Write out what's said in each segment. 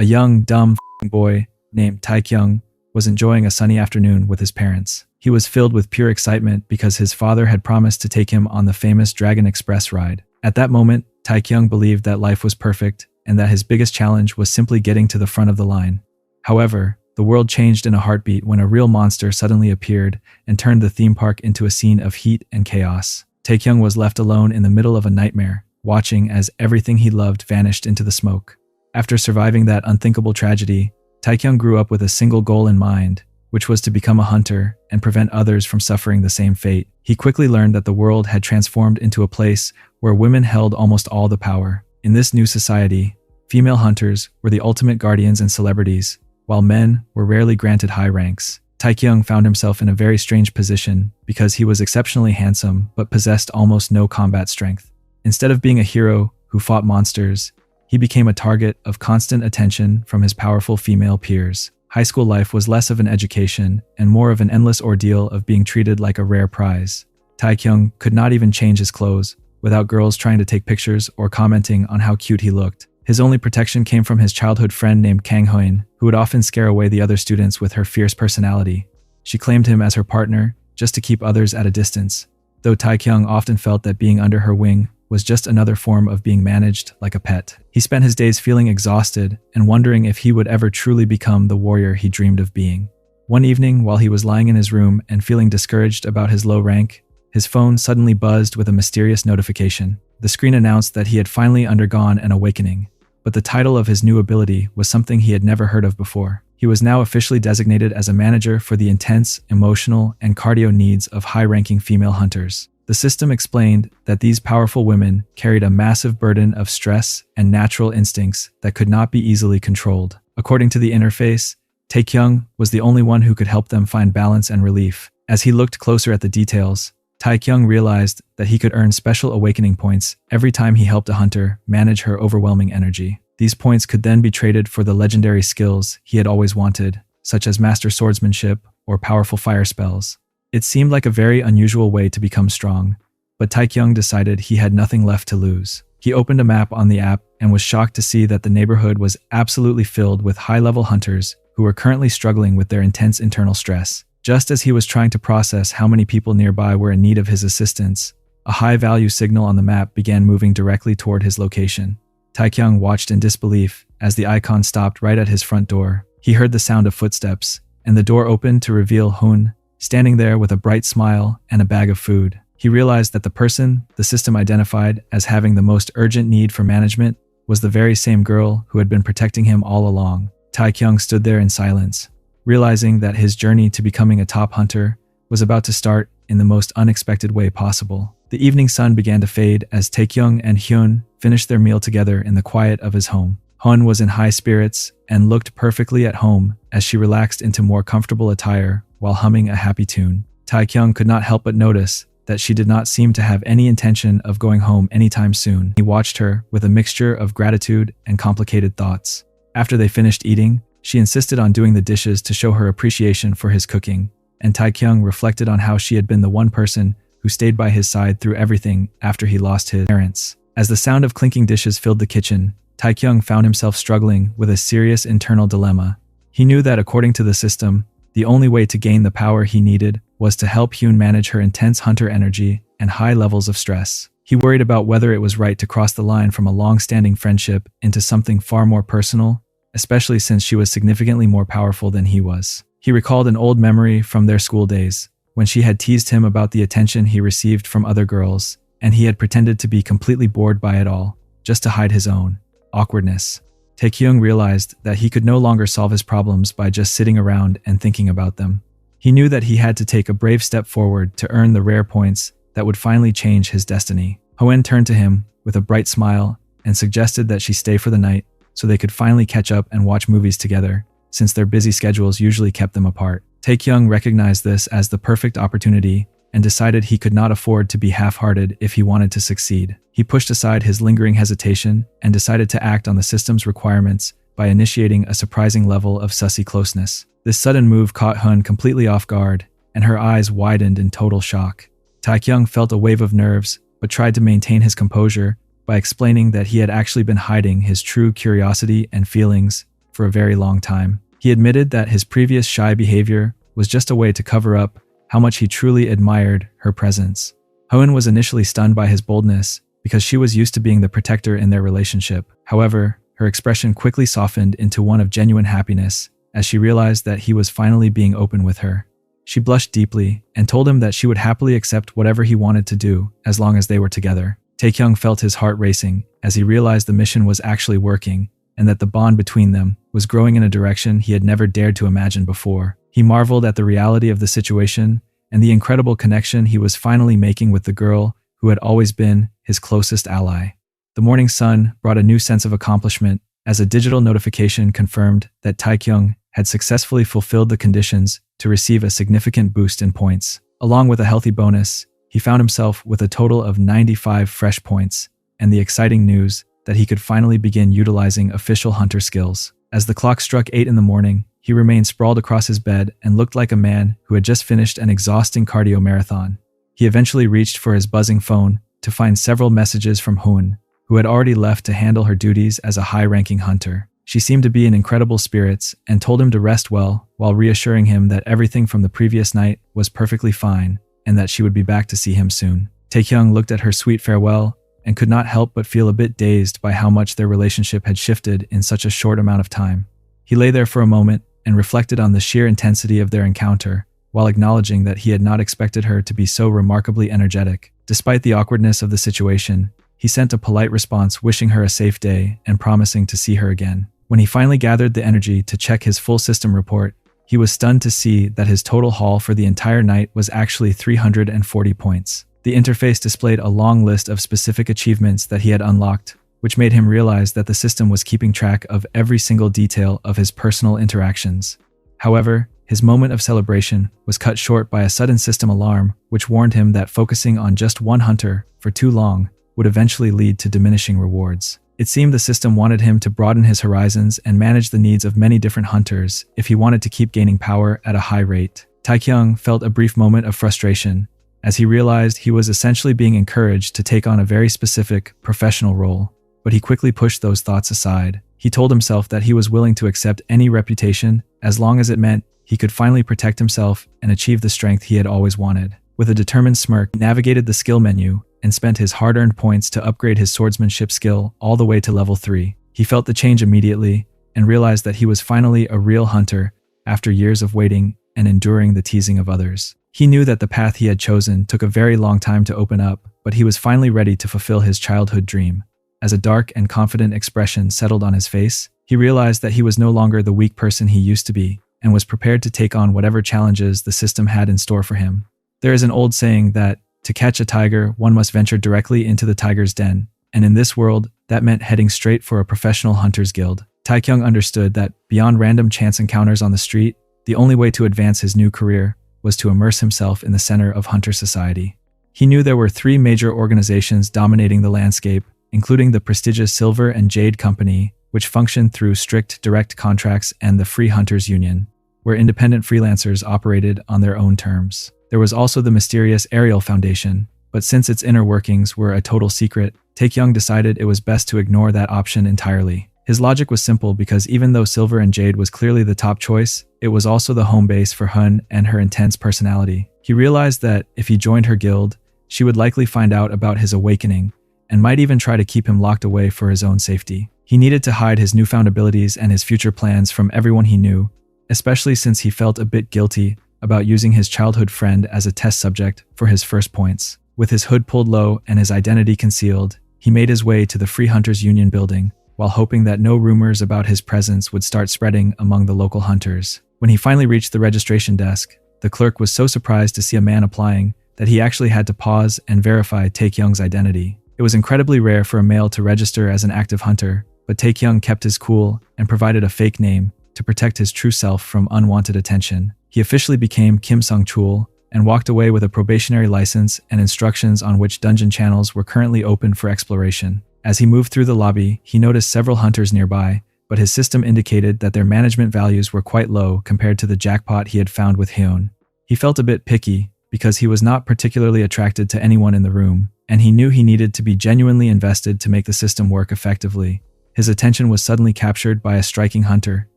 A young, dumb boy named Taekyung was enjoying a sunny afternoon with his parents. He was filled with pure excitement because his father had promised to take him on the famous Dragon Express ride. At that moment, Taekyung believed that life was perfect and that his biggest challenge was simply getting to the front of the line. However, the world changed in a heartbeat when a real monster suddenly appeared and turned the theme park into a scene of heat and chaos. Taekyung was left alone in the middle of a nightmare, watching as everything he loved vanished into the smoke. After surviving that unthinkable tragedy, Taekyung grew up with a single goal in mind, which was to become a hunter and prevent others from suffering the same fate. He quickly learned that the world had transformed into a place where women held almost all the power. In this new society, female hunters were the ultimate guardians and celebrities, while men were rarely granted high ranks. Taekyung found himself in a very strange position because he was exceptionally handsome but possessed almost no combat strength. Instead of being a hero who fought monsters, he became a target of constant attention from his powerful female peers. High school life was less of an education and more of an endless ordeal of being treated like a rare prize. Taekyung could not even change his clothes without girls trying to take pictures or commenting on how cute he looked. His only protection came from his childhood friend named Kang Hoin, who would often scare away the other students with her fierce personality. She claimed him as her partner just to keep others at a distance, though Taekyung often felt that being under her wing was just another form of being managed like a pet. He spent his days feeling exhausted and wondering if he would ever truly become the warrior he dreamed of being. One evening, while he was lying in his room and feeling discouraged about his low rank, his phone suddenly buzzed with a mysterious notification. The screen announced that he had finally undergone an awakening, but the title of his new ability was something he had never heard of before. He was now officially designated as a manager for the intense, emotional, and cardio needs of high-ranking female hunters. The system explained that these powerful women carried a massive burden of stress and natural instincts that could not be easily controlled. According to the interface, Taekyung was the only one who could help them find balance and relief. As he looked closer at the details, Taekyung realized that he could earn special awakening points every time he helped a hunter manage her overwhelming energy. These points could then be traded for the legendary skills he had always wanted, such as master swordsmanship or powerful fire spells. It seemed like a very unusual way to become strong, but Taekyung decided he had nothing left to lose. He opened a map on the app and was shocked to see that the neighborhood was absolutely filled with high-level hunters who were currently struggling with their intense internal stress. Just as he was trying to process how many people nearby were in need of his assistance, a high-value signal on the map began moving directly toward his location. Taekyung watched in disbelief as the icon stopped right at his front door. He heard the sound of footsteps, and the door opened to reveal Hoon, standing there with a bright smile and a bag of food. He realized that the person the system identified as having the most urgent need for management was the very same girl who had been protecting him all along. Taekyung stood there in silence, realizing that his journey to becoming a top hunter was about to start in the most unexpected way possible. The evening sun began to fade as Taekyung and Hyun finished their meal together in the quiet of his home. Hyun was in high spirits and looked perfectly at home as she relaxed into more comfortable attire while humming a happy tune. Taekyung could not help but notice that she did not seem to have any intention of going home anytime soon. He watched her with a mixture of gratitude and complicated thoughts. After they finished eating, she insisted on doing the dishes to show her appreciation for his cooking, and Taekyung reflected on how she had been the one person who stayed by his side through everything after he lost his parents. As the sound of clinking dishes filled the kitchen, Taekyung found himself struggling with a serious internal dilemma. He knew that according to the system, the only way to gain the power he needed was to help Hyun manage her intense hunter energy and high levels of stress. He worried about whether it was right to cross the line from a long-standing friendship into something far more personal, especially since she was significantly more powerful than he was. He recalled an old memory from their school days, when she had teased him about the attention he received from other girls, and he had pretended to be completely bored by it all, just to hide his own awkwardness. Taekyung realized that he could no longer solve his problems by just sitting around and thinking about them. He knew that he had to take a brave step forward to earn the rare points that would finally change his destiny. Hoen turned to him with a bright smile and suggested that she stay for the night so they could finally catch up and watch movies together, since their busy schedules usually kept them apart. Taekyung recognized this as the perfect opportunity and decided he could not afford to be half-hearted if he wanted to succeed. He pushed aside his lingering hesitation and decided to act on the system's requirements by initiating a surprising level of sussy closeness. This sudden move caught Hun completely off guard, and her eyes widened in total shock. Taekyung felt a wave of nerves, but tried to maintain his composure by explaining that he had actually been hiding his true curiosity and feelings for a very long time. He admitted that his previous shy behavior was just a way to cover up how much he truly admired her presence. Hoon was initially stunned by his boldness because she was used to being the protector in their relationship. However, her expression quickly softened into one of genuine happiness as she realized that he was finally being open with her. She blushed deeply and told him that she would happily accept whatever he wanted to do as long as they were together. Taekyung felt his heart racing as he realized the mission was actually working and that the bond between them was growing in a direction he had never dared to imagine before. He marveled at the reality of the situation and the incredible connection he was finally making with the girl who had always been his closest ally. The morning sun brought a new sense of accomplishment as a digital notification confirmed that Taekyung had successfully fulfilled the conditions to receive a significant boost in points. Along with a healthy bonus, he found himself with a total of 95 fresh points and the exciting news that he could finally begin utilizing official hunter skills. As the clock struck 8 in the morning, he remained sprawled across his bed and looked like a man who had just finished an exhausting cardio marathon. He eventually reached for his buzzing phone to find several messages from Hoon, who had already left to handle her duties as a high-ranking hunter. She seemed to be in incredible spirits and told him to rest well while reassuring him that everything from the previous night was perfectly fine and that she would be back to see him soon. Taekyung looked at her sweet farewell and could not help but feel a bit dazed by how much their relationship had shifted in such a short amount of time. He lay there for a moment and reflected on the sheer intensity of their encounter, while acknowledging that he had not expected her to be so remarkably energetic. Despite the awkwardness of the situation, he sent a polite response wishing her a safe day and promising to see her again. When he finally gathered the energy to check his full system report, he was stunned to see that his total haul for the entire night was actually 340 points. The interface displayed a long list of specific achievements that he had unlocked, which made him realize that the system was keeping track of every single detail of his personal interactions. However, his moment of celebration was cut short by a sudden system alarm, which warned him that focusing on just one hunter for too long would eventually lead to diminishing rewards. It seemed the system wanted him to broaden his horizons and manage the needs of many different hunters if he wanted to keep gaining power at a high rate. Taekyung felt a brief moment of frustration as he realized he was essentially being encouraged to take on a very specific, professional role, but he quickly pushed those thoughts aside. He told himself that he was willing to accept any reputation as long as it meant he could finally protect himself and achieve the strength he had always wanted. With a determined smirk, he navigated the skill menu and spent his hard-earned points to upgrade his swordsmanship skill all the way to level 3. He felt the change immediately and realized that he was finally a real hunter after years of waiting and enduring the teasing of others. He knew that the path he had chosen took a very long time to open up, but he was finally ready to fulfill his childhood dream. As a dark and confident expression settled on his face, he realized that he was no longer the weak person he used to be and was prepared to take on whatever challenges the system had in store for him. There is an old saying that to catch a tiger, one must venture directly into the tiger's den, and in this world, that meant heading straight for a professional hunter's guild. Taekyung understood that beyond random chance encounters on the street, the only way to advance his new career was to immerse himself in the center of hunter society. He knew there were 3 major organizations dominating the landscape, including the prestigious Silver and Jade Company, which functioned through strict direct contracts, and the Free Hunters Union, where independent freelancers operated on their own terms. There was also the mysterious Ariel Foundation, but since its inner workings were a total secret, Taekyung decided it was best to ignore that option entirely. His logic was simple because even though Silver and Jade was clearly the top choice, it was also the home base for Hun and her intense personality. He realized that if he joined her guild, she would likely find out about his awakening and might even try to keep him locked away for his own safety. He needed to hide his newfound abilities and his future plans from everyone he knew, especially since he felt a bit guilty about using his childhood friend as a test subject for his first points. With his hood pulled low and his identity concealed, he made his way to the Free Hunters Union building, while hoping that no rumors about his presence would start spreading among the local hunters. When he finally reached the registration desk, the clerk was so surprised to see a man applying that he actually had to pause and verify Taekyung's identity. It was incredibly rare for a male to register as an active hunter, but Taekyung kept his cool and provided a fake name to protect his true self from unwanted attention. He officially became Kim Sung-chul and walked away with a probationary license and instructions on which dungeon channels were currently open for exploration. As he moved through the lobby, he noticed several hunters nearby, but his system indicated that their management values were quite low compared to the jackpot he had found with Hyun. He felt a bit picky because he was not particularly attracted to anyone in the room, and he knew he needed to be genuinely invested to make the system work effectively. His attention was suddenly captured by a striking hunter,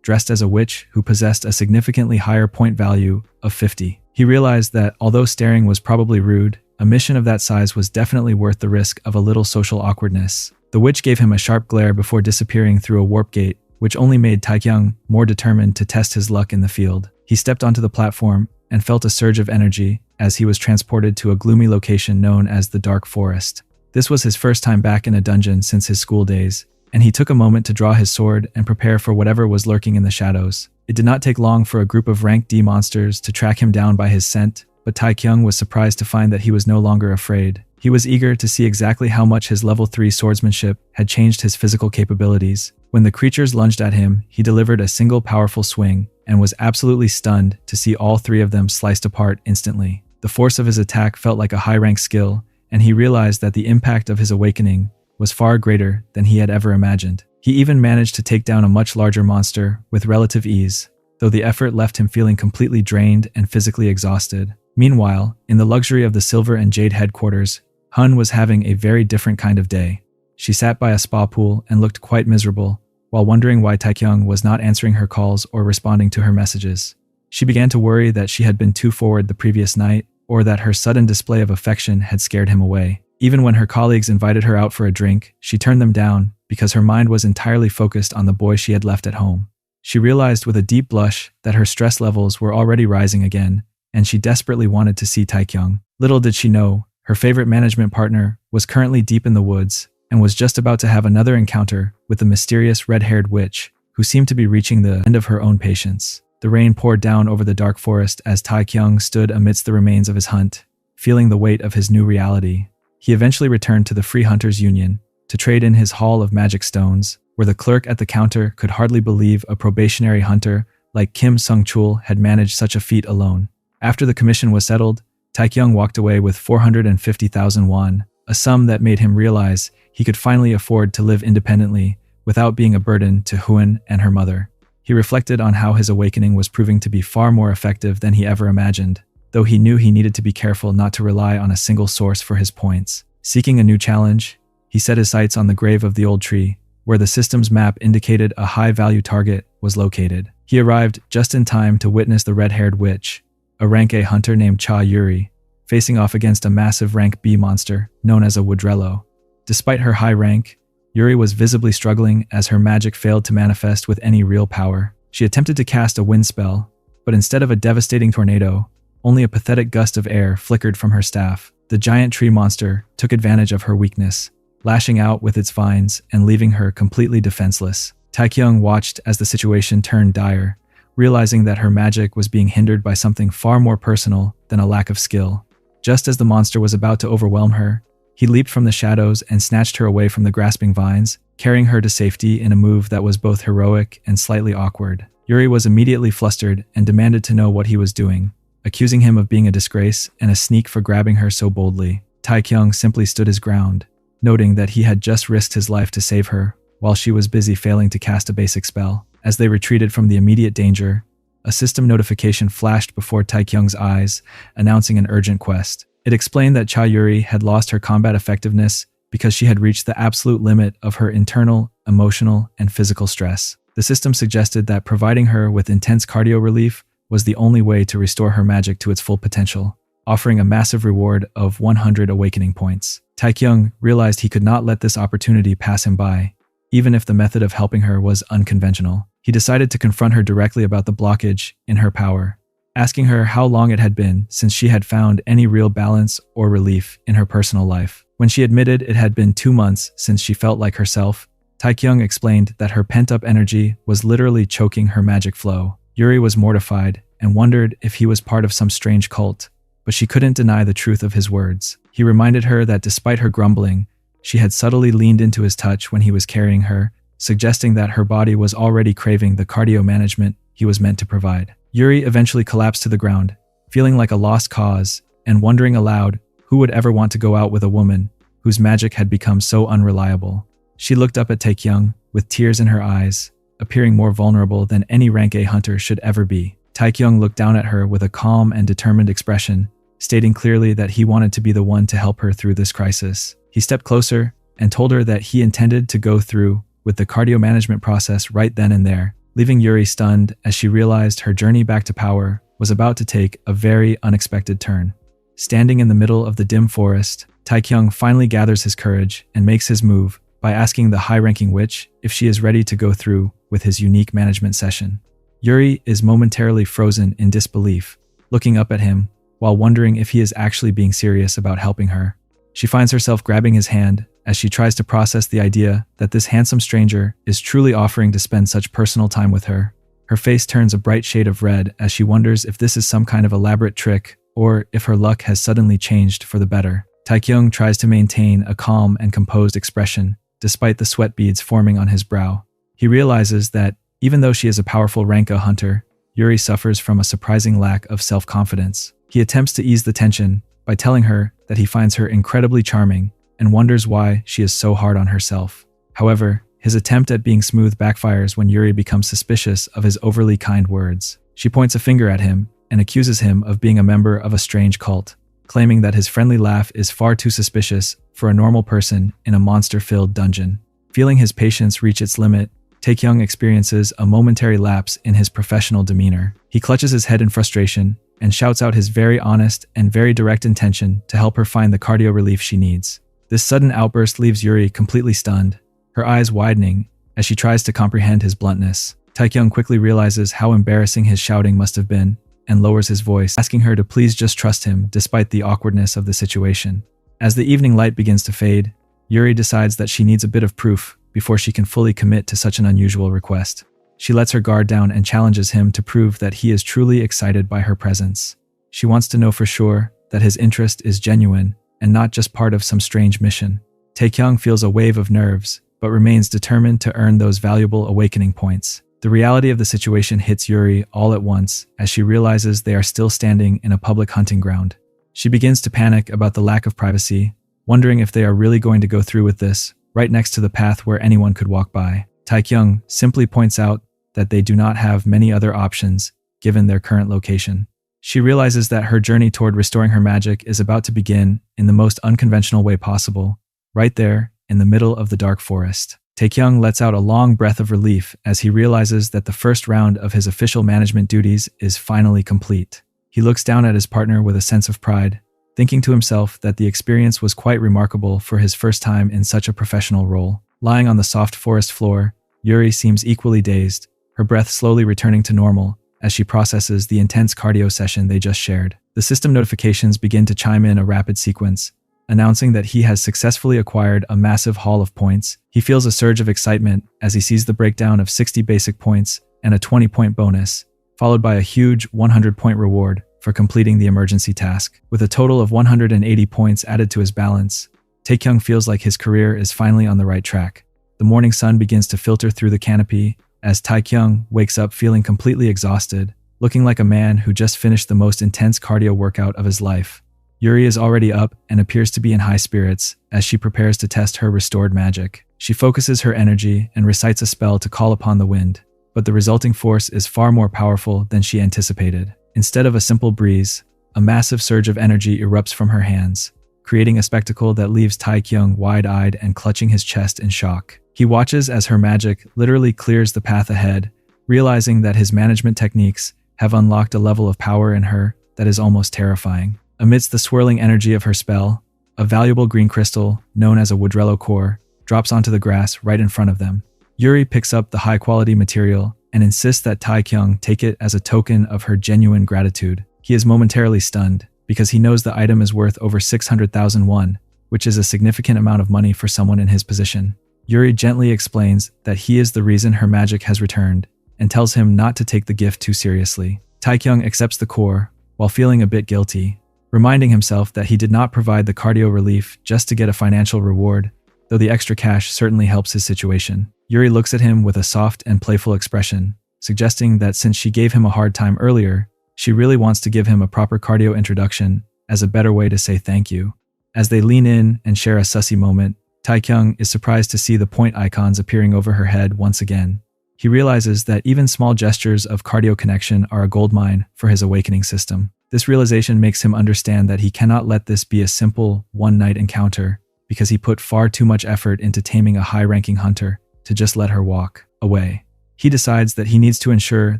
dressed as a witch who possessed a significantly higher point value of 50. He realized that although staring was probably rude, a mission of that size was definitely worth the risk of a little social awkwardness. The witch gave him a sharp glare before disappearing through a warp gate, which only made Taekyung more determined to test his luck in the field. He stepped onto the platform and felt a surge of energy as he was transported to a gloomy location known as the Dark Forest. This was his first time back in a dungeon since his school days, and he took a moment to draw his sword and prepare for whatever was lurking in the shadows. It did not take long for a group of rank D monsters to track him down by his scent, but Taekyung was surprised to find that he was no longer afraid. He was eager to see exactly how much his level 3 swordsmanship had changed his physical capabilities. When the creatures lunged at him, he delivered a single powerful swing and was absolutely stunned to see all three of them sliced apart instantly. The force of his attack felt like a high-rank skill, and he realized that the impact of his awakening was far greater than he had ever imagined. He even managed to take down a much larger monster with relative ease, though the effort left him feeling completely drained and physically exhausted. Meanwhile, in the luxury of the Silver and Jade headquarters, Hun was having a very different kind of day. She sat by a spa pool and looked quite miserable, while wondering why Taekyung was not answering her calls or responding to her messages. She began to worry that she had been too forward the previous night, or that her sudden display of affection had scared him away. Even when her colleagues invited her out for a drink, she turned them down because her mind was entirely focused on the boy she had left at home. She realized with a deep blush that her stress levels were already rising again, and she desperately wanted to see Taekyung. Little did she know, her favorite management partner was currently deep in the woods and was just about to have another encounter with the mysterious red-haired witch who seemed to be reaching the end of her own patience. The rain poured down over the dark forest as Taekyung stood amidst the remains of his hunt, feeling the weight of his new reality. He eventually returned to the Free Hunters Union to trade in his haul of magic stones, where the clerk at the counter could hardly believe a probationary hunter like Kim Sung-chul had managed such a feat alone. After the commission was settled, Taekyung walked away with 450,000 won, a sum that made him realize he could finally afford to live independently without being a burden to Huan and her mother. He reflected on how his awakening was proving to be far more effective than he ever imagined, though he knew he needed to be careful not to rely on a single source for his points. Seeking a new challenge, he set his sights on the grave of the old tree, where the system's map indicated a high-value target was located. He arrived just in time to witness the red-haired witch, a rank A hunter named Cha Yuri, facing off against a massive rank B monster known as a Woodrello. Despite her high rank, Yuri was visibly struggling as her magic failed to manifest with any real power. She attempted to cast a wind spell, but instead of a devastating tornado, only a pathetic gust of air flickered from her staff. The giant tree monster took advantage of her weakness, lashing out with its vines and leaving her completely defenseless. Taekyung watched as the situation turned dire, realizing that her magic was being hindered by something far more personal than a lack of skill. Just as the monster was about to overwhelm her, he leaped from the shadows and snatched her away from the grasping vines, carrying her to safety in a move that was both heroic and slightly awkward. Yuri was immediately flustered and demanded to know what he was doing, accusing him of being a disgrace and a sneak for grabbing her so boldly. Taekyung simply stood his ground, noting that he had just risked his life to save her, while she was busy failing to cast a basic spell. As they retreated from the immediate danger, a system notification flashed before Taekyung's eyes, announcing an urgent quest. It explained that Cha Yuri had lost her combat effectiveness because she had reached the absolute limit of her internal, emotional, and physical stress. The system suggested that providing her with intense cardio relief was the only way to restore her magic to its full potential, offering a massive reward of 100 awakening points. Taekyung realized he could not let this opportunity pass him by, even if the method of helping her was unconventional. He decided to confront her directly about the blockage in her power, asking her how long it had been since she had found any real balance or relief in her personal life. When she admitted it had been 2 months since she felt like herself, Taekyung explained that her pent-up energy was literally choking her magic flow. Yuri was mortified and wondered if he was part of some strange cult, but she couldn't deny the truth of his words. He reminded her that despite her grumbling, she had subtly leaned into his touch when he was carrying her, suggesting that her body was already craving the cardio management he was meant to provide. Yuri eventually collapsed to the ground, feeling like a lost cause and wondering aloud who would ever want to go out with a woman whose magic had become so unreliable. She looked up at Taekyung with tears in her eyes, appearing more vulnerable than any rank A hunter should ever be. Taekyung looked down at her with a calm and determined expression, stating clearly that he wanted to be the one to help her through this crisis. He stepped closer and told her that he intended to go through with the cardio management process right then and there, leaving Yuri stunned as she realized her journey back to power was about to take a very unexpected turn. Standing in the middle of the dim forest, Taekyung finally gathers his courage and makes his move by asking the high-ranking witch if she is ready to go through with his unique management session. Yuri is momentarily frozen in disbelief, looking up at him while wondering if he is actually being serious about helping her. She finds herself grabbing his hand as she tries to process the idea that this handsome stranger is truly offering to spend such personal time with her. Her face turns a bright shade of red as she wonders if this is some kind of elaborate trick or if her luck has suddenly changed for the better. Taekyung tries to maintain a calm and composed expression despite the sweat beads forming on his brow. He realizes that even though she is a powerful Ranka hunter, Yuri suffers from a surprising lack of self-confidence. He attempts to ease the tension by telling her that he finds her incredibly charming and wonders why she is so hard on herself. However, his attempt at being smooth backfires when Yuri becomes suspicious of his overly kind words. She points a finger at him and accuses him of being a member of a strange cult, claiming that his friendly laugh is far too suspicious for a normal person in a monster-filled dungeon. Feeling his patience reach its limit, Taekyung experiences a momentary lapse in his professional demeanor. He clutches his head in frustration and shouts out his very honest and very direct intention to help her find the cardio relief she needs. This sudden outburst leaves Yuri completely stunned, her eyes widening as she tries to comprehend his bluntness. Taekyung quickly realizes how embarrassing his shouting must have been and lowers his voice, asking her to please just trust him despite the awkwardness of the situation. As the evening light begins to fade, Yuri decides that she needs a bit of proof before she can fully commit to such an unusual request. She lets her guard down and challenges him to prove that he is truly excited by her presence. She wants to know for sure that his interest is genuine and not just part of some strange mission. Taekyung feels a wave of nerves, but remains determined to earn those valuable awakening points. The reality of the situation hits Yuri all at once as she realizes they are still standing in a public hunting ground. She begins to panic about the lack of privacy, wondering if they are really going to go through with this, right next to the path where anyone could walk by. Taekyung simply points out that they do not have many other options given their current location. She realizes that her journey toward restoring her magic is about to begin in the most unconventional way possible, right there in the middle of the dark forest. Taekyung lets out a long breath of relief as he realizes that the first round of his official management duties is finally complete. He looks down at his partner with a sense of pride, thinking to himself that the experience was quite remarkable for his first time in such a professional role. Lying on the soft forest floor, Yuri seems equally dazed, her breath slowly returning to normal as she processes the intense cardio session they just shared. The system notifications begin to chime in a rapid sequence, announcing that he has successfully acquired a massive haul of points. He feels a surge of excitement as he sees the breakdown of 60 basic points and a 20-point bonus, followed by a huge 100-point reward for completing the emergency task. With a total of 180 points added to his balance, Taekyung feels like his career is finally on the right track. The morning sun begins to filter through the canopy as Taekyung wakes up feeling completely exhausted, looking like a man who just finished the most intense cardio workout of his life. Yuri is already up and appears to be in high spirits as she prepares to test her restored magic. She focuses her energy and recites a spell to call upon the wind, but the resulting force is far more powerful than she anticipated. Instead of a simple breeze, a massive surge of energy erupts from her hands, creating a spectacle that leaves Taekyung wide-eyed and clutching his chest in shock. He watches as her magic literally clears the path ahead, realizing that his management techniques have unlocked a level of power in her that is almost terrifying. Amidst the swirling energy of her spell, a valuable green crystal, known as a Woodrello core, drops onto the grass right in front of them. Yuri picks up the high-quality material and insists that Taekyung take it as a token of her genuine gratitude. He is momentarily stunned, because he knows the item is worth over 600,000 won, which is a significant amount of money for someone in his position. Yuri gently explains that he is the reason her magic has returned, and tells him not to take the gift too seriously. Taekyung accepts the core, while feeling a bit guilty, reminding himself that he did not provide the cardio relief just to get a financial reward, though the extra cash certainly helps his situation. Yuri looks at him with a soft and playful expression, suggesting that since she gave him a hard time earlier, she really wants to give him a proper cardio introduction as a better way to say thank you. As they lean in and share a sussy moment, Taekyung is surprised to see the point icons appearing over her head once again. He realizes that even small gestures of cardio connection are a goldmine for his awakening system. This realization makes him understand that he cannot let this be a simple one-night encounter, because he put far too much effort into taming a high-ranking hunter to just let her walk away. He decides that he needs to ensure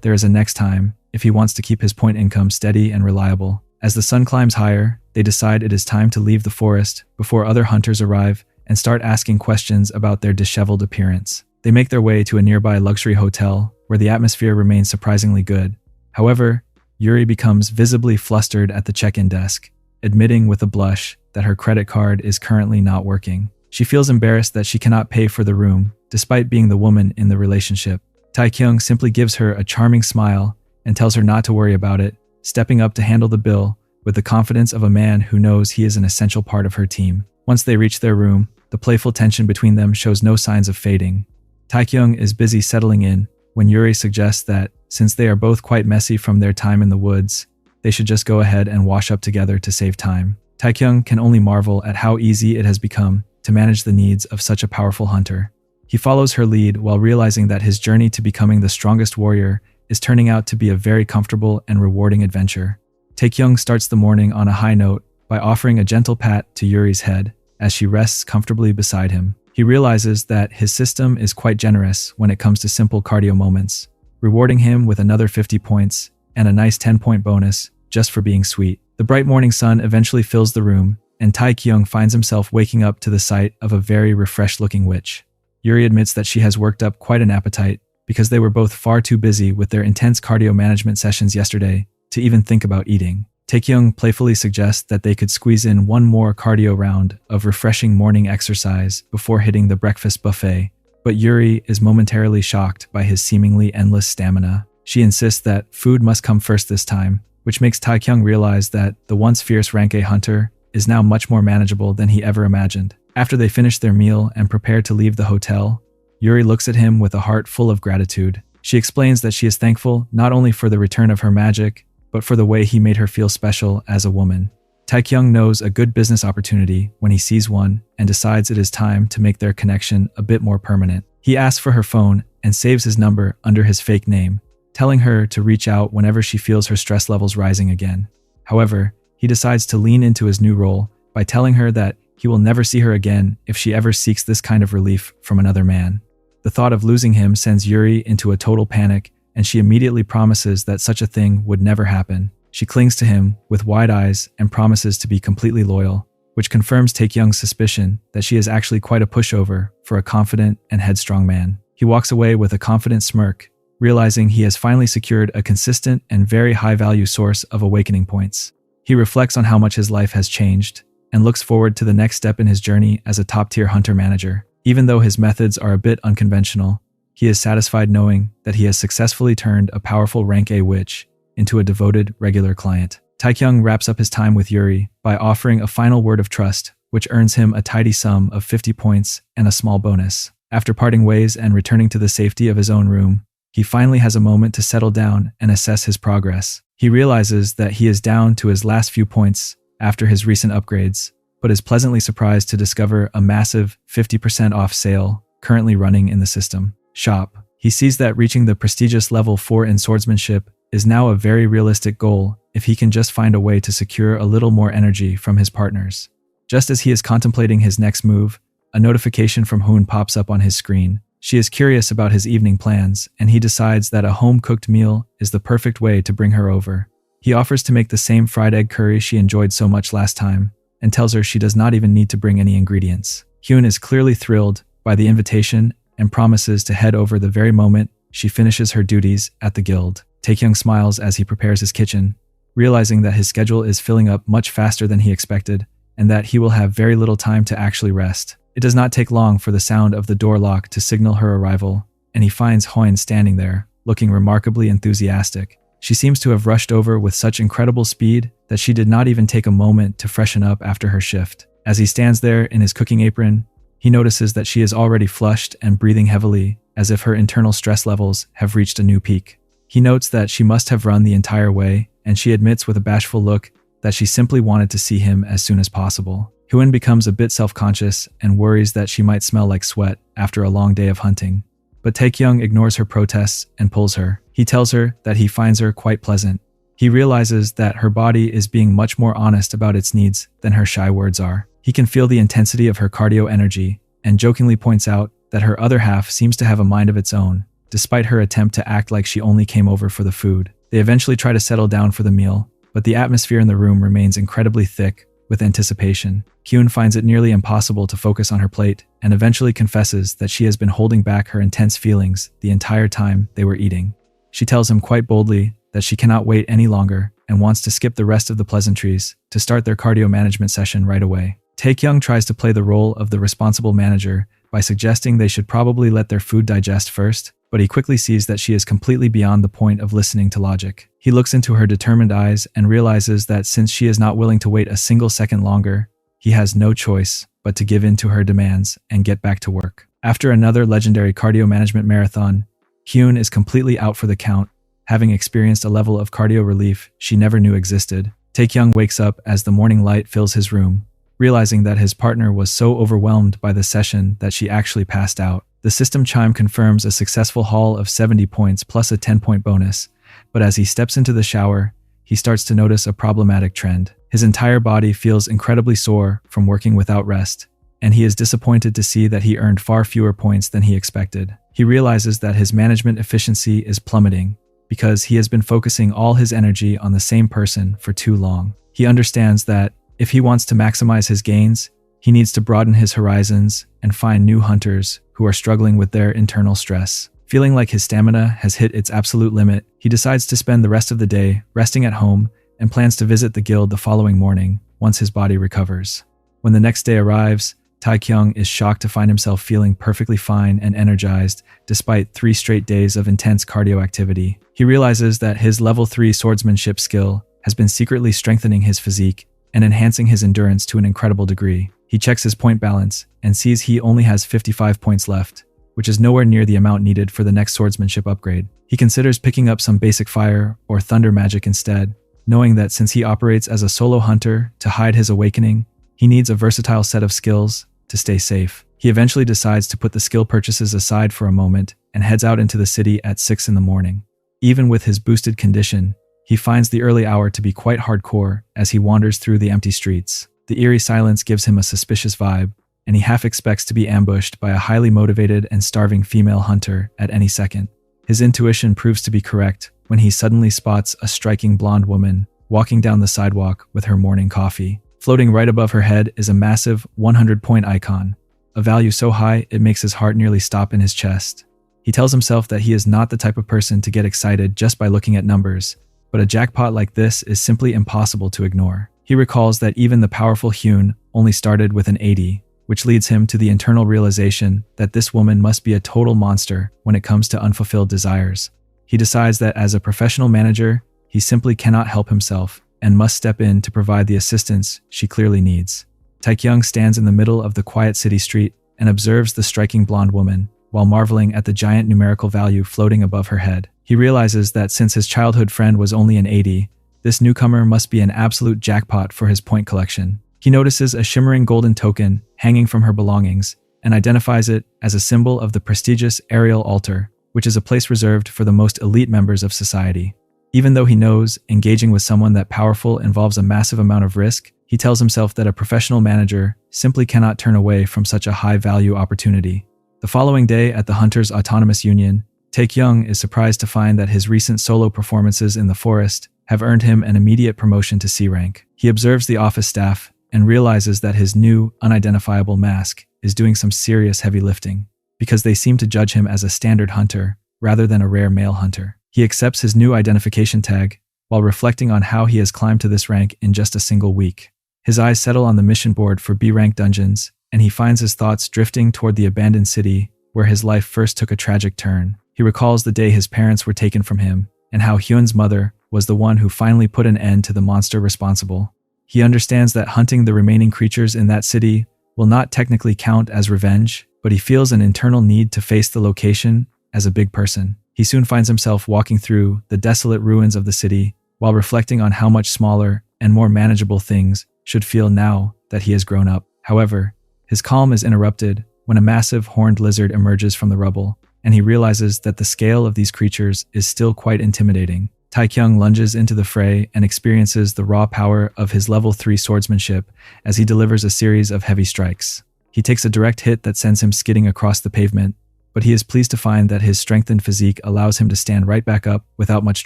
there is a next time if he wants to keep his point income steady and reliable. As the sun climbs higher, they decide it is time to leave the forest before other hunters arrive and start asking questions about their disheveled appearance. They make their way to a nearby luxury hotel where the atmosphere remains surprisingly good. However, Yuri becomes visibly flustered at the check-in desk, admitting with a blush that her credit card is currently not working. She feels embarrassed that she cannot pay for the room, despite being the woman in the relationship. Taekyung simply gives her a charming smile and tells her not to worry about it, stepping up to handle the bill with the confidence of a man who knows he is an essential part of her team. Once they reach their room, the playful tension between them shows no signs of fading. Taekyung is busy settling in when Yuri suggests that, since they are both quite messy from their time in the woods, they should just go ahead and wash up together to save time. Taekyung can only marvel at how easy it has become to manage the needs of such a powerful hunter. He follows her lead while realizing that his journey to becoming the strongest warrior is turning out to be a very comfortable and rewarding adventure. Taekyung starts the morning on a high note by offering a gentle pat to Yuri's head as she rests comfortably beside him. He realizes that his system is quite generous when it comes to simple cardio moments, rewarding him with another 50 points and a nice 10-point bonus just for being sweet. The bright morning sun eventually fills the room, and Taekyung finds himself waking up to the sight of a very refreshed-looking witch. Yuri admits that she has worked up quite an appetite because they were both far too busy with their intense cardio management sessions yesterday to even think about eating. Taekyung playfully suggests that they could squeeze in one more cardio round of refreshing morning exercise before hitting the breakfast buffet, but Yuri is momentarily shocked by his seemingly endless stamina. She insists that food must come first this time, which makes Taekyung realize that the once fierce rank A hunter is now much more manageable than he ever imagined. After they finish their meal and prepare to leave the hotel, Yuri looks at him with a heart full of gratitude. She explains that she is thankful not only for the return of her magic, but for the way he made her feel special as a woman. Taekyung knows a good business opportunity when he sees one and decides it is time to make their connection a bit more permanent. He asks for her phone and saves his number under his fake name, telling her to reach out whenever she feels her stress levels rising again. However, he decides to lean into his new role by telling her that he will never see her again if she ever seeks this kind of relief from another man. The thought of losing him sends Yuri into a total panic, and she immediately promises that such a thing would never happen. She clings to him with wide eyes and promises to be completely loyal, which confirms Taekyung's suspicion that she is actually quite a pushover for a confident and headstrong man. He walks away with a confident smirk, realizing he has finally secured a consistent and very high-value source of awakening points. He reflects on how much his life has changed and looks forward to the next step in his journey as a top-tier hunter-manager. Even though his methods are a bit unconventional, he is satisfied knowing that he has successfully turned a powerful rank A witch into a devoted, regular client. Taekyung wraps up his time with Yuri by offering a final word of trust, which earns him a tidy sum of 50 points and a small bonus. After parting ways and returning to the safety of his own room, he finally has a moment to settle down and assess his progress. He realizes that he is down to his last few points after his recent upgrades, but is pleasantly surprised to discover a massive 50% off sale currently running in the system shop. He sees that reaching the prestigious level 4 in swordsmanship is now a very realistic goal if he can just find a way to secure a little more energy from his partners. Just as he is contemplating his next move, a notification from Hoon pops up on his screen. She is curious about his evening plans, and he decides that a home-cooked meal is the perfect way to bring her over. He offers to make the same fried egg curry she enjoyed so much last time, and tells her she does not even need to bring any ingredients. Hyun is clearly thrilled by the invitation and promises to head over the very moment she finishes her duties at the guild. Taekyung smiles as he prepares his kitchen, realizing that his schedule is filling up much faster than he expected, and that he will have very little time to actually rest. It does not take long for the sound of the door lock to signal her arrival, and he finds Hoin standing there, looking remarkably enthusiastic. She seems to have rushed over with such incredible speed that she did not even take a moment to freshen up after her shift. As he stands there in his cooking apron, he notices that she is already flushed and breathing heavily, as if her internal stress levels have reached a new peak. He notes that she must have run the entire way, and she admits with a bashful look that she simply wanted to see him as soon as possible. Hyun becomes a bit self-conscious and worries that she might smell like sweat after a long day of hunting. But Taekyung ignores her protests and pulls her. He tells her that he finds her quite pleasant. He realizes that her body is being much more honest about its needs than her shy words are. He can feel the intensity of her cardio energy and jokingly points out that her other half seems to have a mind of its own, despite her attempt to act like she only came over for the food. They eventually try to settle down for the meal, but the atmosphere in the room remains incredibly thick with anticipation. Kyun finds it nearly impossible to focus on her plate and eventually confesses that she has been holding back her intense feelings the entire time they were eating. She tells him quite boldly that she cannot wait any longer and wants to skip the rest of the pleasantries to start their cardio management session right away. Taekyung tries to play the role of the responsible manager by suggesting they should probably let their food digest first, but he quickly sees that she is completely beyond the point of listening to logic. He looks into her determined eyes and realizes that since she is not willing to wait a single second longer, he has no choice but to give in to her demands and get back to work. After another legendary cardio management marathon, Hyun is completely out for the count, having experienced a level of cardio relief she never knew existed. Taekyung wakes up as the morning light fills his room, realizing that his partner was so overwhelmed by the session that she actually passed out. The system chime confirms a successful haul of 70 points plus a 10-point bonus, but as he steps into the shower, he starts to notice a problematic trend. His entire body feels incredibly sore from working without rest, and he is disappointed to see that he earned far fewer points than he expected. He realizes that his management efficiency is plummeting because he has been focusing all his energy on the same person for too long. He understands that if he wants to maximize his gains, he needs to broaden his horizons and find new hunters who are struggling with their internal stress. Feeling like his stamina has hit its absolute limit, he decides to spend the rest of the day resting at home and plans to visit the guild the following morning once his body recovers. When the next day arrives, Taekyung is shocked to find himself feeling perfectly fine and energized despite 3 straight days of intense cardio activity. He realizes that his level 3 swordsmanship skill has been secretly strengthening his physique and enhancing his endurance to an incredible degree. He checks his point balance and sees he only has 55 points left, which is nowhere near the amount needed for the next swordsmanship upgrade. He considers picking up some basic fire or thunder magic instead, knowing that since he operates as a solo hunter to hide his awakening, he needs a versatile set of skills to stay safe. He eventually decides to put the skill purchases aside for a moment and heads out into the city at 6 in the morning. Even with his boosted condition, he finds the early hour to be quite hardcore as he wanders through the empty streets. The eerie silence gives him a suspicious vibe, and he half expects to be ambushed by a highly motivated and starving female hunter at any second. His intuition proves to be correct when he suddenly spots a striking blonde woman walking down the sidewalk with her morning coffee. Floating right above her head is a massive 100-point icon, a value so high it makes his heart nearly stop in his chest. He tells himself that he is not the type of person to get excited just by looking at numbers, but a jackpot like this is simply impossible to ignore. He recalls that even the powerful Hyun only started with an 80, which leads him to the internal realization that this woman must be a total monster when it comes to unfulfilled desires. He decides that as a professional manager, he simply cannot help himself and must step in to provide the assistance she clearly needs. Taekyung stands in the middle of the quiet city street and observes the striking blonde woman, while marveling at the giant numerical value floating above her head. He realizes that since his childhood friend was only an 80, this newcomer must be an absolute jackpot for his point collection. He notices a shimmering golden token hanging from her belongings and identifies it as a symbol of the prestigious aerial altar, which is a place reserved for the most elite members of society. Even though he knows engaging with someone that powerful involves a massive amount of risk, he tells himself that a professional manager simply cannot turn away from such a high-value opportunity. The following day at the Hunters Autonomous Union, Taekyung is surprised to find that his recent solo performances in the forest have earned him an immediate promotion to C rank. He observes the office staff and realizes that his new, unidentifiable mask is doing some serious heavy lifting, because they seem to judge him as a standard hunter rather than a rare male hunter. He accepts his new identification tag while reflecting on how he has climbed to this rank in just a single week. His eyes settle on the mission board for B-rank dungeons, and he finds his thoughts drifting toward the abandoned city where his life first took a tragic turn. He recalls the day his parents were taken from him, and how Hyun's mother was the one who finally put an end to the monster responsible. He understands that hunting the remaining creatures in that city will not technically count as revenge, but he feels an internal need to face the location as a big person. He soon finds himself walking through the desolate ruins of the city while reflecting on how much smaller and more manageable things should feel now that he has grown up. However, his calm is interrupted when a massive horned lizard emerges from the rubble, and he realizes that the scale of these creatures is still quite intimidating. Taekyung lunges into the fray and experiences the raw power of his level 3 swordsmanship as he delivers a series of heavy strikes. He takes a direct hit that sends him skidding across the pavement, but he is pleased to find that his strengthened physique allows him to stand right back up without much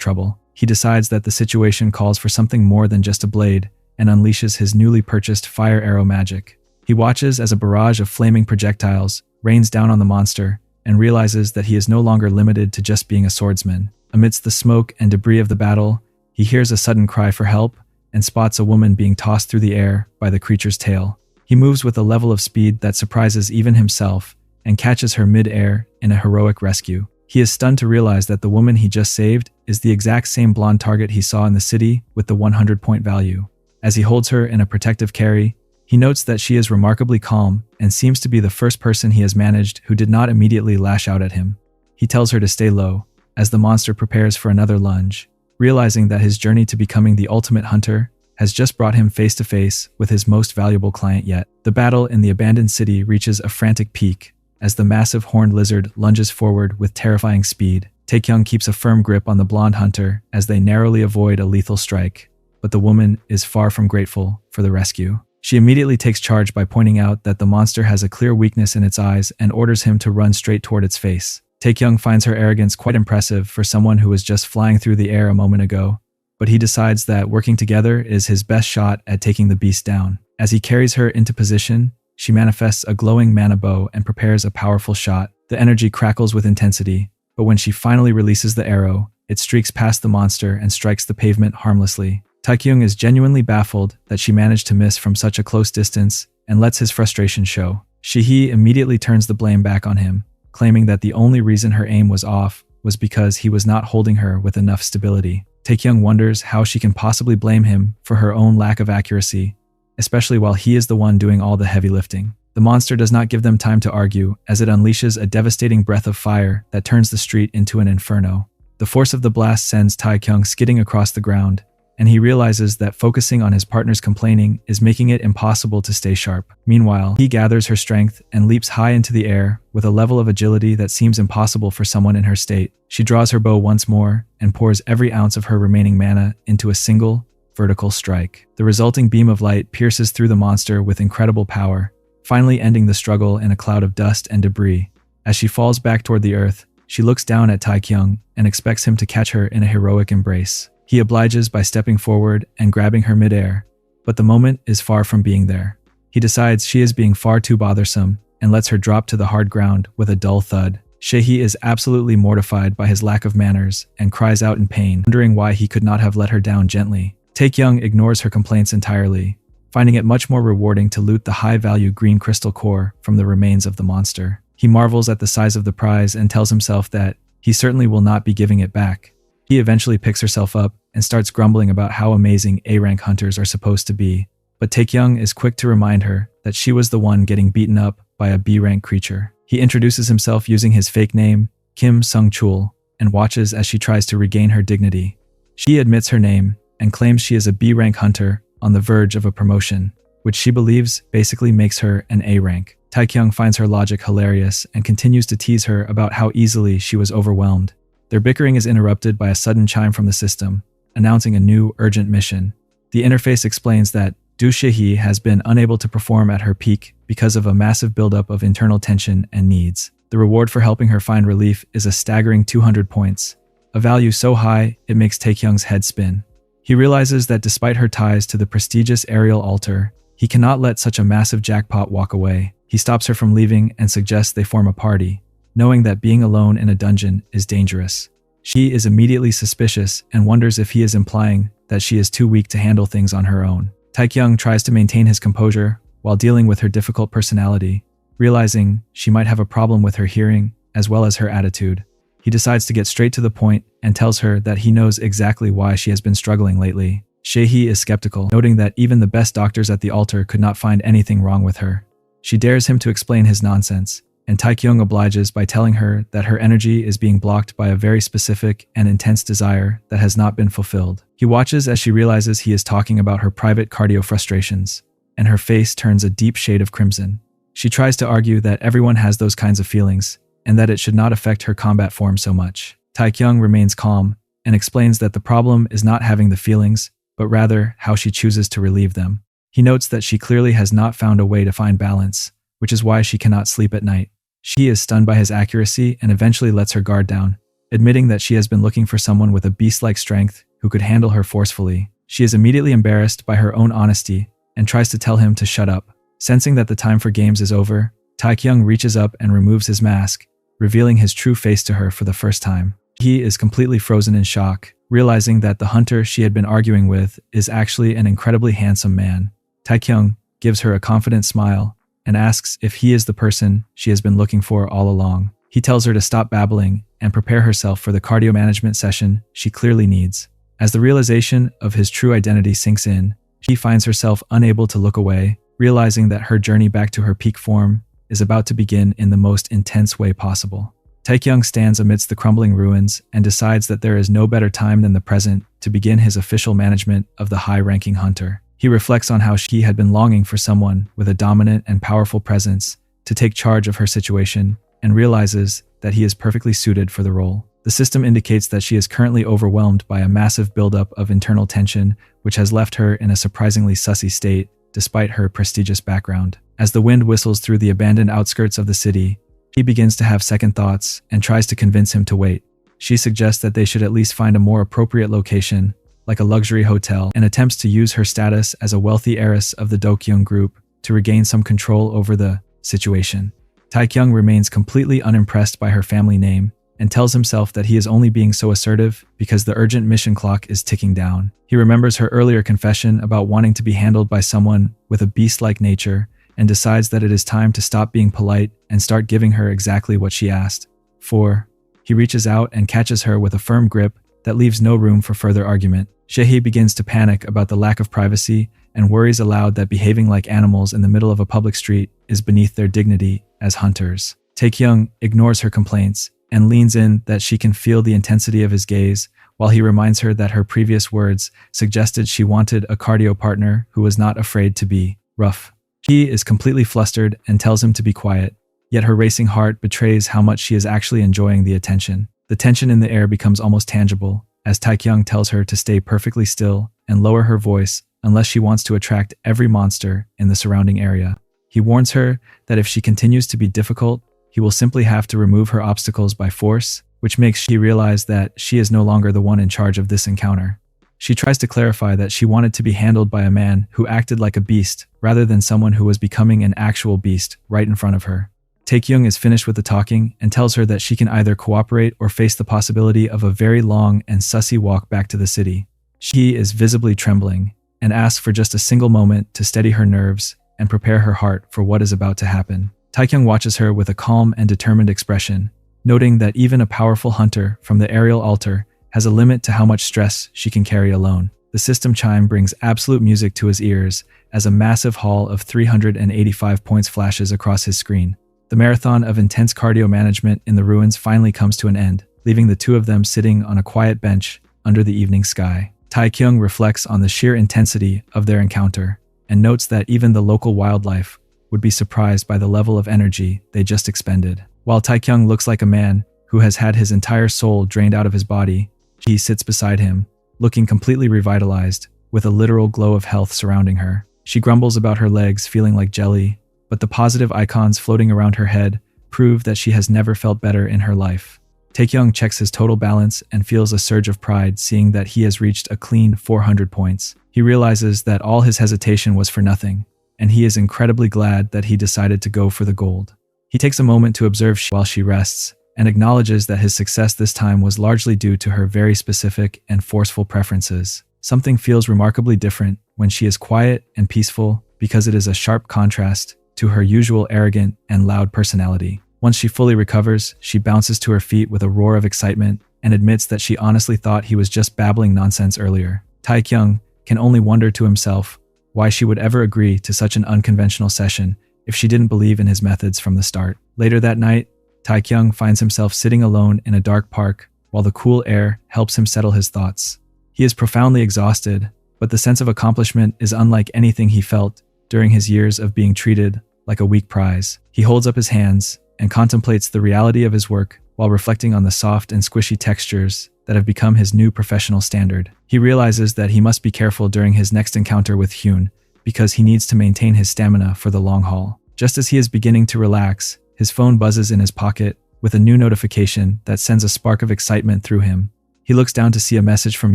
trouble. He decides that the situation calls for something more than just a blade and unleashes his newly purchased fire arrow magic. He watches as a barrage of flaming projectiles rains down on the monster and realizes that he is no longer limited to just being a swordsman. Amidst the smoke and debris of the battle, he hears a sudden cry for help and spots a woman being tossed through the air by the creature's tail. He moves with a level of speed that surprises even himself and catches her mid-air in a heroic rescue. He is stunned to realize that the woman he just saved is the exact same blonde target he saw in the city with the 100-point value. As he holds her in a protective carry, he notes that she is remarkably calm and seems to be the first person he has managed who did not immediately lash out at him. He tells her to stay low as the monster prepares for another lunge, realizing that his journey to becoming the ultimate hunter has just brought him face to face with his most valuable client yet. The battle in the abandoned city reaches a frantic peak as the massive horned lizard lunges forward with terrifying speed. Taekyung keeps a firm grip on the blonde hunter as they narrowly avoid a lethal strike, but the woman is far from grateful for the rescue. She immediately takes charge by pointing out that the monster has a clear weakness in its eyes and orders him to run straight toward its face. Taekyung finds her arrogance quite impressive for someone who was just flying through the air a moment ago, but he decides that working together is his best shot at taking the beast down. As he carries her into position, she manifests a glowing mana bow and prepares a powerful shot. The energy crackles with intensity, but when she finally releases the arrow, it streaks past the monster and strikes the pavement harmlessly. Taekyung is genuinely baffled that she managed to miss from such a close distance and lets his frustration show. Shihi immediately turns the blame back on him, claiming that the only reason her aim was off was because he was not holding her with enough stability. Taekyung wonders how she can possibly blame him for her own lack of accuracy, especially while he is the one doing all the heavy lifting. The monster does not give them time to argue as it unleashes a devastating breath of fire that turns the street into an inferno. The force of the blast sends Taekyung skidding across the ground, and he realizes that focusing on his partner's complaining is making it impossible to stay sharp. Meanwhile, he gathers her strength and leaps high into the air with a level of agility that seems impossible for someone in her state. She draws her bow once more and pours every ounce of her remaining mana into a single, vertical strike. The resulting beam of light pierces through the monster with incredible power, finally ending the struggle in a cloud of dust and debris. As she falls back toward the earth, she looks down at Taekyung and expects him to catch her in a heroic embrace. He obliges by stepping forward and grabbing her midair, but the moment is far from being there. He decides she is being far too bothersome and lets her drop to the hard ground with a dull thud. Shehi is absolutely mortified by his lack of manners and cries out in pain, wondering why he could not have let her down gently. Taekyung ignores her complaints entirely, finding it much more rewarding to loot the high-value green crystal core from the remains of the monster. He marvels at the size of the prize and tells himself that he certainly will not be giving it back. He eventually picks herself up and starts grumbling about how amazing A-rank hunters are supposed to be, but Taekyung is quick to remind her that she was the one getting beaten up by a B-rank creature. He introduces himself using his fake name, Kim Sung-chul, and watches as she tries to regain her dignity. She admits her name and claims she is a B-rank hunter on the verge of a promotion, which she believes basically makes her an A-rank. Taekyung finds her logic hilarious and continues to tease her about how easily she was overwhelmed. Their bickering is interrupted by a sudden chime from the system, announcing a new urgent mission. The interface explains that Du Shihi has been unable to perform at her peak because of a massive buildup of internal tension and needs. The reward for helping her find relief is a staggering 200 points, a value so high it makes Taekyung's head spin. He realizes that despite her ties to the prestigious aerial altar, he cannot let such a massive jackpot walk away. He stops her from leaving and suggests they form a party, knowing that being alone in a dungeon is dangerous. She is immediately suspicious and wonders if he is implying that she is too weak to handle things on her own. Taekyung tries to maintain his composure while dealing with her difficult personality, realizing she might have a problem with her hearing as well as her attitude. He decides to get straight to the point and tells her that he knows exactly why she has been struggling lately. Shehi is skeptical, noting that even the best doctors at the altar could not find anything wrong with her. She dares him to explain his nonsense, and Taekyung obliges by telling her that her energy is being blocked by a very specific and intense desire that has not been fulfilled. He watches as she realizes he is talking about her private cardio frustrations, and her face turns a deep shade of crimson. She tries to argue that everyone has those kinds of feelings, and that it should not affect her combat form so much. Taekyung remains calm and explains that the problem is not having the feelings, but rather how she chooses to relieve them. He notes that she clearly has not found a way to find balance, which is why she cannot sleep at night. She is stunned by his accuracy and eventually lets her guard down, admitting that she has been looking for someone with a beast-like strength who could handle her forcefully. She is immediately embarrassed by her own honesty and tries to tell him to shut up. Sensing that the time for games is over, Taekyung reaches up and removes his mask, revealing his true face to her for the first time. He is completely frozen in shock, realizing that the hunter she had been arguing with is actually an incredibly handsome man. Taekyung gives her a confident smile and asks if he is the person she has been looking for all along. He tells her to stop babbling and prepare herself for the cardio management session she clearly needs. As the realization of his true identity sinks in, she finds herself unable to look away, realizing that her journey back to her peak form is about to begin in the most intense way possible. Taekyung stands amidst the crumbling ruins and decides that there is no better time than the present to begin his official management of the high-ranking hunter. He reflects on how she had been longing for someone with a dominant and powerful presence to take charge of her situation and realizes that he is perfectly suited for the role. The system indicates that she is currently overwhelmed by a massive buildup of internal tension, which has left her in a surprisingly sussy state despite her prestigious background. As the wind whistles through the abandoned outskirts of the city, he begins to have second thoughts and tries to convince him to wait. She suggests that they should at least find a more appropriate location, like a luxury hotel, and attempts to use her status as a wealthy heiress of the Dokyung group to regain some control over the situation. Taekyung remains completely unimpressed by her family name and tells himself that he is only being so assertive because the urgent mission clock is ticking down. He remembers her earlier confession about wanting to be handled by someone with a beast-like nature and decides that it is time to stop being polite and start giving her exactly what she asked for. He reaches out and catches her with a firm grip that leaves no room for further argument. Shehi begins to panic about the lack of privacy and worries aloud that behaving like animals in the middle of a public street is beneath their dignity as hunters. Taekyung ignores her complaints and leans in that she can feel the intensity of his gaze, while he reminds her that her previous words suggested she wanted a cardio partner who was not afraid to be rough. She is completely flustered and tells him to be quiet, yet her racing heart betrays how much she is actually enjoying the attention. The tension in the air becomes almost tangible as Taekyung tells her to stay perfectly still and lower her voice unless she wants to attract every monster in the surrounding area. He warns her that if she continues to be difficult, he will simply have to remove her obstacles by force, which makes she realize that she is no longer the one in charge of this encounter. She tries to clarify that she wanted to be handled by a man who acted like a beast rather than someone who was becoming an actual beast right in front of her. Taekyung is finished with the talking and tells her that she can either cooperate or face the possibility of a very long and sussy walk back to the city. She is visibly trembling and asks for just a single moment to steady her nerves and prepare her heart for what is about to happen. Taekyung watches her with a calm and determined expression, noting that even a powerful hunter from the aerial altar has a limit to how much stress she can carry alone. The system chime brings absolute music to his ears as a massive haul of 385 points flashes across his screen. The marathon of intense cardio management in the ruins finally comes to an end, leaving the two of them sitting on a quiet bench under the evening sky. Taekyung reflects on the sheer intensity of their encounter and notes that even the local wildlife would be surprised by the level of energy they just expended. While Taekyung looks like a man who has had his entire soul drained out of his body, he sits beside him, looking completely revitalized, with a literal glow of health surrounding her. She grumbles about her legs feeling like jelly, but the positive icons floating around her head prove that she has never felt better in her life. Taekyung checks his total balance and feels a surge of pride seeing that he has reached a clean 400 points. He realizes that all his hesitation was for nothing, and he is incredibly glad that he decided to go for the gold. He takes a moment to observe while she rests and acknowledges that his success this time was largely due to her very specific and forceful preferences. Something feels remarkably different when she is quiet and peaceful because it is a sharp contrast to her usual arrogant and loud personality. Once she fully recovers, she bounces to her feet with a roar of excitement and admits that she honestly thought he was just babbling nonsense earlier. Taekyung can only wonder to himself why she would ever agree to such an unconventional session if she didn't believe in his methods from the start. Later that night, Taekyung finds himself sitting alone in a dark park while the cool air helps him settle his thoughts. He is profoundly exhausted, but the sense of accomplishment is unlike anything he felt during his years of being treated like a weak prize. He holds up his hands and contemplates the reality of his work while reflecting on the soft and squishy textures that have become his new professional standard. He realizes that he must be careful during his next encounter with Hyun because he needs to maintain his stamina for the long haul. Just as he is beginning to relax, his phone buzzes in his pocket with a new notification that sends a spark of excitement through him. He looks down to see a message from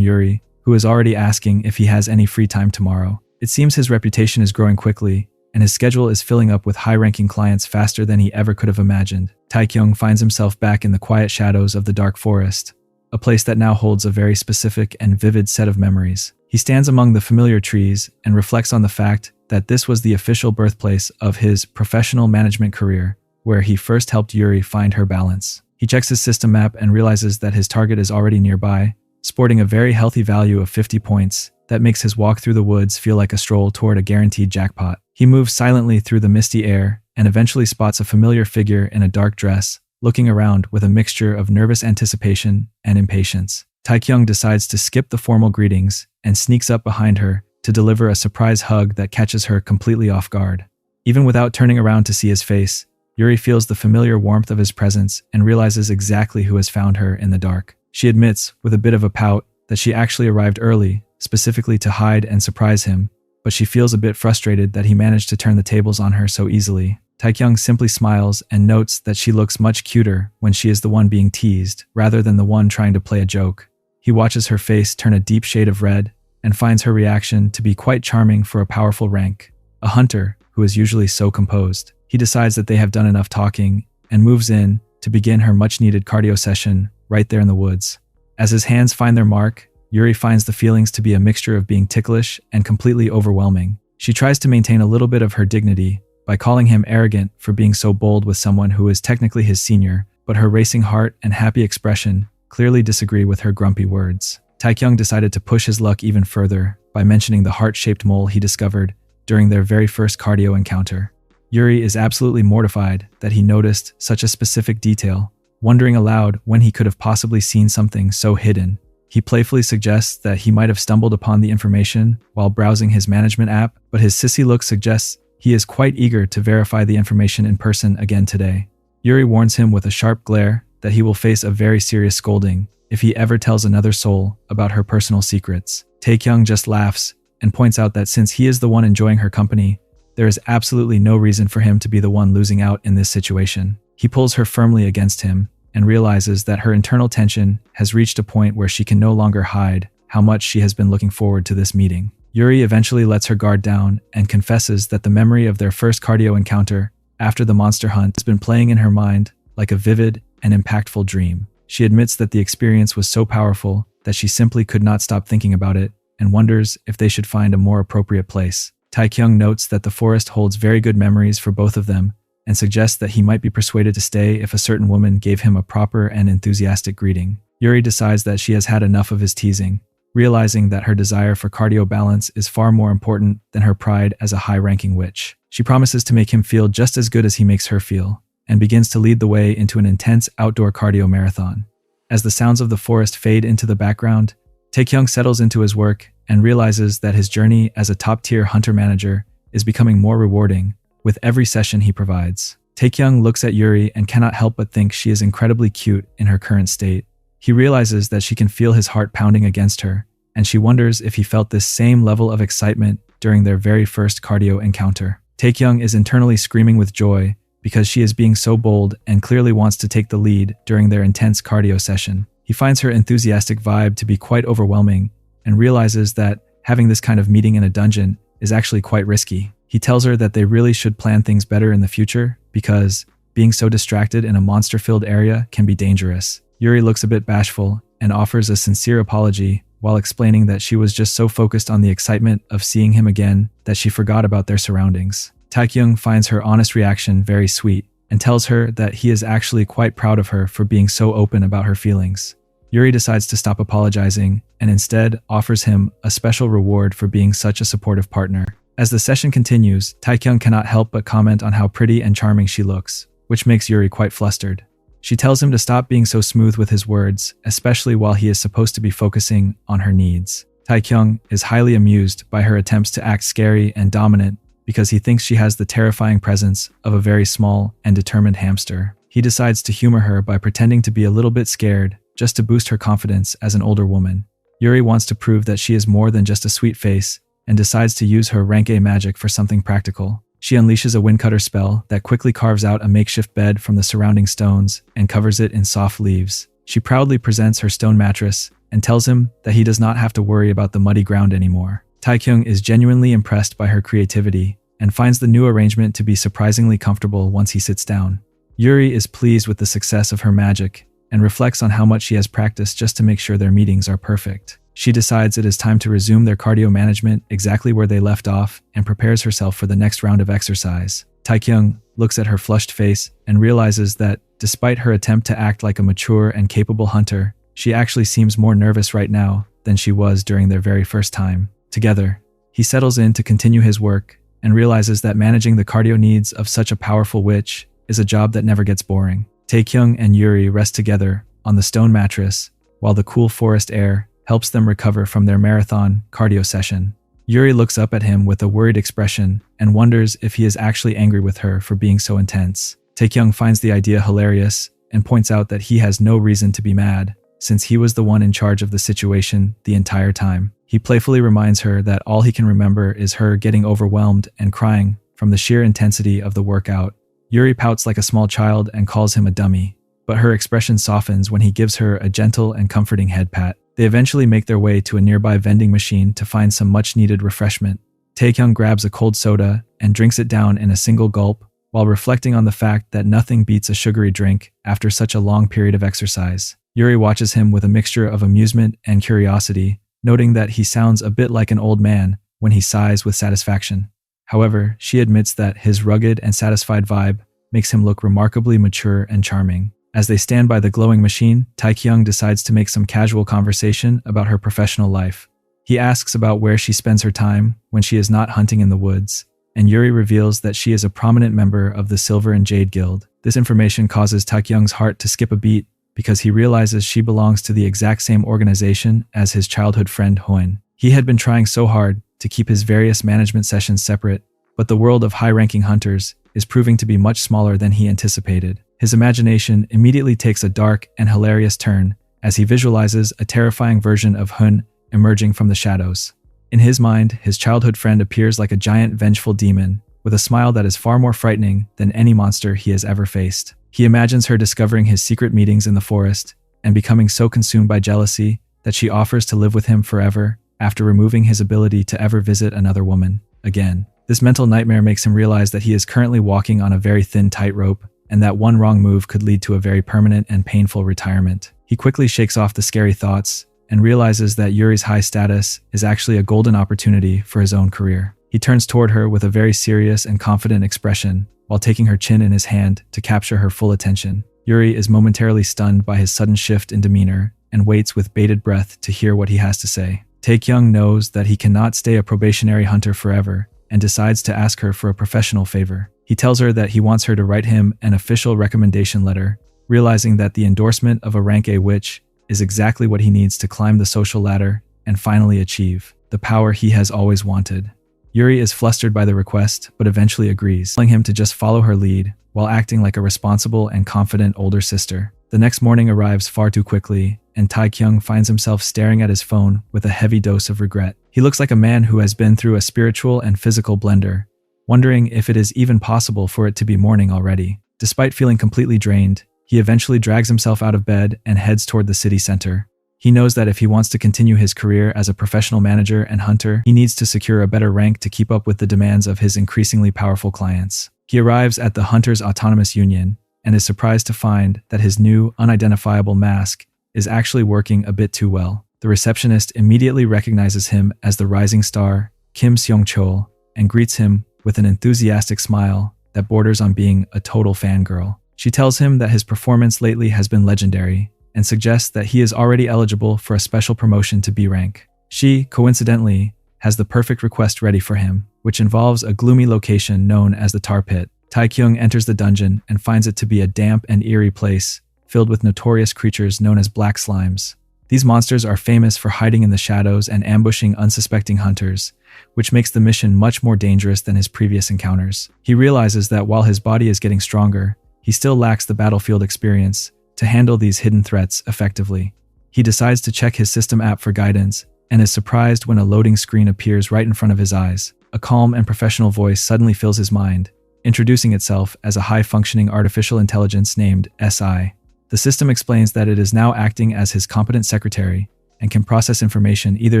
Yuri, who is already asking if he has any free time tomorrow. It seems his reputation is growing quickly, and his schedule is filling up with high-ranking clients faster than he ever could have imagined. Taekyung finds himself back in the quiet shadows of the dark forest, a place that now holds a very specific and vivid set of memories. He stands among the familiar trees and reflects on the fact that this was the official birthplace of his professional management career, where he first helped Yuri find her balance. He checks his system map and realizes that his target is already nearby, sporting a very healthy value of 50 points that makes his walk through the woods feel like a stroll toward a guaranteed jackpot. He moves silently through the misty air and eventually spots a familiar figure in a dark dress, looking around with a mixture of nervous anticipation and impatience. Taekyung decides to skip the formal greetings and sneaks up behind her to deliver a surprise hug that catches her completely off guard. Even without turning around to see his face, Yuri feels the familiar warmth of his presence and realizes exactly who has found her in the dark. She admits, with a bit of a pout, that she actually arrived early, specifically to hide and surprise him, but she feels a bit frustrated that he managed to turn the tables on her so easily. Taekyung simply smiles and notes that she looks much cuter when she is the one being teased, rather than the one trying to play a joke. He watches her face turn a deep shade of red and finds her reaction to be quite charming for a powerful rank, a hunter who is usually so composed. He decides that they have done enough talking and moves in to begin her much-needed cardio session right there in the woods. As his hands find their mark, Yuri finds the feelings to be a mixture of being ticklish and completely overwhelming. She tries to maintain a little bit of her dignity by calling him arrogant for being so bold with someone who is technically his senior, but her racing heart and happy expression clearly disagree with her grumpy words. Taekyung decided to push his luck even further by mentioning the heart-shaped mole he discovered during their very first cardio encounter. Yuri is absolutely mortified that he noticed such a specific detail, wondering aloud when he could have possibly seen something so hidden. He playfully suggests that he might have stumbled upon the information while browsing his management app, but his sissy look suggests he is quite eager to verify the information in person again today. Yuri warns him with a sharp glare that he will face a very serious scolding if he ever tells another soul about her personal secrets. Taekyung just laughs and points out that since he is the one enjoying her company, there is absolutely no reason for him to be the one losing out in this situation. He pulls her firmly against him and realizes that her internal tension has reached a point where she can no longer hide how much she has been looking forward to this meeting. Yuri eventually lets her guard down and confesses that the memory of their first cardio encounter after the monster hunt has been playing in her mind like a vivid and impactful dream. She admits that the experience was so powerful that she simply could not stop thinking about it and wonders if they should find a more appropriate place. Taekyung notes that the forest holds very good memories for both of them and suggests that he might be persuaded to stay if a certain woman gave him a proper and enthusiastic greeting. Yuri decides that she has had enough of his teasing, realizing that her desire for cardio balance is far more important than her pride as a high-ranking witch. She promises to make him feel just as good as he makes her feel, and begins to lead the way into an intense outdoor cardio marathon. As the sounds of the forest fade into the background, Taekyung settles into his work and realizes that his journey as a top-tier hunter-manager is becoming more rewarding with every session he provides. Taekyung looks at Yuri and cannot help but think she is incredibly cute in her current state. He realizes that she can feel his heart pounding against her, and she wonders if he felt this same level of excitement during their very first cardio encounter. Taekyung is internally screaming with joy because she is being so bold and clearly wants to take the lead during their intense cardio session. He finds her enthusiastic vibe to be quite overwhelming and realizes that having this kind of meeting in a dungeon is actually quite risky. He tells her that they really should plan things better in the future because being so distracted in a monster-filled area can be dangerous. Yuri looks a bit bashful and offers a sincere apology while explaining that she was just so focused on the excitement of seeing him again that she forgot about their surroundings. Taekyung finds her honest reaction very sweet and tells her that he is actually quite proud of her for being so open about her feelings. Yuri decides to stop apologizing and instead offers him a special reward for being such a supportive partner. As the session continues, Taekyung cannot help but comment on how pretty and charming she looks, which makes Yuri quite flustered. She tells him to stop being so smooth with his words, especially while he is supposed to be focusing on her needs. Taekyung is highly amused by her attempts to act scary and dominant because he thinks she has the terrifying presence of a very small and determined hamster. He decides to humor her by pretending to be a little bit scared just to boost her confidence as an older woman. Yuri wants to prove that she is more than just a sweet face and decides to use her rank A magic for something practical. She unleashes a windcutter spell that quickly carves out a makeshift bed from the surrounding stones and covers it in soft leaves. She proudly presents her stone mattress and tells him that he does not have to worry about the muddy ground anymore. Taekyung is genuinely impressed by her creativity and finds the new arrangement to be surprisingly comfortable once he sits down. Yuri is pleased with the success of her magic and reflects on how much she has practiced just to make sure their meetings are perfect. She decides it is time to resume their cardio management exactly where they left off and prepares herself for the next round of exercise. Taekyung looks at her flushed face and realizes that, despite her attempt to act like a mature and capable hunter, she actually seems more nervous right now than she was during their very first time. Together, he settles in to continue his work and realizes that managing the cardio needs of such a powerful witch is a job that never gets boring. Taekyung and Yuri rest together on the stone mattress while the cool forest air helps them recover from their marathon cardio session. Yuri looks up at him with a worried expression and wonders if he is actually angry with her for being so intense. Taekyung finds the idea hilarious and points out that he has no reason to be mad, since he was the one in charge of the situation the entire time. He playfully reminds her that all he can remember is her getting overwhelmed and crying from the sheer intensity of the workout. Yuri pouts like a small child and calls him a dummy, but her expression softens when he gives her a gentle and comforting head pat. They eventually make their way to a nearby vending machine to find some much-needed refreshment. Taekyung grabs a cold soda and drinks it down in a single gulp, while reflecting on the fact that nothing beats a sugary drink after such a long period of exercise. Yuri watches him with a mixture of amusement and curiosity, noting that he sounds a bit like an old man when he sighs with satisfaction. However, she admits that his rugged and satisfied vibe makes him look remarkably mature and charming. As they stand by the glowing machine, Taekyung decides to make some casual conversation about her professional life. He asks about where she spends her time when she is not hunting in the woods, and Yuri reveals that she is a prominent member of the Silver and Jade Guild. This information causes Taekyung's heart to skip a beat because he realizes she belongs to the exact same organization as his childhood friend Hoen. He had been trying so hard to keep his various management sessions separate, but the world of high-ranking hunters is proving to be much smaller than he anticipated. His imagination immediately takes a dark and hilarious turn as he visualizes a terrifying version of Hun emerging from the shadows. In his mind, his childhood friend appears like a giant vengeful demon with a smile that is far more frightening than any monster he has ever faced. He imagines her discovering his secret meetings in the forest and becoming so consumed by jealousy that she offers to live with him forever after removing his ability to ever visit another woman again. This mental nightmare makes him realize that he is currently walking on a very thin tightrope and that one wrong move could lead to a very permanent and painful retirement. He quickly shakes off the scary thoughts and realizes that Yuri's high status is actually a golden opportunity for his own career. He turns toward her with a very serious and confident expression while taking her chin in his hand to capture her full attention. Yuri is momentarily stunned by his sudden shift in demeanor and waits with bated breath to hear what he has to say. Taekyung knows that he cannot stay a probationary hunter forever and decides to ask her for a professional favor. He tells her that he wants her to write him an official recommendation letter, realizing that the endorsement of a rank A witch is exactly what he needs to climb the social ladder and finally achieve the power he has always wanted. Yuri is flustered by the request, but eventually agrees, telling him to just follow her lead while acting like a responsible and confident older sister. The next morning arrives far too quickly, and Taekyung finds himself staring at his phone with a heavy dose of regret. He looks like a man who has been through a spiritual and physical blender, wondering if it is even possible for it to be morning already. Despite feeling completely drained, he eventually drags himself out of bed and heads toward the city center. He knows that if he wants to continue his career as a professional manager and hunter, he needs to secure a better rank to keep up with the demands of his increasingly powerful clients. He arrives at the Hunters Autonomous Union and is surprised to find that his new, unidentifiable mask is actually working a bit too well. The receptionist immediately recognizes him as the rising star, Kim Seong-chol, and greets him with an enthusiastic smile that borders on being a total fangirl. She tells him that his performance lately has been legendary and suggests that he is already eligible for a special promotion to B rank. She, coincidentally, has the perfect request ready for him, which involves a gloomy location known as the Tar Pit. Taekyung enters the dungeon and finds it to be a damp and eerie place filled with notorious creatures known as black slimes. These monsters are famous for hiding in the shadows and ambushing unsuspecting hunters, which makes the mission much more dangerous than his previous encounters. He realizes that while his body is getting stronger, he still lacks the battlefield experience to handle these hidden threats effectively. He decides to check his system app for guidance and is surprised when a loading screen appears right in front of his eyes. A calm and professional voice suddenly fills his mind, introducing itself as a high-functioning artificial intelligence named SI. The system explains that it is now acting as his competent secretary and can process information either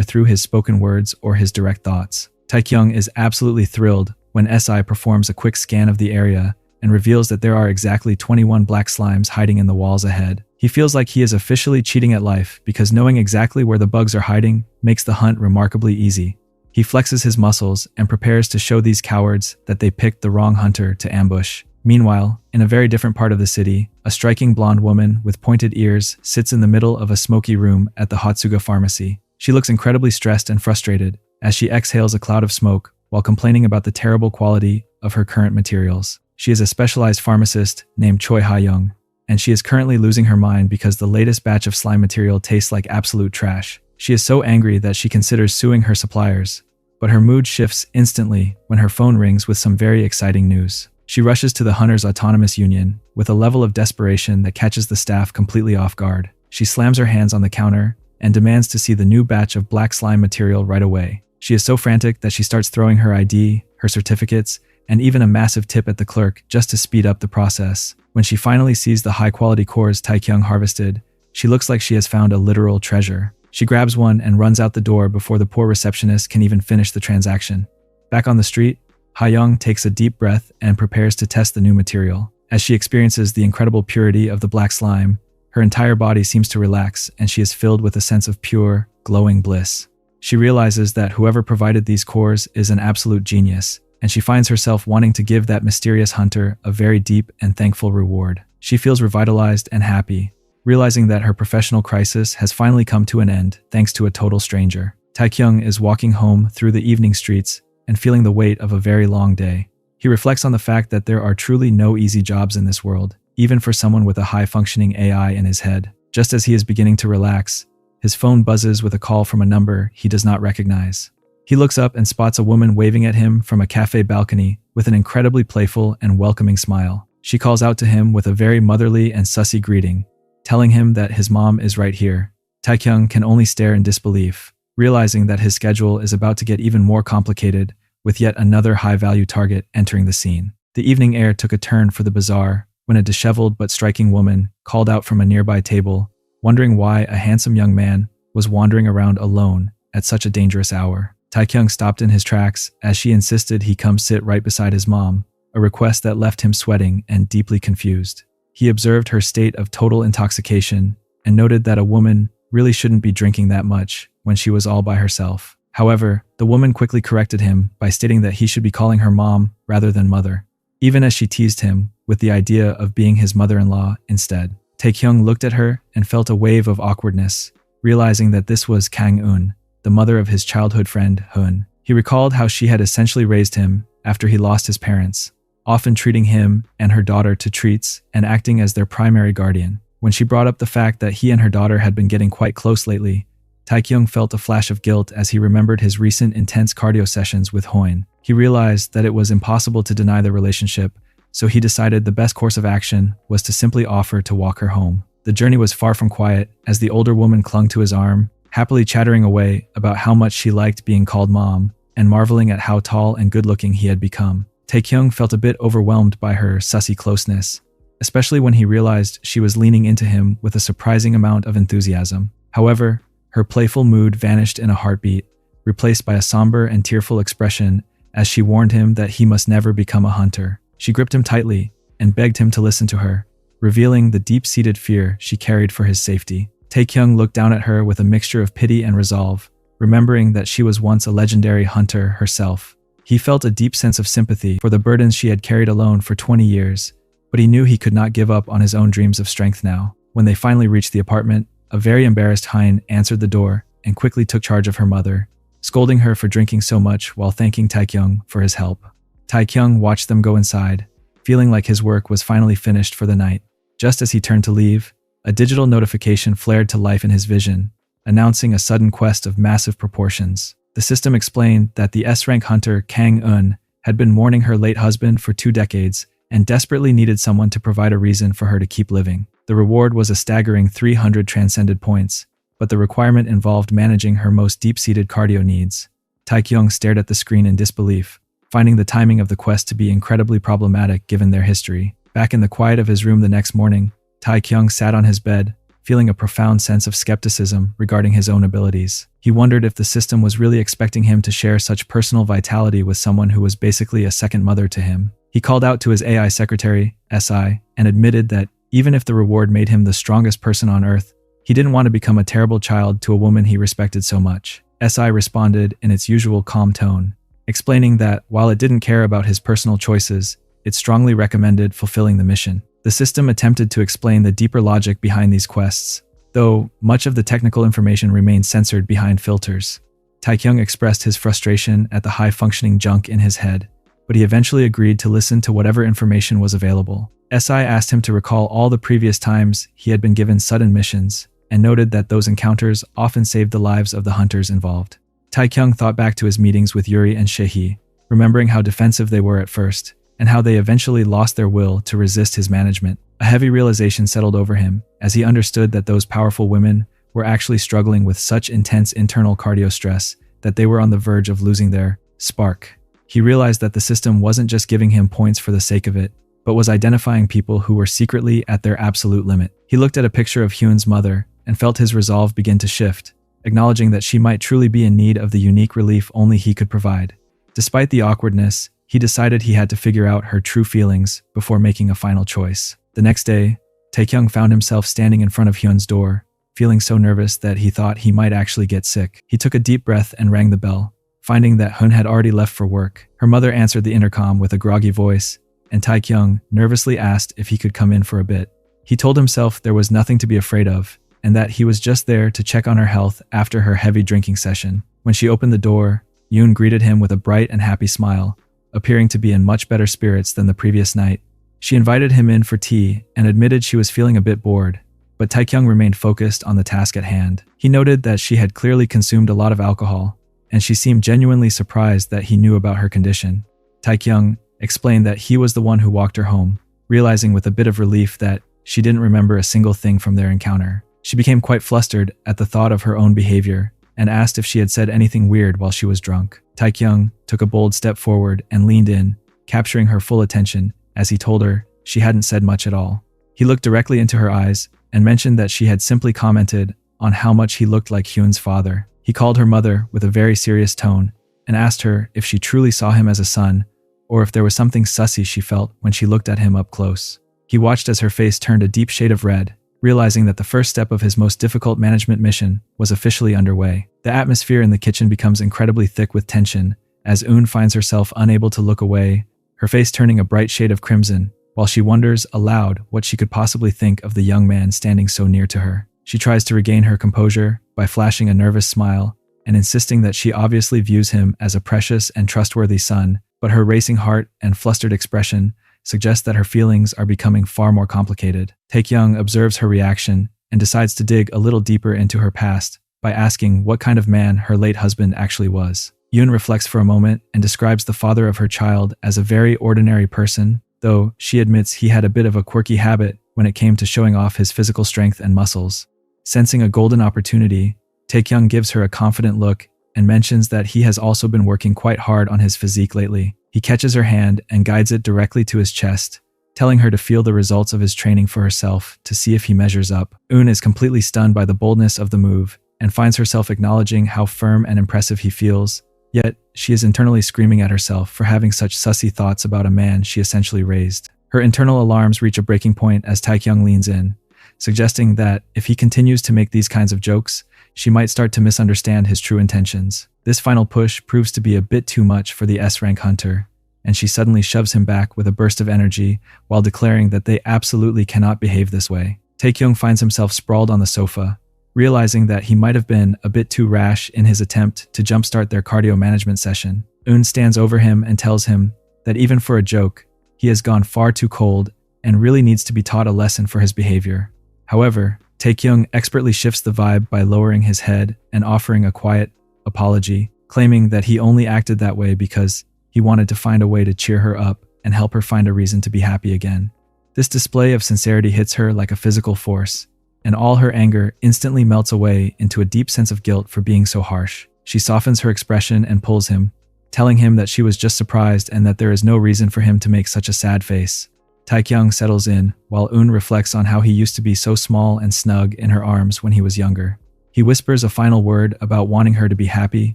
through his spoken words or his direct thoughts. Taekyung is absolutely thrilled when SI performs a quick scan of the area and reveals that there are exactly 21 black slimes hiding in the walls ahead. He feels like he is officially cheating at life because knowing exactly where the bugs are hiding makes the hunt remarkably easy. He flexes his muscles and prepares to show these cowards that they picked the wrong hunter to ambush. Meanwhile, in a very different part of the city, a striking blonde woman with pointed ears sits in the middle of a smoky room at the Hotsuga pharmacy. She looks incredibly stressed and frustrated as she exhales a cloud of smoke while complaining about the terrible quality of her current materials. She is a specialized pharmacist named Choi Ha-young, and she is currently losing her mind because the latest batch of slime material tastes like absolute trash. She is so angry that she considers suing her suppliers, but her mood shifts instantly when her phone rings with some very exciting news. She rushes to the Hunters Autonomous Union with a level of desperation that catches the staff completely off guard. She slams her hands on the counter and demands to see the new batch of black slime material right away. She is so frantic that she starts throwing her ID, her certificates, and even a massive tip at the clerk just to speed up the process. When she finally sees the high-quality cores Taekyung harvested, she looks like she has found a literal treasure. She grabs one and runs out the door before the poor receptionist can even finish the transaction. Back on the street, Ha-young takes a deep breath and prepares to test the new material. As she experiences the incredible purity of the black slime, her entire body seems to relax and she is filled with a sense of pure, glowing bliss. She realizes that whoever provided these cores is an absolute genius, and she finds herself wanting to give that mysterious hunter a very deep and thankful reward. She feels revitalized and happy, realizing that her professional crisis has finally come to an end thanks to a total stranger. Taekyung is walking home through the evening streets and feeling the weight of a very long day. He reflects on the fact that there are truly no easy jobs in this world, even for someone with a high-functioning AI in his head. Just as he is beginning to relax, his phone buzzes with a call from a number he does not recognize. He looks up and spots a woman waving at him from a cafe balcony with an incredibly playful and welcoming smile. She calls out to him with a very motherly and sussy greeting, telling him that his mom is right here. Taekyung can only stare in disbelief, realizing that his schedule is about to get even more complicated with yet another high-value target entering the scene. The evening air took a turn for the bazaar when a disheveled but striking woman called out from a nearby table, wondering why a handsome young man was wandering around alone at such a dangerous hour. Taekyung stopped in his tracks as she insisted he come sit right beside his mom, a request that left him sweating and deeply confused. He observed her state of total intoxication and noted that a woman really shouldn't be drinking that much when she was all by herself. However, the woman quickly corrected him by stating that he should be calling her mom rather than mother, even as she teased him with the idea of being his mother-in-law instead. Taekyung looked at her and felt a wave of awkwardness, realizing that this was Kang-eun, the mother of his childhood friend, Hoon. He recalled how she had essentially raised him after he lost his parents, often treating him and her daughter to treats and acting as their primary guardian. When she brought up the fact that he and her daughter had been getting quite close lately, Taekyung felt a flash of guilt as he remembered his recent intense cardio sessions with Hoon. He realized that it was impossible to deny the relationship, so he decided the best course of action was to simply offer to walk her home. The journey was far from quiet as the older woman clung to his arm, happily chattering away about how much she liked being called mom and marveling at how tall and good-looking he had become. Taekyung felt a bit overwhelmed by her sussy closeness, especially when he realized she was leaning into him with a surprising amount of enthusiasm. However, her playful mood vanished in a heartbeat, replaced by a somber and tearful expression as she warned him that he must never become a hunter. She gripped him tightly and begged him to listen to her, revealing the deep-seated fear she carried for his safety. Taekyung looked down at her with a mixture of pity and resolve, remembering that she was once a legendary hunter herself. He felt a deep sense of sympathy for the burdens she had carried alone for 20 years, but he knew he could not give up on his own dreams of strength now. When they finally reached the apartment, a very embarrassed Hein answered the door and quickly took charge of her mother, scolding her for drinking so much while thanking Taekyung for his help. Taekyung watched them go inside, feeling like his work was finally finished for the night. Just as he turned to leave, a digital notification flared to life in his vision, announcing a sudden quest of massive proportions. The system explained that the S-rank hunter Kang-eun had been mourning her late husband for 2 decades and desperately needed someone to provide a reason for her to keep living. The reward was a staggering 300 transcended points, but the requirement involved managing her most deep-seated cardio needs. Taekyung stared at the screen in disbelief, finding the timing of the quest to be incredibly problematic given their history. Back in the quiet of his room the next morning, Taekyung sat on his bed, feeling a profound sense of skepticism regarding his own abilities. He wondered if the system was really expecting him to share such personal vitality with someone who was basically a second mother to him. He called out to his AI secretary, SI, and admitted that even if the reward made him the strongest person on Earth, he didn't want to become a terrible child to a woman he respected so much. SI responded in its usual calm tone, explaining that while it didn't care about his personal choices, it strongly recommended fulfilling the mission. The system attempted to explain the deeper logic behind these quests, though much of the technical information remained censored behind filters. Taekyung expressed his frustration at the high-functioning junk in his head, but he eventually agreed to listen to whatever information was available. SI asked him to recall all the previous times he had been given sudden missions, and noted that those encounters often saved the lives of the hunters involved. Taekyung thought back to his meetings with Yuri and Shehi, remembering how defensive they were at first, and how they eventually lost their will to resist his management. A heavy realization settled over him as he understood that those powerful women were actually struggling with such intense internal cardio stress that they were on the verge of losing their spark. He realized that the system wasn't just giving him points for the sake of it, but was identifying people who were secretly at their absolute limit. He looked at a picture of Hyun's mother and felt his resolve begin to shift, acknowledging that she might truly be in need of the unique relief only he could provide. Despite the awkwardness, he decided he had to figure out her true feelings before making a final choice. The next day, Taekyung found himself standing in front of Hyun's door, feeling so nervous that he thought he might actually get sick. He took a deep breath and rang the bell, finding that Hyun had already left for work. Her mother answered the intercom with a groggy voice, and Taekyung nervously asked if he could come in for a bit. He told himself there was nothing to be afraid of, and that he was just there to check on her health after her heavy drinking session. When she opened the door, Yoon greeted him with a bright and happy smile, appearing to be in much better spirits than the previous night. She invited him in for tea and admitted she was feeling a bit bored, but Taekyung remained focused on the task at hand. He noted that she had clearly consumed a lot of alcohol, and she seemed genuinely surprised that he knew about her condition. Taekyung explained that he was the one who walked her home, realizing with a bit of relief that she didn't remember a single thing from their encounter. She became quite flustered at the thought of her own behavior and asked if she had said anything weird while she was drunk. Taekyung took a bold step forward and leaned in, capturing her full attention as he told her she hadn't said much at all. He looked directly into her eyes and mentioned that she had simply commented on how much he looked like Hyun's father. He called her mother with a very serious tone and asked her if she truly saw him as a son or if there was something sussy she felt when she looked at him up close. He watched as her face turned a deep shade of red, realizing that the first step of his most difficult management mission was officially underway. The atmosphere in the kitchen becomes incredibly thick with tension as Eun finds herself unable to look away, her face turning a bright shade of crimson, while she wonders aloud what she could possibly think of the young man standing so near to her. She tries to regain her composure by flashing a nervous smile and insisting that she obviously views him as a precious and trustworthy son, but her racing heart and flustered expression suggests that her feelings are becoming far more complicated. Taekyung observes her reaction and decides to dig a little deeper into her past by asking what kind of man her late husband actually was. Yoon reflects for a moment and describes the father of her child as a very ordinary person, though she admits he had a bit of a quirky habit when it came to showing off his physical strength and muscles. Sensing a golden opportunity, Taekyung gives her a confident look and mentions that he has also been working quite hard on his physique lately. He catches her hand and guides it directly to his chest, telling her to feel the results of his training for herself to see if he measures up. Eun is completely stunned by the boldness of the move and finds herself acknowledging how firm and impressive he feels, yet she is internally screaming at herself for having such sussy thoughts about a man she essentially raised. Her internal alarms reach a breaking point as Taekyung leans in, suggesting that if he continues to make these kinds of jokes, she might start to misunderstand his true intentions. This final push proves to be a bit too much for the S-rank hunter, and she suddenly shoves him back with a burst of energy while declaring that they absolutely cannot behave this way. Taekyung finds himself sprawled on the sofa, realizing that he might have been a bit too rash in his attempt to jumpstart their cardio management session. Eun stands over him and tells him that even for a joke, he has gone far too cold and really needs to be taught a lesson for his behavior. However, Taekyung expertly shifts the vibe by lowering his head and offering a quiet apology, claiming that he only acted that way because he wanted to find a way to cheer her up and help her find a reason to be happy again. This display of sincerity hits her like a physical force, and all her anger instantly melts away into a deep sense of guilt for being so harsh. she softens her expression and pulls him, telling him that she was just surprised and that there is no reason for him to make such a sad face. Taekyung settles in, while Eun reflects on how he used to be so small and snug in her arms when he was younger. He whispers a final word about wanting her to be happy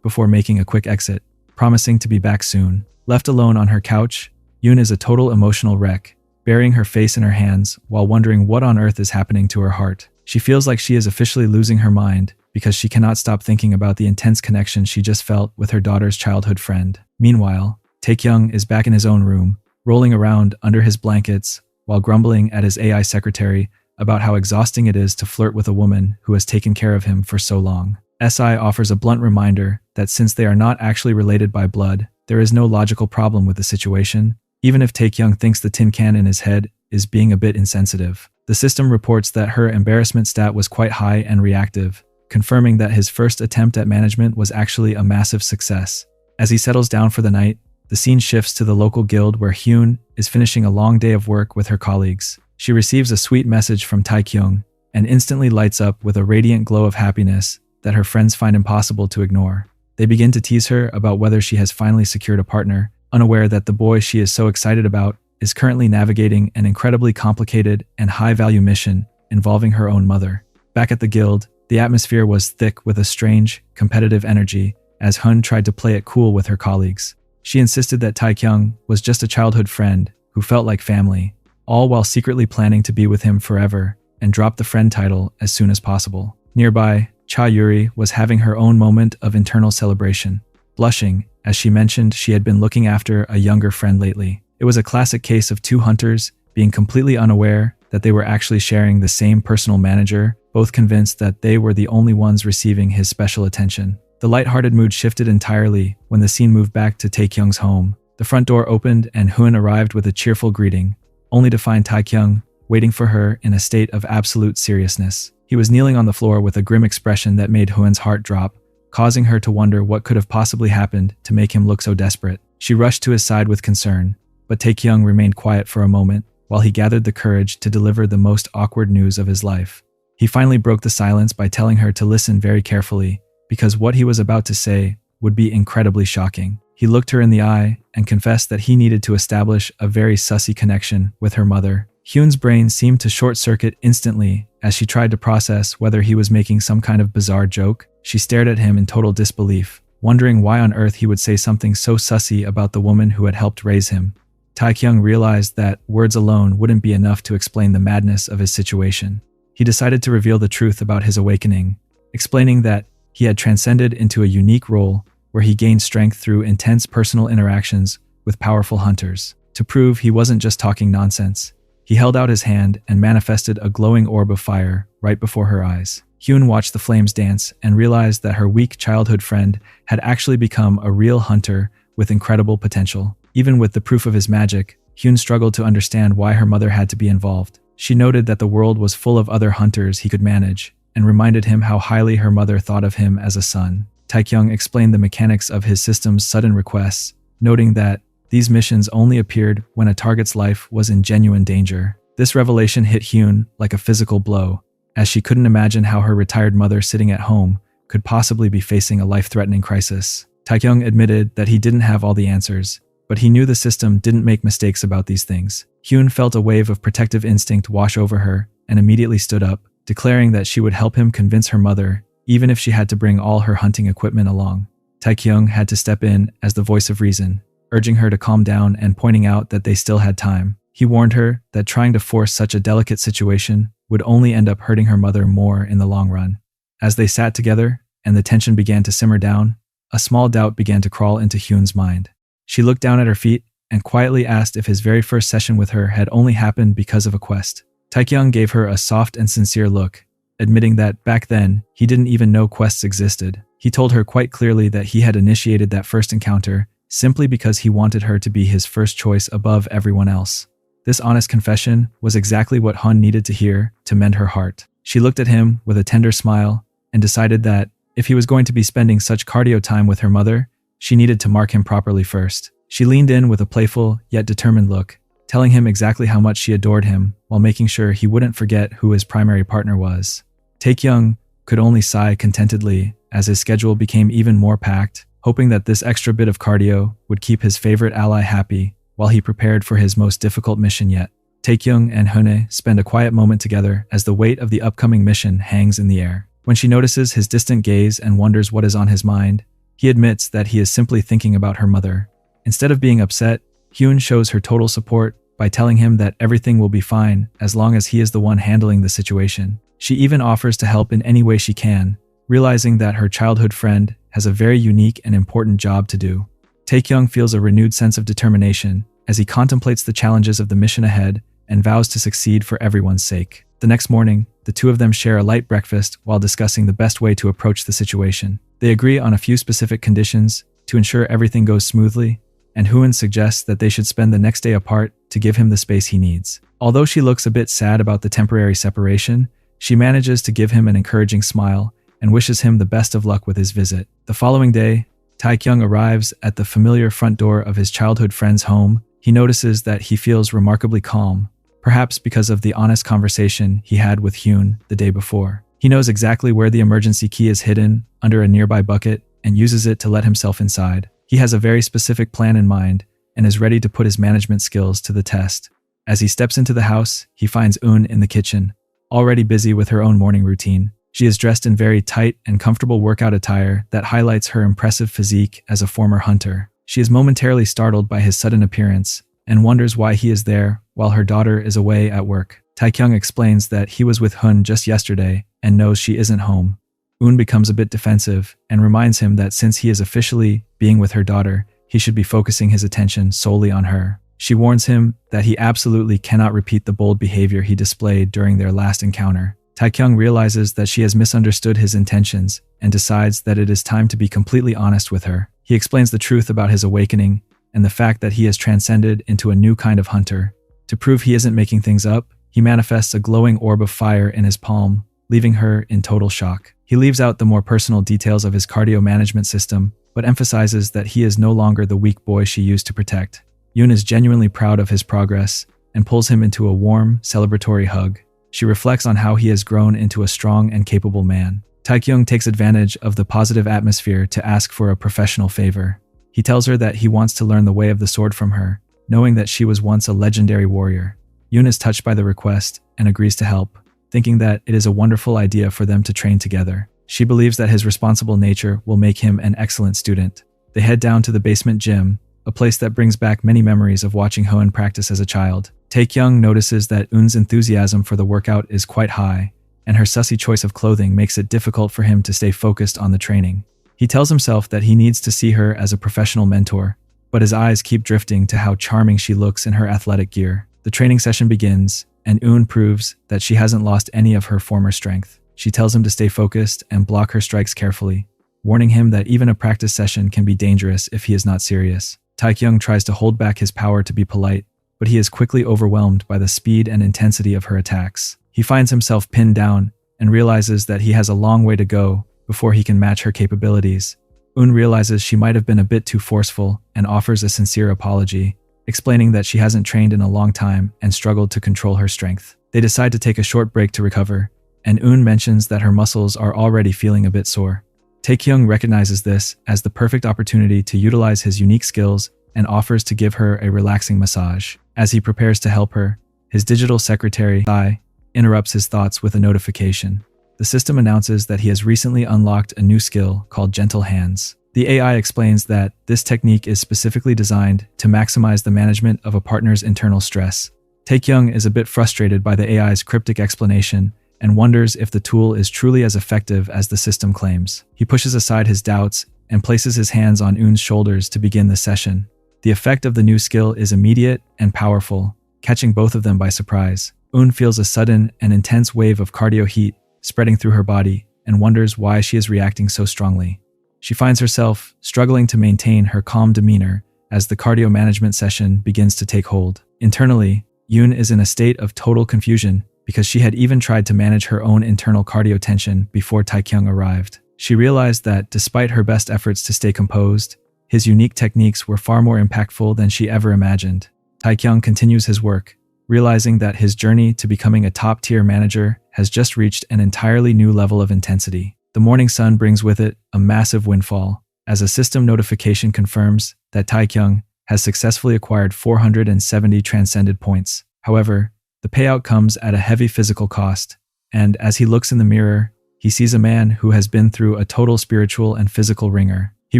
before making a quick exit, promising to be back soon. Left alone on her couch, Eun is a total emotional wreck, burying her face in her hands while wondering what on earth is happening to her heart. She feels like she is officially losing her mind because she cannot stop thinking about the intense connection she just felt with her daughter's childhood friend. Meanwhile, Taekyung is back in his own room, rolling around under his blankets while grumbling at his AI secretary about how exhausting it is to flirt with a woman who has taken care of him for so long. SI offers a blunt reminder that since they are not actually related by blood, there is no logical problem with the situation, even if Taekyung thinks the tin can in his head is being a bit insensitive. The system reports that her embarrassment stat was quite high and reactive, confirming that his first attempt at management was actually a massive success. As he settles down for the night, the scene shifts to the local guild where Hyun is finishing a long day of work with her colleagues. She receives a sweet message from Taekyung and instantly lights up with a radiant glow of happiness that her friends find impossible to ignore. They begin to tease her about whether she has finally secured a partner, unaware that the boy she is so excited about is currently navigating an incredibly complicated and high-value mission involving her own mother. Back at the guild, the atmosphere was thick with a strange, competitive energy as Hun tried to play it cool with her colleagues. She insisted that Taekyung was just a childhood friend who felt like family, all while secretly planning to be with him forever and drop the friend title as soon as possible. Nearby, Cha Yuri was having her own moment of internal celebration, blushing as she mentioned she had been looking after a younger friend lately. It was a classic case of two hunters being completely unaware that they were actually sharing the same personal manager, both convinced that they were the only ones receiving his special attention. The lighthearted mood shifted entirely when the scene moved back to Taekyung's home. The front door opened and Hyun arrived with a cheerful greeting, only to find Taekyung waiting for her in a state of absolute seriousness. He was kneeling on the floor with a grim expression that made Hyun's heart drop, causing her to wonder what could have possibly happened to make him look so desperate. She rushed to his side with concern, but Taekyung remained quiet for a moment while he gathered the courage to deliver the most awkward news of his life. He finally broke the silence by telling her to listen very carefully, because what he was about to say would be incredibly shocking. He looked her in the eye and confessed that he needed to establish a very sussy connection with her mother. Hyun's brain seemed to short-circuit instantly as she tried to process whether he was making some kind of bizarre joke. She stared at him in total disbelief, wondering why on earth he would say something so sussy about the woman who had helped raise him. Taekyung realized that words alone wouldn't be enough to explain the madness of his situation. He decided to reveal the truth about his awakening, explaining that he had transcended into a unique role where he gained strength through intense personal interactions with powerful hunters. To prove he wasn't just talking nonsense, he held out his hand and manifested a glowing orb of fire right before her eyes. Hyun watched the flames dance and realized that her weak childhood friend had actually become a real hunter with incredible potential. Even with the proof of his magic, Hyun struggled to understand why her mother had to be involved. She noted that the world was full of other hunters he could manage, and reminded him how highly her mother thought of him as a son. Taekyung explained the mechanics of his system's sudden requests, noting that these missions only appeared when a target's life was in genuine danger. This revelation hit Hyun like a physical blow, as she couldn't imagine how her retired mother sitting at home could possibly be facing a life-threatening crisis. Taekyung admitted that he didn't have all the answers, but he knew the system didn't make mistakes about these things. Hyun felt a wave of protective instinct wash over her and immediately stood up, declaring that she would help him convince her mother, even if she had to bring all her hunting equipment along. Taekyung had to step in as the voice of reason, urging her to calm down and pointing out that they still had time. He warned her that trying to force such a delicate situation would only end up hurting her mother more in the long run. As they sat together and the tension began to simmer down, a small doubt began to crawl into Hyun's mind. She looked down at her feet and quietly asked if his very first session with her had only happened because of a quest. Taekyung gave her a soft and sincere look, admitting that back then, he didn't even know quests existed. He told her quite clearly that he had initiated that first encounter simply because he wanted her to be his first choice above everyone else. This honest confession was exactly what Hun needed to hear to mend her heart. She looked at him with a tender smile and decided that if he was going to be spending such cardio time with her mother, she needed to mark him properly first. She leaned in with a playful yet determined look, telling him exactly how much she adored him while making sure he wouldn't forget who his primary partner was. Taekyung could only sigh contentedly as his schedule became even more packed, hoping that this extra bit of cardio would keep his favorite ally happy while he prepared for his most difficult mission yet. Taekyung and Hyune spend a quiet moment together as the weight of the upcoming mission hangs in the air. When she notices his distant gaze and wonders what is on his mind, he admits that he is simply thinking about her mother. Instead of being upset, Hyun shows her total support by telling him that everything will be fine as long as he is the one handling the situation. She even offers to help in any way she can, realizing that her childhood friend has a very unique and important job to do. Taekyung feels a renewed sense of determination as he contemplates the challenges of the mission ahead and vows to succeed for everyone's sake. The next morning, the two of them share a light breakfast while discussing the best way to approach the situation. They agree on a few specific conditions to ensure everything goes smoothly, and Hyun suggests that they should spend the next day apart to give him the space he needs. Although she looks a bit sad about the temporary separation, she manages to give him an encouraging smile and wishes him the best of luck with his visit. The following day, Taekyung arrives at the familiar front door of his childhood friend's home. He notices that he feels remarkably calm, perhaps because of the honest conversation he had with Hyun the day before. He knows exactly where the emergency key is hidden under a nearby bucket and uses it to let himself inside. He has a very specific plan in mind and is ready to put his management skills to the test. As he steps into the house, he finds Eun in the kitchen, already busy with her own morning routine. She is dressed in very tight and comfortable workout attire that highlights her impressive physique as a former hunter. She is momentarily startled by his sudden appearance and wonders why he is there while her daughter is away at work. Taekyung explains that he was with Hyun just yesterday and knows she isn't home. Eun becomes a bit defensive and reminds him that since he is officially being with her daughter, he should be focusing his attention solely on her. She warns him that he absolutely cannot repeat the bold behavior he displayed during their last encounter. Taekyung realizes that she has misunderstood his intentions and decides that it is time to be completely honest with her. He explains the truth about his awakening and the fact that he has transcended into a new kind of hunter. To prove he isn't making things up, he manifests a glowing orb of fire in his palm, leaving her in total shock. He leaves out the more personal details of his cardio management system, but emphasizes that he is no longer the weak boy she used to protect. Yoon is genuinely proud of his progress and pulls him into a warm, celebratory hug. She reflects on how he has grown into a strong and capable man. Taekyung takes advantage of the positive atmosphere to ask for a professional favor. He tells her that he wants to learn the way of the sword from her, knowing that she was once a legendary warrior. Yoon is touched by the request and agrees to help, thinking that it is a wonderful idea for them to train together. She believes that his responsible nature will make him an excellent student. They head down to the basement gym, a place that brings back many memories of watching Hoen practice as a child. Taekyung notices that Eun's enthusiasm for the workout is quite high, and her sussy choice of clothing makes it difficult for him to stay focused on the training. He tells himself that he needs to see her as a professional mentor, but his eyes keep drifting to how charming she looks in her athletic gear. The training session begins, and Eun proves that she hasn't lost any of her former strength. She tells him to stay focused and block her strikes carefully, warning him that even a practice session can be dangerous if he is not serious. Taekyung tries to hold back his power to be polite, but he is quickly overwhelmed by the speed and intensity of her attacks. He finds himself pinned down and realizes that he has a long way to go before he can match her capabilities. Eun realizes she might have been a bit too forceful and offers a sincere apology, explaining that she hasn't trained in a long time and struggled to control her strength. They decide to take a short break to recover, and Eun mentions that her muscles are already feeling a bit sore. Taekyung recognizes this as the perfect opportunity to utilize his unique skills and offers to give her a relaxing massage. As he prepares to help her, his digital secretary, Thai, interrupts his thoughts with a notification. The system announces that he has recently unlocked a new skill called Gentle Hands. The AI explains that this technique is specifically designed to maximize the management of a partner's internal stress. Taekyung is a bit frustrated by the AI's cryptic explanation and wonders if the tool is truly as effective as the system claims. He pushes aside his doubts and places his hands on Eun's shoulders to begin the session. The effect of the new skill is immediate and powerful, catching both of them by surprise. Eun feels a sudden and intense wave of cardio heat spreading through her body and wonders why she is reacting so strongly. She finds herself struggling to maintain her calm demeanor as the cardio management session begins to take hold. Internally, Eun is in a state of total confusion because she had even tried to manage her own internal cardio tension before Taekyung arrived. She realized that despite her best efforts to stay composed, his unique techniques were far more impactful than she ever imagined. Taekyung continues his work, realizing that his journey to becoming a top-tier manager has just reached an entirely new level of intensity. The morning sun brings with it a massive windfall, as a system notification confirms that Taekyung has successfully acquired 470 transcended points. However, the payout comes at a heavy physical cost, and as he looks in the mirror, he sees a man who has been through a total spiritual and physical ringer. He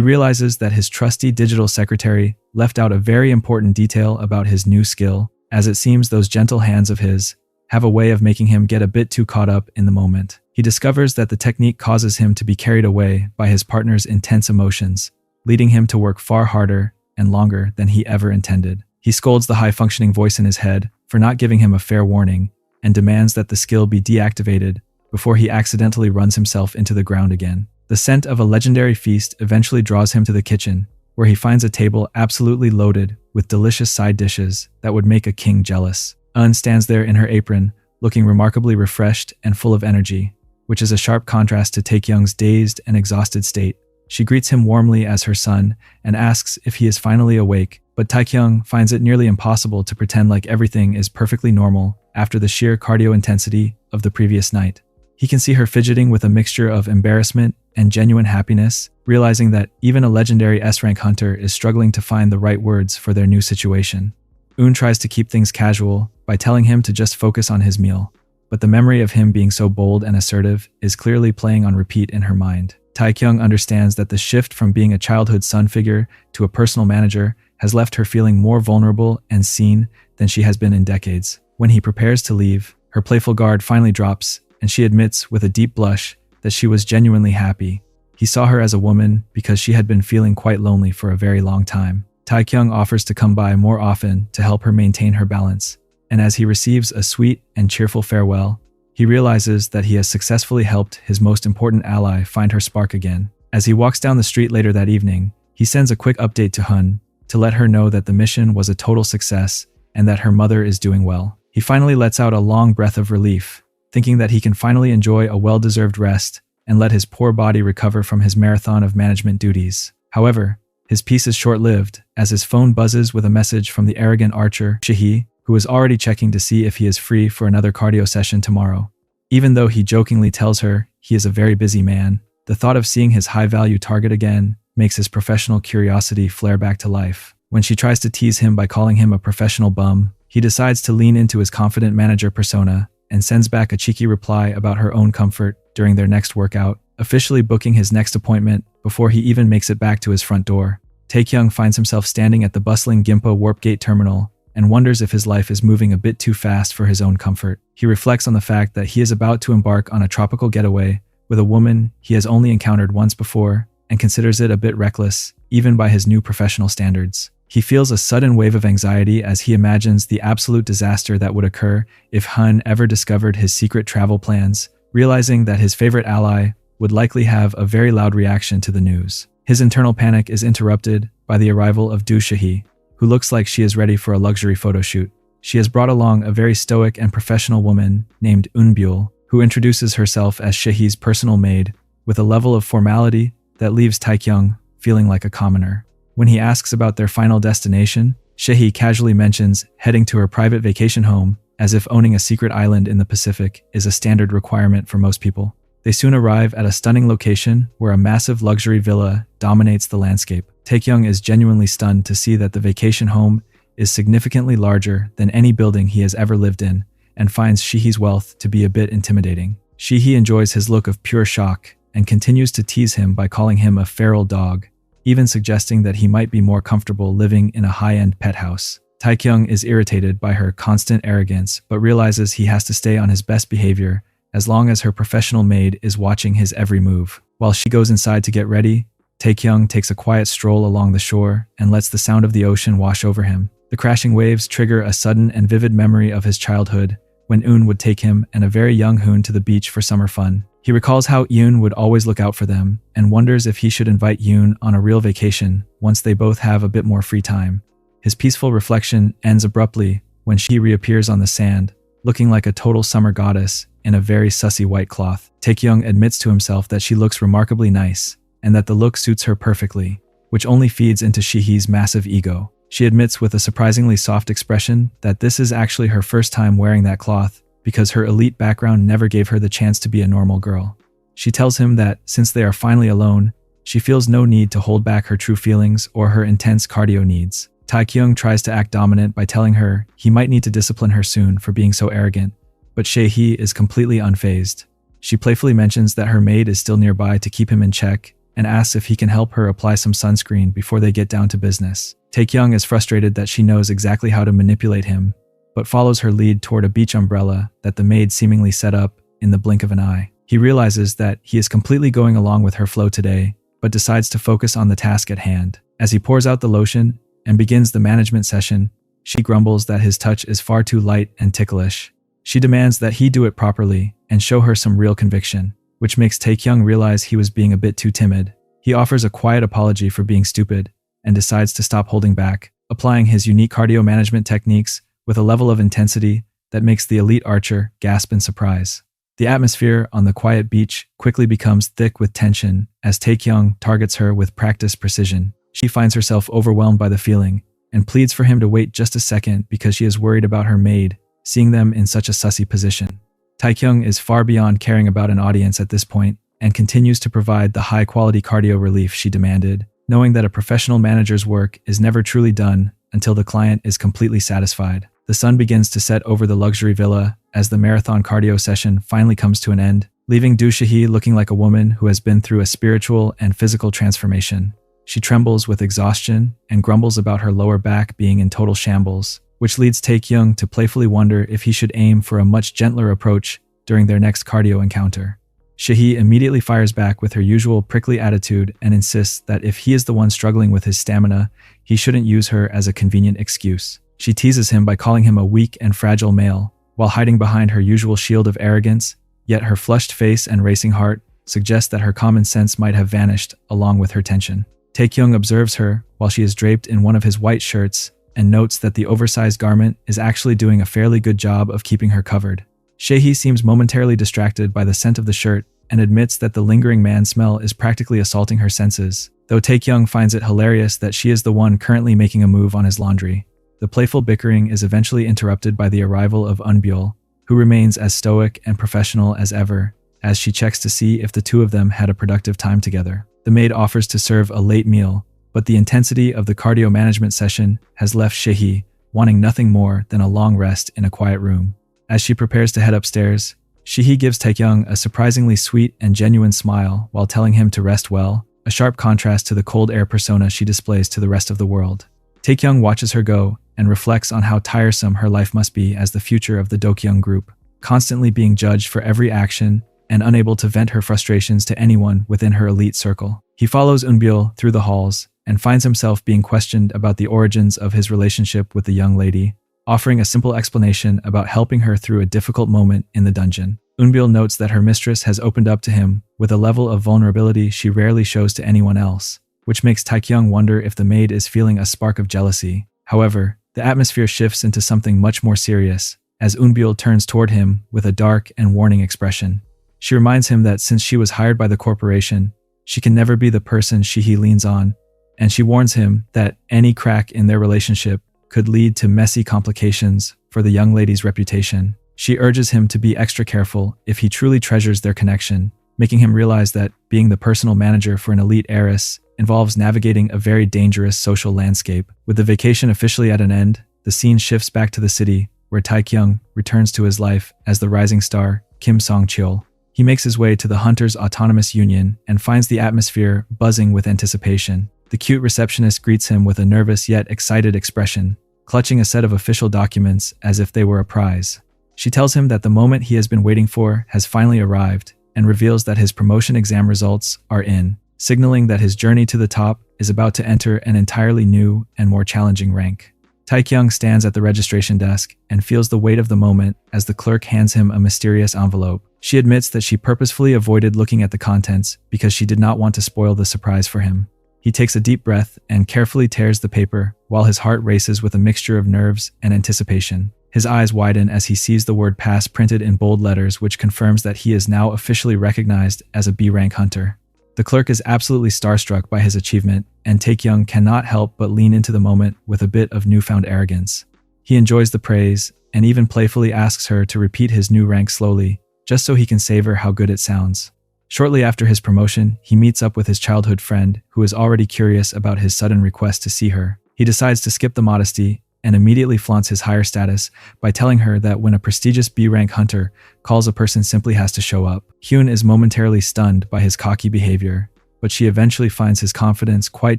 realizes that his trusty digital secretary left out a very important detail about his new skill, as it seems those gentle hands of his have a way of making him get a bit too caught up in the moment. He discovers that the technique causes him to be carried away by his partner's intense emotions, leading him to work far harder and longer than he ever intended. He scolds the high-functioning voice in his head for not giving him a fair warning and demands that the skill be deactivated before he accidentally runs himself into the ground again. The scent of a legendary feast eventually draws him to the kitchen, where he finds a table absolutely loaded with delicious side dishes that would make a king jealous. Eun stands there in her apron, looking remarkably refreshed and full of energy, which is a sharp contrast to Taekyung's dazed and exhausted state. She greets him warmly as her son and asks if he is finally awake, but Taekyung finds it nearly impossible to pretend like everything is perfectly normal after the sheer cardio intensity of the previous night. He can see her fidgeting with a mixture of embarrassment and genuine happiness, realizing that even a legendary S-rank hunter is struggling to find the right words for their new situation. Eun tries to keep things casual by telling him to just focus on his meal, but the memory of him being so bold and assertive is clearly playing on repeat in her mind. Taekyung understands that the shift from being a childhood son figure to a personal manager has left her feeling more vulnerable and seen than she has been in decades. When he prepares to leave, her playful guard finally drops, and she admits with a deep blush that she was genuinely happy. He saw her as a woman because she had been feeling quite lonely for a very long time. Taekyung offers to come by more often to help her maintain her balance, and as he receives a sweet and cheerful farewell, he realizes that he has successfully helped his most important ally find her spark again. As he walks down the street later that evening, he sends a quick update to Hun to let her know that the mission was a total success and that her mother is doing well. He finally lets out a long breath of relief, thinking that he can finally enjoy a well-deserved rest and let his poor body recover from his marathon of management duties. However, his peace is short-lived as his phone buzzes with a message from the arrogant archer, Shahi, who is already checking to see if he is free for another cardio session tomorrow. Even though he jokingly tells her he is a very busy man, the thought of seeing his high-value target again makes his professional curiosity flare back to life. When she tries to tease him by calling him a professional bum, he decides to lean into his confident manager persona and sends back a cheeky reply about her own comfort during their next workout, officially booking his next appointment before he even makes it back to his front door. Taekyung finds himself standing at the bustling Gimpo Warp Gate terminal and wonders if his life is moving a bit too fast for his own comfort. He reflects on the fact that he is about to embark on a tropical getaway with a woman he has only encountered once before and considers it a bit reckless, even by his new professional standards. He feels a sudden wave of anxiety as he imagines the absolute disaster that would occur if Hun ever discovered his secret travel plans, realizing that his favorite ally would likely have a very loud reaction to the news. His internal panic is interrupted by the arrival of Du Shahi, who looks like she is ready for a luxury photo shoot. She has brought along a very stoic and professional woman named Eunbyul, who introduces herself as Shahi's personal maid with a level of formality that leaves Taekyung feeling like a commoner. When he asks about their final destination, Shahi casually mentions heading to her private vacation home, as if owning a secret island in the Pacific is a standard requirement for most people. They soon arrive at a stunning location where a massive luxury villa dominates the landscape. Taekyung is genuinely stunned to see that the vacation home is significantly larger than any building he has ever lived in, and finds Shihi's wealth to be a bit intimidating. Shihi enjoys his look of pure shock and continues to tease him by calling him a feral dog, even suggesting that he might be more comfortable living in a high-end pet house. Taekyung is irritated by her constant arrogance, but realizes he has to stay on his best behavior as long as her professional maid is watching his every move. While she goes inside to get ready, Taekyung takes a quiet stroll along the shore and lets the sound of the ocean wash over him. The crashing waves trigger a sudden and vivid memory of his childhood, when Eun would take him and a very young Hoon to the beach for summer fun. He recalls how Yoon would always look out for them, and wonders if he should invite Yoon on a real vacation once they both have a bit more free time. His peaceful reflection ends abruptly when she reappears on the sand, looking like a total summer goddess in a very sussy white cloth. Taekyung admits to himself that she looks remarkably nice, and that the look suits her perfectly, which only feeds into Shihi's massive ego. She admits with a surprisingly soft expression that this is actually her first time wearing that cloth because her elite background never gave her the chance to be a normal girl. She tells him that since they are finally alone, she feels no need to hold back her true feelings or her intense cardio needs. Taekyung tries to act dominant by telling her he might need to discipline her soon for being so arrogant, but Sehee is completely unfazed. She playfully mentions that her maid is still nearby to keep him in check and asks if he can help her apply some sunscreen before they get down to business. Taekyung is frustrated that she knows exactly how to manipulate him, but follows her lead toward a beach umbrella that the maid seemingly set up in the blink of an eye. He realizes that he is completely going along with her flow today, but decides to focus on the task at hand. As he pours out the lotion and begins the management session, she grumbles that his touch is far too light and ticklish. She demands that he do it properly and show her some real conviction, which makes Taekyung realize he was being a bit too timid. He offers a quiet apology for being stupid and decides to stop holding back, applying his unique cardio management techniques with a level of intensity that makes the elite archer gasp in surprise. The atmosphere on the quiet beach quickly becomes thick with tension as Taekyung targets her with practiced precision. She finds herself overwhelmed by the feeling and pleads for him to wait just a second because she is worried about her maid seeing them in such a sussy position. Taekyung is far beyond caring about an audience at this point and continues to provide the high-quality cardio relief she demanded, knowing that a professional manager's work is never truly done until the client is completely satisfied. The sun begins to set over the luxury villa as the marathon cardio session finally comes to an end, leaving Do Sehee looking like a woman who has been through a spiritual and physical transformation. She trembles with exhaustion and grumbles about her lower back being in total shambles, which leads Taekyung to playfully wonder if he should aim for a much gentler approach during their next cardio encounter. Sehee immediately fires back with her usual prickly attitude and insists that if he is the one struggling with his stamina, he shouldn't use her as a convenient excuse. She teases him by calling him a weak and fragile male, while hiding behind her usual shield of arrogance, yet her flushed face and racing heart suggest that her common sense might have vanished along with her tension. Taekyung observes her while she is draped in one of his white shirts and notes that the oversized garment is actually doing a fairly good job of keeping her covered. Sehee seems momentarily distracted by the scent of the shirt and admits that the lingering man smell is practically assaulting her senses, though Taekyung finds it hilarious that she is the one currently making a move on his laundry. The playful bickering is eventually interrupted by the arrival of Eunbyul, who remains as stoic and professional as ever, as she checks to see if the two of them had a productive time together. The maid offers to serve a late meal, but the intensity of the cardio management session has left Sehee wanting nothing more than a long rest in a quiet room. As she prepares to head upstairs, Sehee gives Taekyung a surprisingly sweet and genuine smile while telling him to rest well, a sharp contrast to the cold air persona she displays to the rest of the world. Taekyung watches her go and reflects on how tiresome her life must be as the future of the Dokyeong group, constantly being judged for every action and unable to vent her frustrations to anyone within her elite circle. He follows Eunbyul through the halls and finds himself being questioned about the origins of his relationship with the young lady, offering a simple explanation about helping her through a difficult moment in the dungeon. Eunbyul notes that her mistress has opened up to him with a level of vulnerability she rarely shows to anyone else, which makes Taekyung wonder if the maid is feeling a spark of jealousy. However, the atmosphere shifts into something much more serious as Eunbyul turns toward him with a dark and warning expression. She reminds him that since she was hired by the corporation, she can never be the person he leans on, and she warns him that any crack in their relationship could lead to messy complications for the young lady's reputation. She urges him to be extra careful if he truly treasures their connection, making him realize that being the personal manager for an elite heiress involves navigating a very dangerous social landscape. With the vacation officially at an end, the scene shifts back to the city, where Taekyung returns to his life as the rising star, Kim Song-cheol. He makes his way to the Hunters' Autonomous Union and finds the atmosphere buzzing with anticipation. The cute receptionist greets him with a nervous yet excited expression, clutching a set of official documents as if they were a prize. She tells him that the moment he has been waiting for has finally arrived and reveals that his promotion exam results are in, signaling that his journey to the top is about to enter an entirely new and more challenging rank. Taekyung stands at the registration desk and feels the weight of the moment as the clerk hands him a mysterious envelope. She admits that she purposefully avoided looking at the contents because she did not want to spoil the surprise for him. He takes a deep breath and carefully tears the paper while his heart races with a mixture of nerves and anticipation. His eyes widen as he sees the word pass printed in bold letters, which confirms that he is now officially recognized as a B-rank hunter. The clerk is absolutely starstruck by his achievement, and Taekyung cannot help but lean into the moment with a bit of newfound arrogance. He enjoys the praise, and even playfully asks her to repeat his new rank slowly, just so he can savor how good it sounds. Shortly after his promotion, he meets up with his childhood friend, who is already curious about his sudden request to see her. He decides to skip the modesty and immediately flaunts his higher status by telling her that when a prestigious B-rank hunter calls, a person simply has to show up. Hyun is momentarily stunned by his cocky behavior, but she eventually finds his confidence quite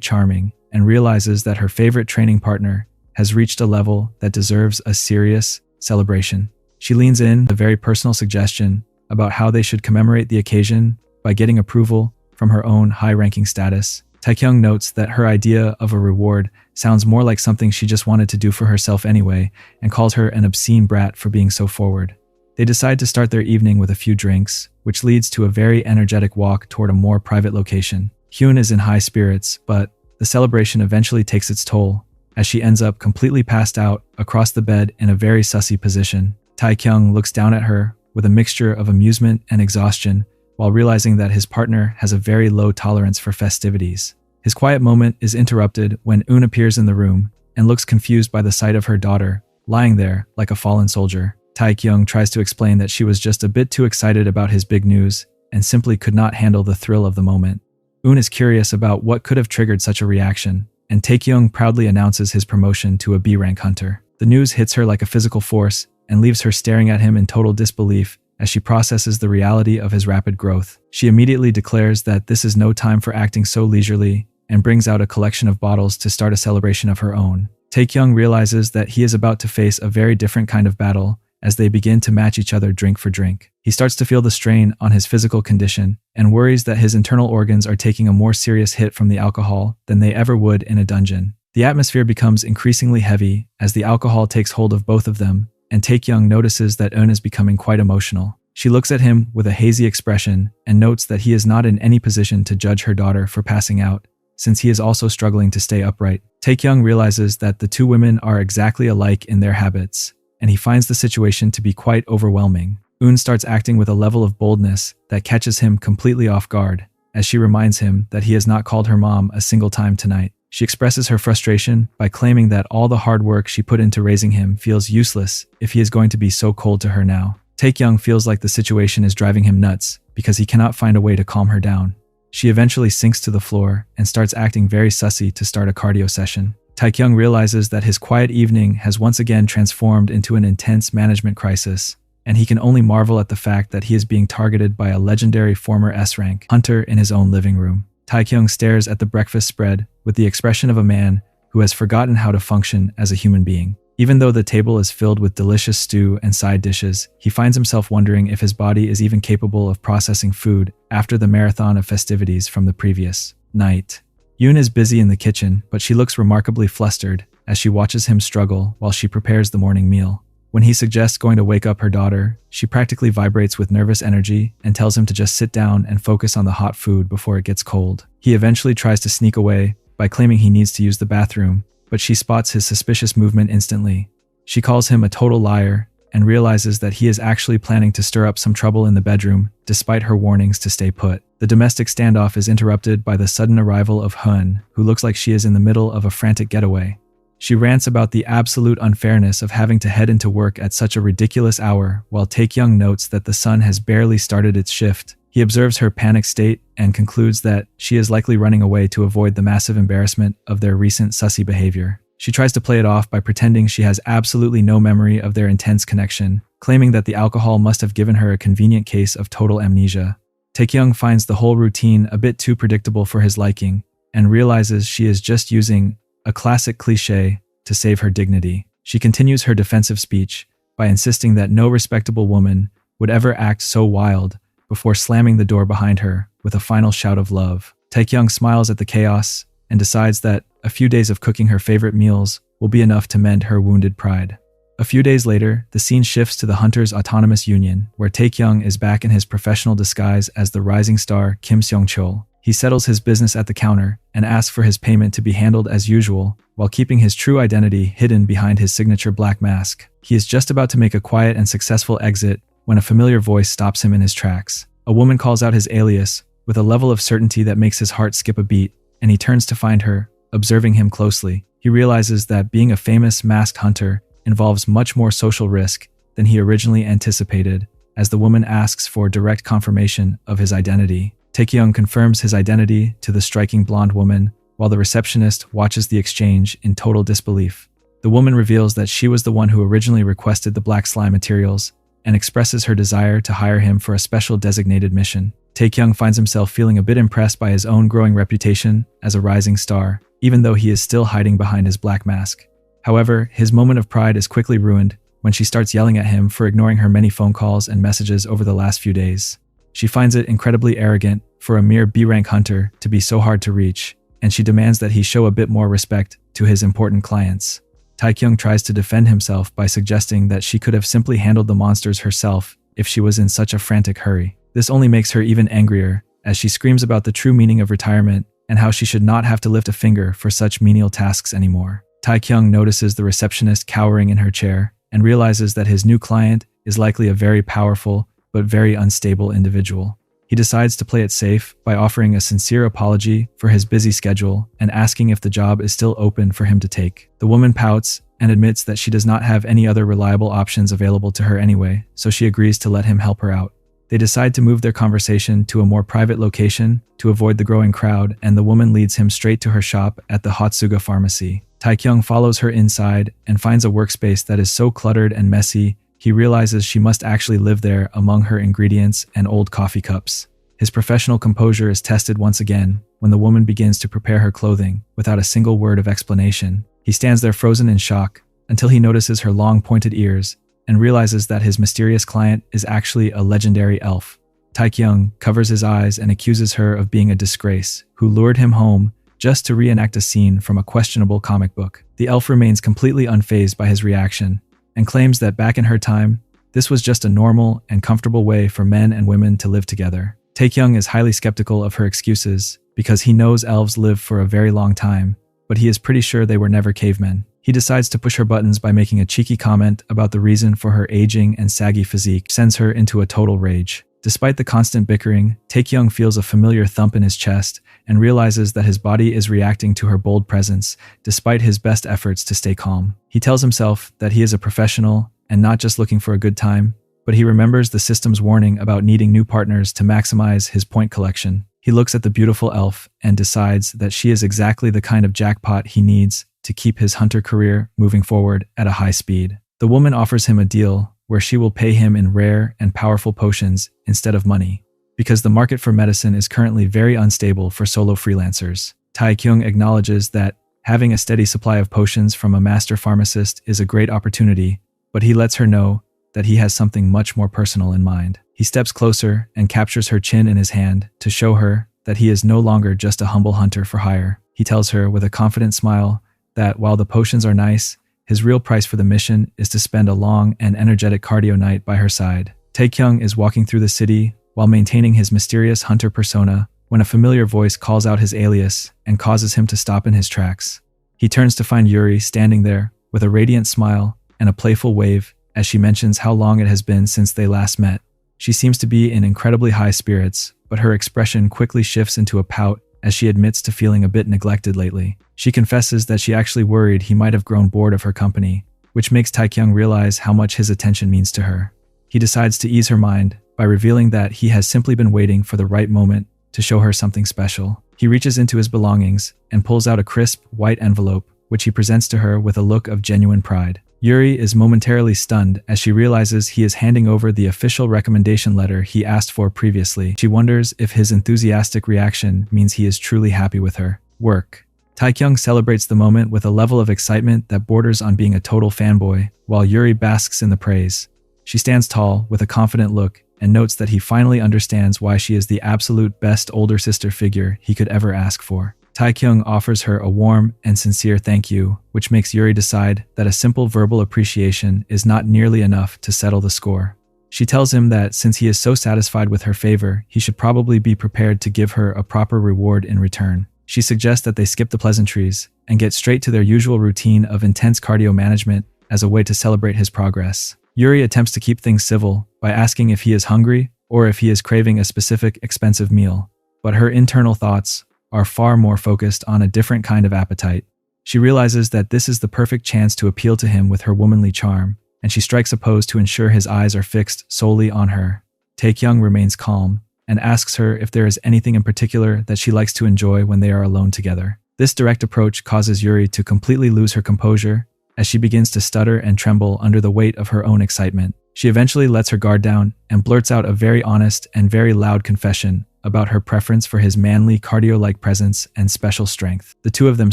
charming and realizes that her favorite training partner has reached a level that deserves a serious celebration. She leans in a very personal suggestion about how they should commemorate the occasion by getting approval from her own high-ranking status. Taekyung notes that her idea of a reward sounds more like something she just wanted to do for herself anyway, and calls her an obscene brat for being so forward. They decide to start their evening with a few drinks, which leads to a very energetic walk toward a more private location. Hyun is in high spirits, but the celebration eventually takes its toll, as she ends up completely passed out across the bed in a very sussy position. Taekyung looks down at her with a mixture of amusement and exhaustion, while realizing that his partner has a very low tolerance for festivities. His quiet moment is interrupted when Eun appears in the room and looks confused by the sight of her daughter, lying there like a fallen soldier. Taekyung tries to explain that she was just a bit too excited about his big news and simply could not handle the thrill of the moment. Eun is curious about what could have triggered such a reaction, and Taekyung proudly announces his promotion to a B-rank hunter. The news hits her like a physical force and leaves her staring at him in total disbelief as she processes the reality of his rapid growth. She immediately declares that this is no time for acting so leisurely and brings out a collection of bottles to start a celebration of her own. Taekyung realizes that he is about to face a very different kind of battle as they begin to match each other drink for drink. He starts to feel the strain on his physical condition and worries that his internal organs are taking a more serious hit from the alcohol than they ever would in a dungeon. The atmosphere becomes increasingly heavy as the alcohol takes hold of both of them, and Taekyung notices that Eun is becoming quite emotional. She looks at him with a hazy expression and notes that he is not in any position to judge her daughter for passing out, since he is also struggling to stay upright. Taekyung realizes that the two women are exactly alike in their habits, and he finds the situation to be quite overwhelming. Eun starts acting with a level of boldness that catches him completely off guard, as she reminds him that he has not called her mom a single time tonight. She expresses her frustration by claiming that all the hard work she put into raising him feels useless if he is going to be so cold to her now. Taekyung feels like the situation is driving him nuts because he cannot find a way to calm her down. She eventually sinks to the floor and starts acting very sussy to start a cardio session. Taekyung realizes that his quiet evening has once again transformed into an intense management crisis, and he can only marvel at the fact that he is being targeted by a legendary former S-rank hunter in his own living room. Taekyung stares at the breakfast spread with the expression of a man who has forgotten how to function as a human being. Even though the table is filled with delicious stew and side dishes, he finds himself wondering if his body is even capable of processing food after the marathon of festivities from the previous night. Yoon is busy in the kitchen, but she looks remarkably flustered as she watches him struggle while she prepares the morning meal. When he suggests going to wake up her daughter, she practically vibrates with nervous energy and tells him to just sit down and focus on the hot food before it gets cold. He eventually tries to sneak away by claiming he needs to use the bathroom, but she spots his suspicious movement instantly. She calls him a total liar and realizes that he is actually planning to stir up some trouble in the bedroom, despite her warnings to stay put. The domestic standoff is interrupted by the sudden arrival of Hun, who looks like she is in the middle of a frantic getaway. She rants about the absolute unfairness of having to head into work at such a ridiculous hour, while Taekyung notes that the sun has barely started its shift. He observes her panic state and concludes that she is likely running away to avoid the massive embarrassment of their recent sussy behavior. She tries to play it off by pretending she has absolutely no memory of their intense connection, claiming that the alcohol must have given her a convenient case of total amnesia. Taekyung finds the whole routine a bit too predictable for his liking and realizes she is just using a classic cliché to save her dignity. She continues her defensive speech by insisting that no respectable woman would ever act so wild before slamming the door behind her with a final shout of love. Taekyung smiles at the chaos and decides that a few days of cooking her favorite meals will be enough to mend her wounded pride. A few days later, the scene shifts to the Hunters' Autonomous Union, where Taekyung is back in his professional disguise as the rising star Kim Seong-chul. He settles his business at the counter and asks for his payment to be handled as usual, while keeping his true identity hidden behind his signature black mask. He is just about to make a quiet and successful exit when a familiar voice stops him in his tracks. A woman calls out his alias with a level of certainty that makes his heart skip a beat, and he turns to find her, observing him closely. He realizes that being a famous masked hunter involves much more social risk than he originally anticipated, as the woman asks for direct confirmation of his identity. Taekyung confirms his identity to the striking blonde woman, while the receptionist watches the exchange in total disbelief. The woman reveals that she was the one who originally requested the black slime materials and expresses her desire to hire him for a special designated mission. Taekyung finds himself feeling a bit impressed by his own growing reputation as a rising star, even though he is still hiding behind his black mask. However, his moment of pride is quickly ruined when she starts yelling at him for ignoring her many phone calls and messages over the last few days. She finds it incredibly arrogant for a mere B-rank hunter to be so hard to reach, and she demands that he show a bit more respect to his important clients. Taekyung tries to defend himself by suggesting that she could have simply handled the monsters herself if she was in such a frantic hurry. This only makes her even angrier, as she screams about the true meaning of retirement and how she should not have to lift a finger for such menial tasks anymore. Taekyung notices the receptionist cowering in her chair and realizes that his new client is likely a very powerful but very unstable individual. He decides to play it safe by offering a sincere apology for his busy schedule and asking if the job is still open for him to take. The woman pouts and admits that she does not have any other reliable options available to her anyway, so she agrees to let him help her out. They decide to move their conversation to a more private location to avoid the growing crowd, and the woman leads him straight to her shop at the Hotsuga pharmacy. Taekyung follows her inside and finds a workspace that is so cluttered and messy, he realizes she must actually live there among her ingredients and old coffee cups. His professional composure is tested once again when the woman begins to prepare her clothing without a single word of explanation. He stands there frozen in shock until he notices her long pointed ears and realizes that his mysterious client is actually a legendary elf. Taekyung covers his eyes and accuses her of being a disgrace who lured him home just to reenact a scene from a questionable comic book. The elf remains completely unfazed by his reaction and claims that back in her time, this was just a normal and comfortable way for men and women to live together. Taekyung is highly skeptical of her excuses because he knows elves live for a very long time, but he is pretty sure they were never cavemen. He decides to push her buttons by making a cheeky comment about the reason for her aging and saggy physique, sends her into a total rage. Despite the constant bickering, Taekyung feels a familiar thump in his chest and realizes that his body is reacting to her bold presence, despite his best efforts to stay calm. He tells himself that he is a professional and not just looking for a good time, but he remembers the system's warning about needing new partners to maximize his point collection. He looks at the beautiful elf and decides that she is exactly the kind of jackpot he needs to keep his hunter career moving forward at a high speed. The woman offers him a deal where she will pay him in rare and powerful potions instead of money, because the market for medicine is currently very unstable for solo freelancers. Taekyung acknowledges that having a steady supply of potions from a master pharmacist is a great opportunity, but he lets her know that he has something much more personal in mind. He steps closer and captures her chin in his hand to show her that he is no longer just a humble hunter for hire. He tells her with a confident smile that while the potions are nice, his real price for the mission is to spend a long and energetic cardio night by her side. Taekyung is walking through the city while maintaining his mysterious hunter persona when a familiar voice calls out his alias and causes him to stop in his tracks. He turns to find Yuri standing there with a radiant smile and a playful wave as she mentions how long it has been since they last met. She seems to be in incredibly high spirits, but her expression quickly shifts into a pout as she admits to feeling a bit neglected lately. She confesses that she actually worried he might have grown bored of her company, which makes Taekyung realize how much his attention means to her. He decides to ease her mind by revealing that he has simply been waiting for the right moment to show her something special. He reaches into his belongings and pulls out a crisp, white envelope, which he presents to her with a look of genuine pride. Yuri is momentarily stunned as she realizes he is handing over the official recommendation letter he asked for previously. She wonders if his enthusiastic reaction means he is truly happy with her. Work. Taekyung celebrates the moment with a level of excitement that borders on being a total fanboy, while Yuri basks in the praise. She stands tall with a confident look and notes that he finally understands why she is the absolute best older sister figure he could ever ask for. Taekyung offers her a warm and sincere thank you, which makes Yuri decide that a simple verbal appreciation is not nearly enough to settle the score. She tells him that since he is so satisfied with her favor, he should probably be prepared to give her a proper reward in return. She suggests that they skip the pleasantries and get straight to their usual routine of intense cardio management as a way to celebrate his progress. Yuri attempts to keep things civil by asking if he is hungry or if he is craving a specific expensive meal, but her internal thoughts are far more focused on a different kind of appetite. She realizes that this is the perfect chance to appeal to him with her womanly charm, and she strikes a pose to ensure his eyes are fixed solely on her. Taekyung remains calm and asks her if there is anything in particular that she likes to enjoy when they are alone together. This direct approach causes Yuri to completely lose her composure as she begins to stutter and tremble under the weight of her own excitement. She eventually lets her guard down and blurts out a very honest and very loud confession about her preference for his manly cardio-like presence and special strength. The two of them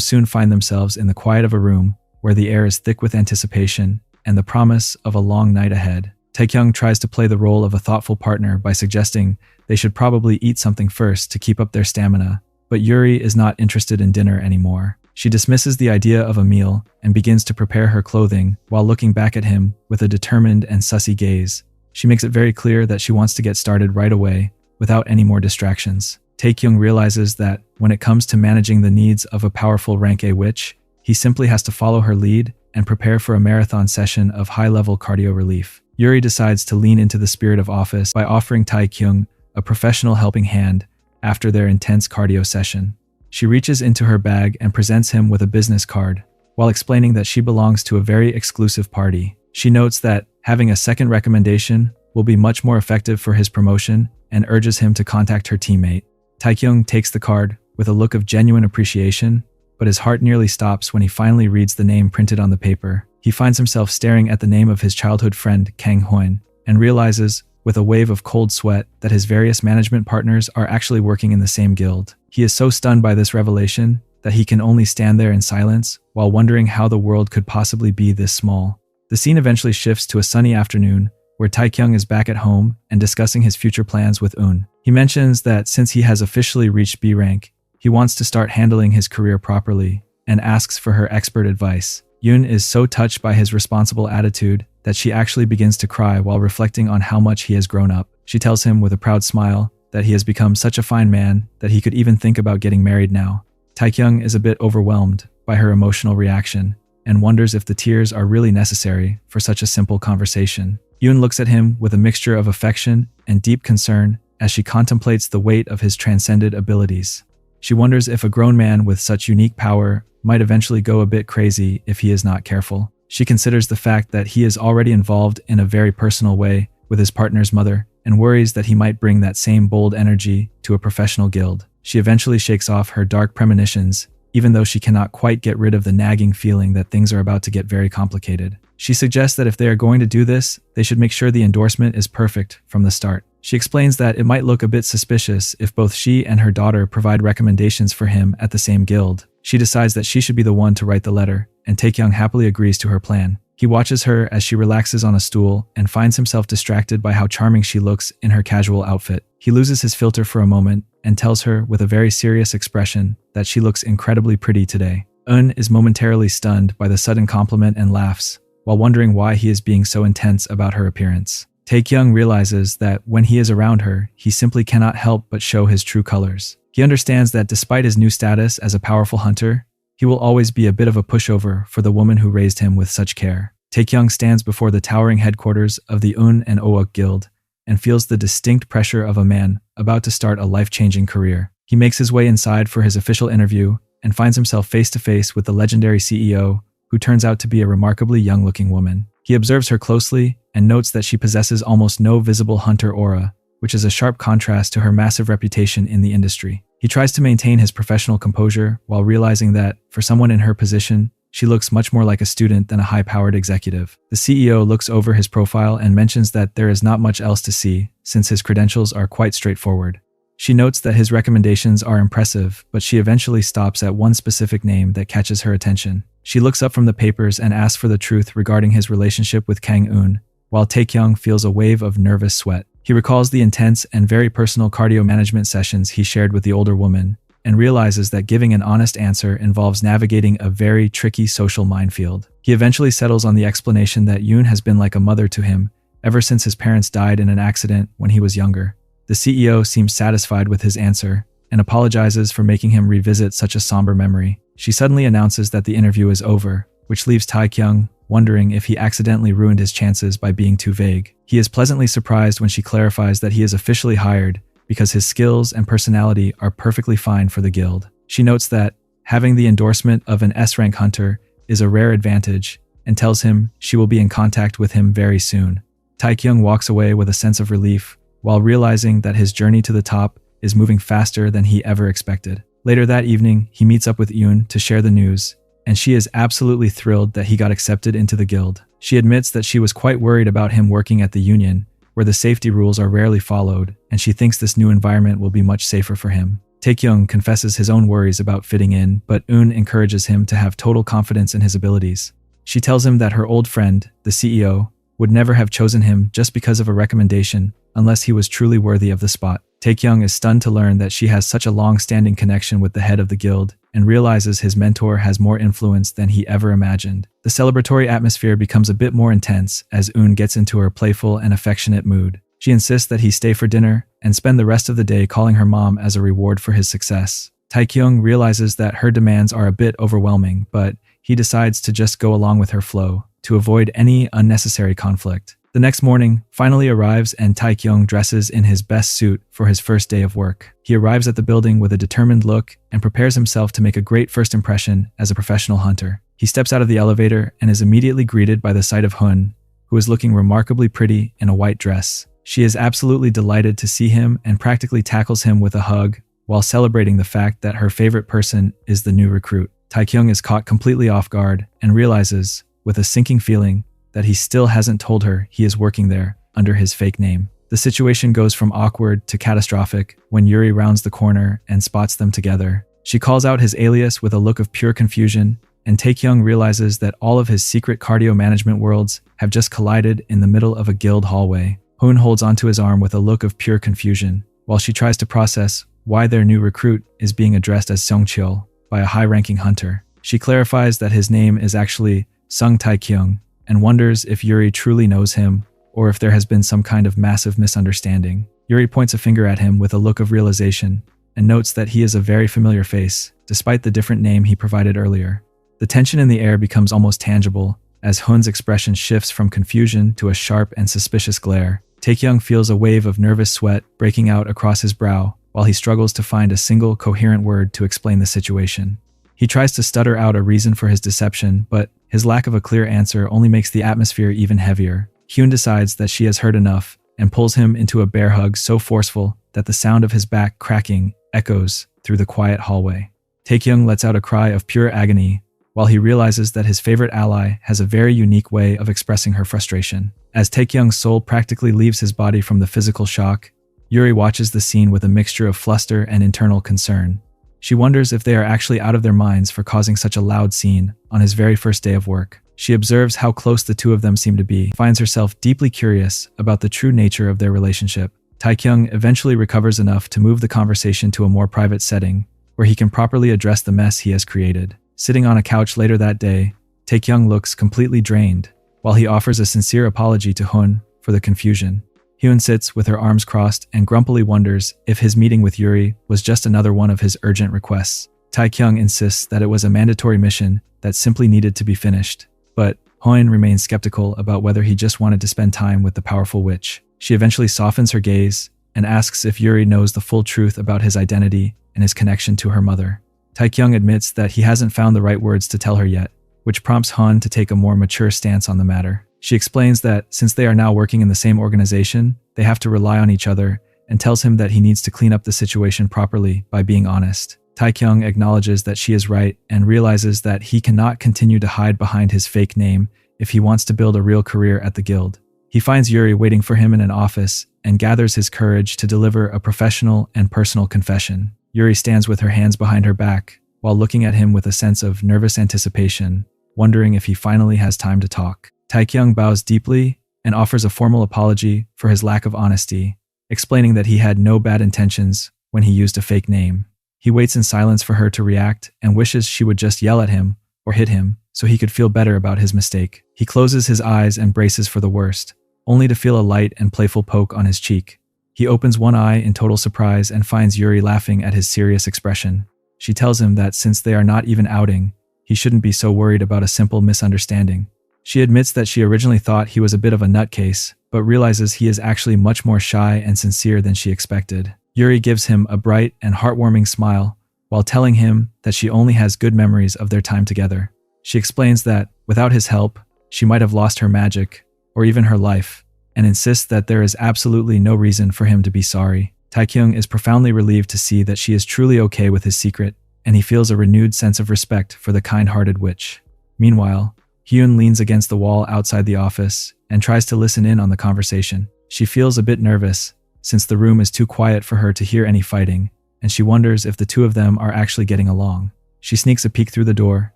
soon find themselves in the quiet of a room where the air is thick with anticipation and the promise of a long night ahead. Taekyung tries to play the role of a thoughtful partner by suggesting they should probably eat something first to keep up their stamina, but Yuri is not interested in dinner anymore. She dismisses the idea of a meal and begins to prepare her clothing while looking back at him with a determined and sussy gaze. She makes it very clear that she wants to get started right away without any more distractions. Taekyung realizes that when it comes to managing the needs of a powerful rank A witch, he simply has to follow her lead and prepare for a marathon session of high-level cardio relief. Yuri decides to lean into the spirit of office by offering Taekyung a professional helping hand after their intense cardio session. She reaches into her bag and presents him with a business card, while explaining that she belongs to a very exclusive party. She notes that having a second recommendation will be much more effective for his promotion and urges him to contact her teammate. Taekyung takes the card with a look of genuine appreciation, but his heart nearly stops when he finally reads the name printed on the paper. He finds himself staring at the name of his childhood friend Kang Hoon and realizes, with a wave of cold sweat, that his various management partners are actually working in the same guild. He is so stunned by this revelation that he can only stand there in silence while wondering how the world could possibly be this small. The scene eventually shifts to a sunny afternoon where Taekyung is back at home and discussing his future plans with Eun. He mentions that since he has officially reached B rank, he wants to start handling his career properly and asks for her expert advice. Eun is so touched by his responsible attitude that she actually begins to cry while reflecting on how much he has grown up. She tells him with a proud smile that he has become such a fine man that he could even think about getting married now. Taekyung is a bit overwhelmed by her emotional reaction and wonders if the tears are really necessary for such a simple conversation. Eun looks at him with a mixture of affection and deep concern as she contemplates the weight of his transcended abilities. She wonders if a grown man with such unique power might eventually go a bit crazy if he is not careful. She considers the fact that he is already involved in a very personal way with his partner's mother and worries that he might bring that same bold energy to a professional guild. She eventually shakes off her dark premonitions, even though she cannot quite get rid of the nagging feeling that things are about to get very complicated. She suggests that if they are going to do this, they should make sure the endorsement is perfect from the start. She explains that it might look a bit suspicious if both she and her daughter provide recommendations for him at the same guild. She decides that she should be the one to write the letter, and Taekyung happily agrees to her plan. He watches her as she relaxes on a stool and finds himself distracted by how charming she looks in her casual outfit. He loses his filter for a moment and tells her with a very serious expression that she looks incredibly pretty today. Eun is momentarily stunned by the sudden compliment and laughs, while wondering why he is being so intense about her appearance. Taekyung realizes that when he is around her, he simply cannot help but show his true colors. He understands that despite his new status as a powerful hunter, he will always be a bit of a pushover for the woman who raised him with such care. Taekyung stands before the towering headquarters of the Eun and Oak Guild and feels the distinct pressure of a man about to start a life-changing career. He makes his way inside for his official interview and finds himself face-to-face with the legendary CEO, who turns out to be a remarkably young-looking woman. He observes her closely and notes that she possesses almost no visible hunter aura, which is a sharp contrast to her massive reputation in the industry. He tries to maintain his professional composure while realizing that, for someone in her position, she looks much more like a student than a high-powered executive. The CEO looks over his profile and mentions that there is not much else to see, since his credentials are quite straightforward. She notes that his recommendations are impressive, but she eventually stops at one specific name that catches her attention. She looks up from the papers and asks for the truth regarding his relationship with Kang Eun, while Taekyung feels a wave of nervous sweat. He recalls the intense and very personal cardio management sessions he shared with the older woman, and realizes that giving an honest answer involves navigating a very tricky social minefield. He eventually settles on the explanation that Yoon has been like a mother to him ever since his parents died in an accident when he was younger. The CEO seems satisfied with his answer and apologizes for making him revisit such a somber memory. She suddenly announces that the interview is over, which leaves Taekyung wondering if he accidentally ruined his chances by being too vague. He is pleasantly surprised when she clarifies that he is officially hired because his skills and personality are perfectly fine for the guild. She notes that having the endorsement of an S-rank hunter is a rare advantage and tells him she will be in contact with him very soon. Taekyung walks away with a sense of relief while realizing that his journey to the top is moving faster than he ever expected. Later that evening, he meets up with Yoon to share the news, and she is absolutely thrilled that he got accepted into the guild. She admits that she was quite worried about him working at the union, where the safety rules are rarely followed, and she thinks this new environment will be much safer for him. Taekyung confesses his own worries about fitting in, but Eun encourages him to have total confidence in his abilities. She tells him that her old friend, the CEO, would never have chosen him just because of a recommendation unless he was truly worthy of the spot. Taekyung is stunned to learn that she has such a long-standing connection with the head of the guild and realizes his mentor has more influence than he ever imagined. The celebratory atmosphere becomes a bit more intense as Eun gets into her playful and affectionate mood. She insists that he stay for dinner and spend the rest of the day calling her mom as a reward for his success. Taekyung realizes that her demands are a bit overwhelming, but he decides to just go along with her flow to avoid any unnecessary conflict. The next morning finally arrives and Taekyung dresses in his best suit for his first day of work. He arrives at the building with a determined look and prepares himself to make a great first impression as a professional hunter. He steps out of the elevator and is immediately greeted by the sight of Hun, who is looking remarkably pretty in a white dress. She is absolutely delighted to see him and practically tackles him with a hug while celebrating the fact that her favorite person is the new recruit. Taekyung is caught completely off guard and realizes, with a sinking feeling, that he still hasn't told her he is working there under his fake name. The situation goes from awkward to catastrophic when Yuri rounds the corner and spots them together. She calls out his alias with a look of pure confusion, and Taekyung realizes that all of his secret cardio management worlds have just collided in the middle of a guild hallway. Hoon holds onto his arm with a look of pure confusion, while she tries to process why their new recruit is being addressed as Seongcheol by a high-ranking hunter. She clarifies that his name is actually Sung Taekyung, and wonders if Yuri truly knows him or if there has been some kind of massive misunderstanding. Yuri points a finger at him with a look of realization and notes that he is a very familiar face, despite the different name he provided earlier. The tension in the air becomes almost tangible as Hun's expression shifts from confusion to a sharp and suspicious glare. Taekyung feels a wave of nervous sweat breaking out across his brow while he struggles to find a single coherent word to explain the situation. He tries to stutter out a reason for his deception, but his lack of a clear answer only makes the atmosphere even heavier. Hyun decides that she has heard enough and pulls him into a bear hug so forceful that the sound of his back cracking echoes through the quiet hallway. Taekyung lets out a cry of pure agony while he realizes that his favorite ally has a very unique way of expressing her frustration. As Taekyung's soul practically leaves his body from the physical shock, Yuri watches the scene with a mixture of fluster and internal concern. She wonders if they are actually out of their minds for causing such a loud scene on his very first day of work. She observes how close the two of them seem to be, finds herself deeply curious about the true nature of their relationship. Taekyung eventually recovers enough to move the conversation to a more private setting, where he can properly address the mess he has created. Sitting on a couch later that day, Taekyung looks completely drained, while he offers a sincere apology to Hun for the confusion. Hyun sits with her arms crossed and grumpily wonders if his meeting with Yuri was just another one of his urgent requests. Taekyung insists that it was a mandatory mission that simply needed to be finished, but Hyun remains skeptical about whether he just wanted to spend time with the powerful witch. She eventually softens her gaze and asks if Yuri knows the full truth about his identity and his connection to her mother. Taekyung admits that he hasn't found the right words to tell her yet, which prompts Han to take a more mature stance on the matter. She explains that since they are now working in the same organization, they have to rely on each other, and tells him that he needs to clean up the situation properly by being honest. Taekyung acknowledges that she is right and realizes that he cannot continue to hide behind his fake name if he wants to build a real career at the guild. He finds Yuri waiting for him in an office and gathers his courage to deliver a professional and personal confession. Yuri stands with her hands behind her back while looking at him with a sense of nervous anticipation, wondering if he finally has time to talk. Taekyung bows deeply and offers a formal apology for his lack of honesty, explaining that he had no bad intentions when he used a fake name. He waits in silence for her to react and wishes she would just yell at him or hit him so he could feel better about his mistake. He closes his eyes and braces for the worst, only to feel a light and playful poke on his cheek. He opens one eye in total surprise and finds Yuri laughing at his serious expression. She tells him that since they are not even outing, he shouldn't be so worried about a simple misunderstanding. She admits that she originally thought he was a bit of a nutcase, but realizes he is actually much more shy and sincere than she expected. Yuri gives him a bright and heartwarming smile while telling him that she only has good memories of their time together. She explains that, without his help, she might have lost her magic, or even her life, and insists that there is absolutely no reason for him to be sorry. Taekyung is profoundly relieved to see that she is truly okay with his secret, and he feels a renewed sense of respect for the kind-hearted witch. Meanwhile, Hyun leans against the wall outside the office and tries to listen in on the conversation. She feels a bit nervous, since the room is too quiet for her to hear any fighting, and she wonders if the two of them are actually getting along. She sneaks a peek through the door,